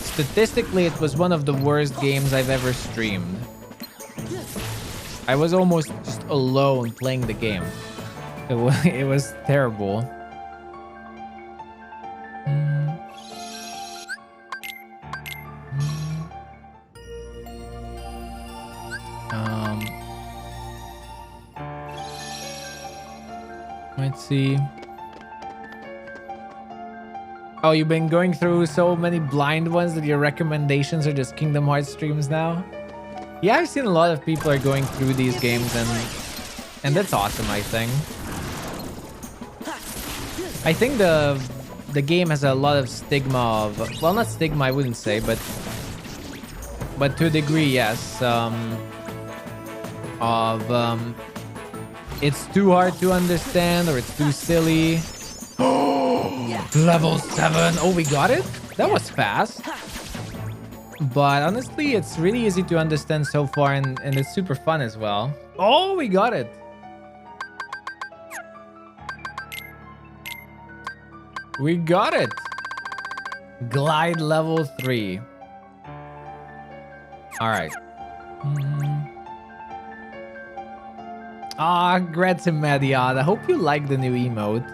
statistically it was one of the worst games I've ever streamed. I was almost just alone playing the game. It was terrible. Let's see. Oh, you've been going through so many blind ones that your recommendations are just Kingdom Hearts streams now? Yeah, I've seen a lot of people are going through these games, and that's awesome, I think. I think the game has a lot of stigma of, well, not stigma, I wouldn't say, but to a degree, yes. It's too hard to understand, or it's too silly. Level 7. Oh, we got it? That was fast. But honestly, it's really easy to understand so far, and it's super fun as well. Oh, we got it. We got it. Glide level 3. All right. Ah, grazie Mediad. I hope you like the new emote.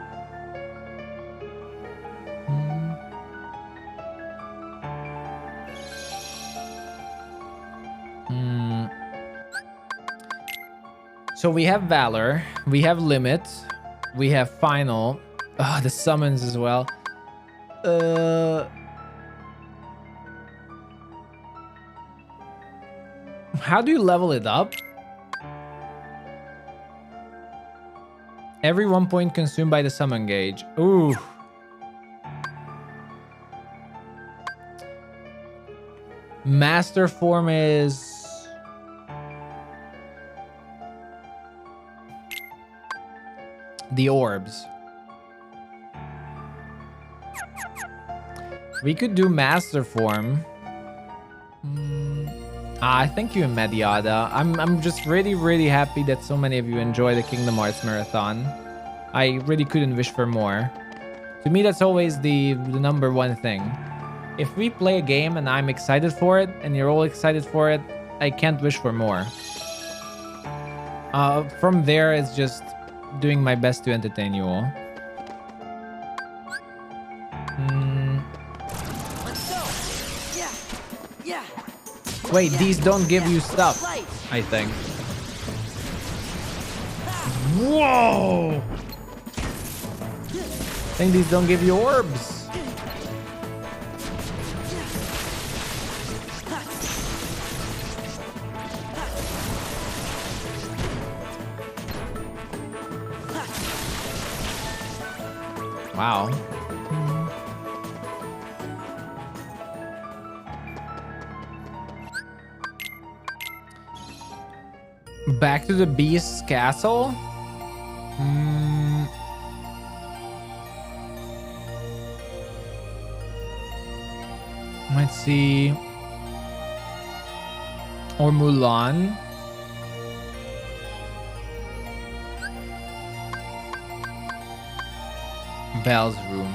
So we have Valor, we have Limit, we have Final. Oh, the summons as well. How do you level it up? Every 1 point consumed by the summon gauge. Ooh. Master form is... the orbs. We could do master form. Thank you, Mediada. I'm just really happy that so many of you enjoy the Kingdom Hearts marathon. I really couldn't wish for more. To me, that's always the number one thing. If we play a game and I'm excited for it and you're all excited for it, I can't wish for more. From there, it's just doing my best to entertain you all. Let's go. Yeah. Wait, these don't give you stuff, I think. Whoa! I think these don't give you orbs. Wow. Back to the Beast's castle? Let's see. Or Mulan. Belle's room.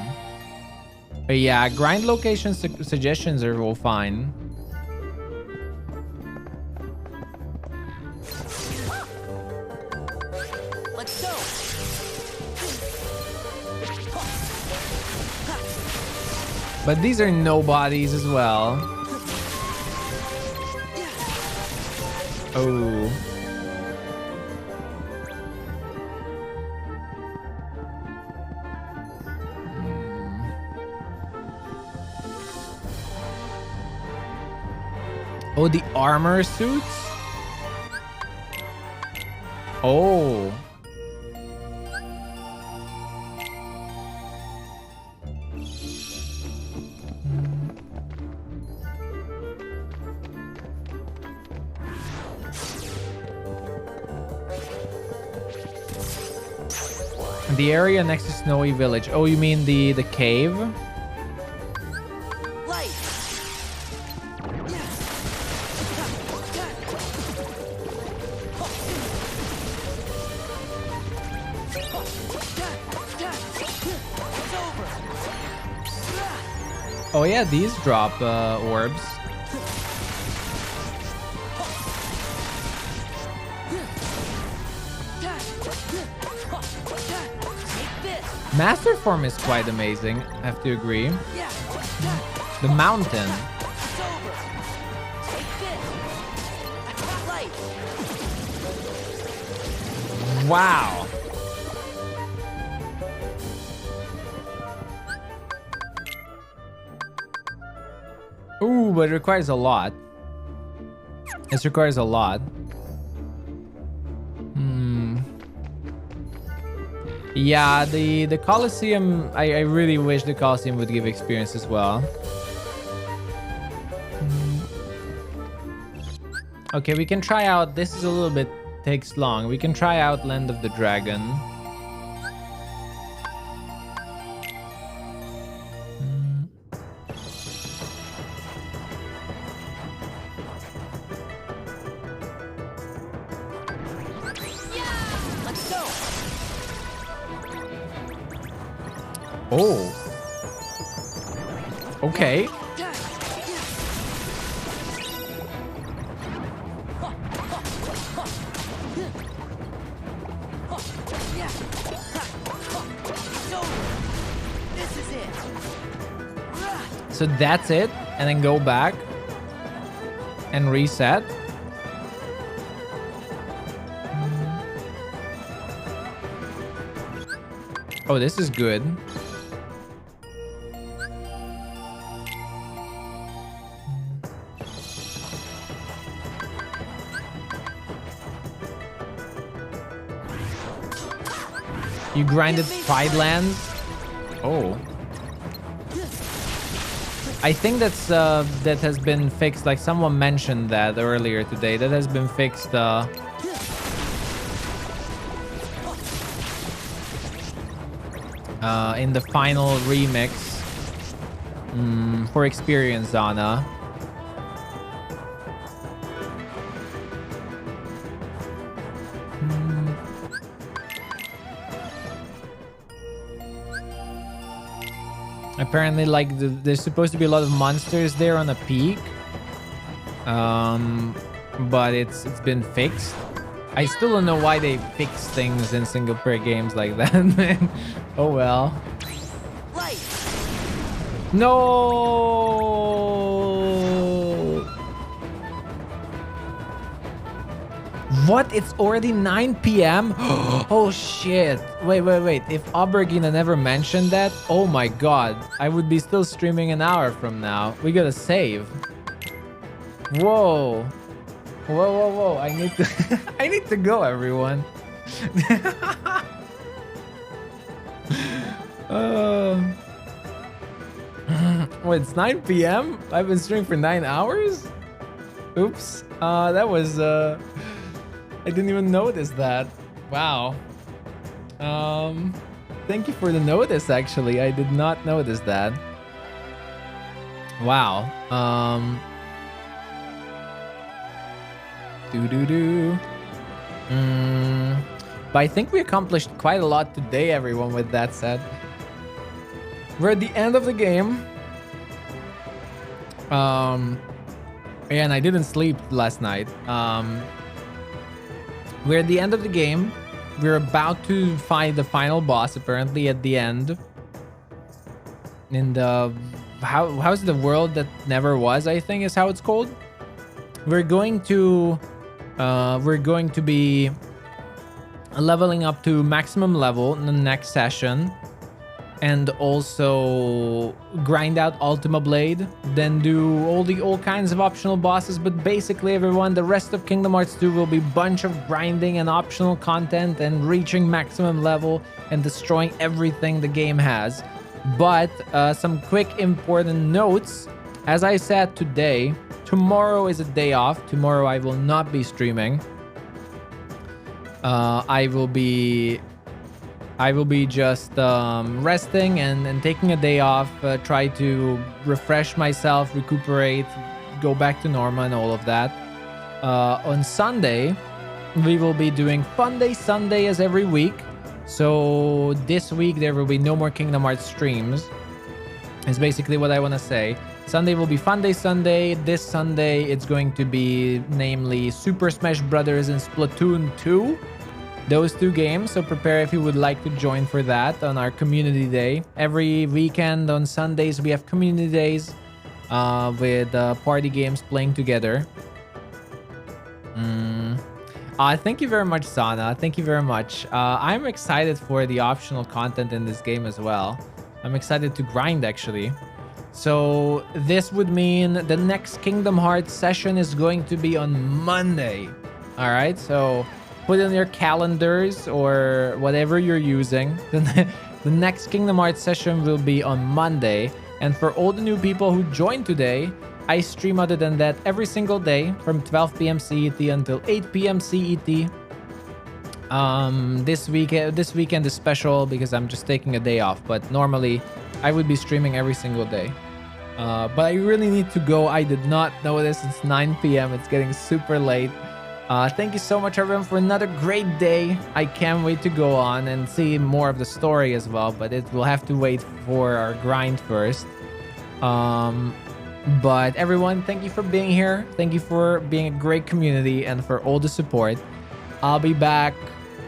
But yeah, grind location suggestions are all fine. Let's go. But these are nobodies as well. Oh. Oh, the armor suits? Oh. The area next to Snowy Village. Oh, you mean the cave? Oh yeah, these drop orbs. Master form is quite amazing, I have to agree. The mountain. Wow. Ooh, but it requires a lot. This requires a lot. Yeah, the Colosseum, I really wish the Colosseum would give experience as well. Okay, we can try out, this is a little bit, takes long. We can try out Land of the Dragon. Oh. Okay. So that's it, and then go back and reset. Oh, this is good. You grinded Pride Lands? Oh. I think that's that has been fixed. Like someone mentioned that earlier today. That has been fixed. In the final remix for Experience Zana. Apparently, like there's supposed to be a lot of monsters there on a peak, but it's been fixed. I still don't know why they fix things in single player games like that, man. Oh well. No. What? It's already 9 p.m. Oh shit! Wait. If Aubergina never mentioned that, oh my god, I would be still streaming an hour from now. We gotta save. Whoa. I need to I need to go, everyone. Wait, it's 9 p.m? I've been streaming for 9 hours? Oops. That was I didn't even notice that. Wow. Thank you for the notice, actually. I did not notice that. Wow. But I think we accomplished quite a lot today, everyone, with that said. We're at the end of the game. And I didn't sleep last night. We're at the end of the game. We're about to find the final boss, apparently, at the end. In the... How's the world that never was, I think, is how it's called. We're going to be leveling up to maximum level in the next session, and also grind out Ultima Blade, then do all kinds of optional bosses. But basically, everyone, the rest of Kingdom Hearts 2 will be a bunch of grinding and optional content and reaching maximum level and destroying everything the game has. But some quick important notes. As I said today, tomorrow is a day off. Tomorrow I will not be streaming. I will be just resting and taking a day off, try to refresh myself, recuperate, go back to normal and all of that. On Sunday, we will be doing Fun Day Sunday as every week. So this week there will be no more Kingdom Hearts streams. Is basically what I want to say. Sunday will be Fun Day Sunday. This Sunday it's going to be namely Super Smash Brothers and Splatoon 2. Those two games, so prepare if you would like to join for that on our community day. Every weekend on Sundays we have community days with party games playing together. Thank you very much, Sana. Thank you very much. I'm excited for the optional content in this game as well. I'm excited to grind, actually. So this would mean the next Kingdom Hearts session is going to be on Monday. All right, so put in your calendars or whatever you're using. The next Kingdom Hearts session will be on Monday. And for all the new people who joined today, I stream other than that every single day from 12 p.m. CET until 8 p.m. CET. This weekend is special because I'm just taking a day off. But normally, I would be streaming every single day. But I really need to go. I did not notice it's 9 p.m. It's getting super late. Thank you so much, everyone, for another great day. I can't wait to go on and see more of the story as well, but it will have to wait for our grind first. But everyone, thank you for being here. Thank you for being a great community and for all the support. I'll be back,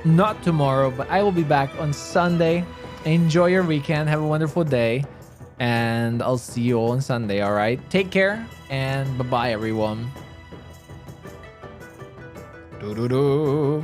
not tomorrow, but I will be back on Sunday. Enjoy your weekend. Have a wonderful day. And I'll see you all on Sunday, all right? Take care, and bye-bye, everyone. Do-do-do.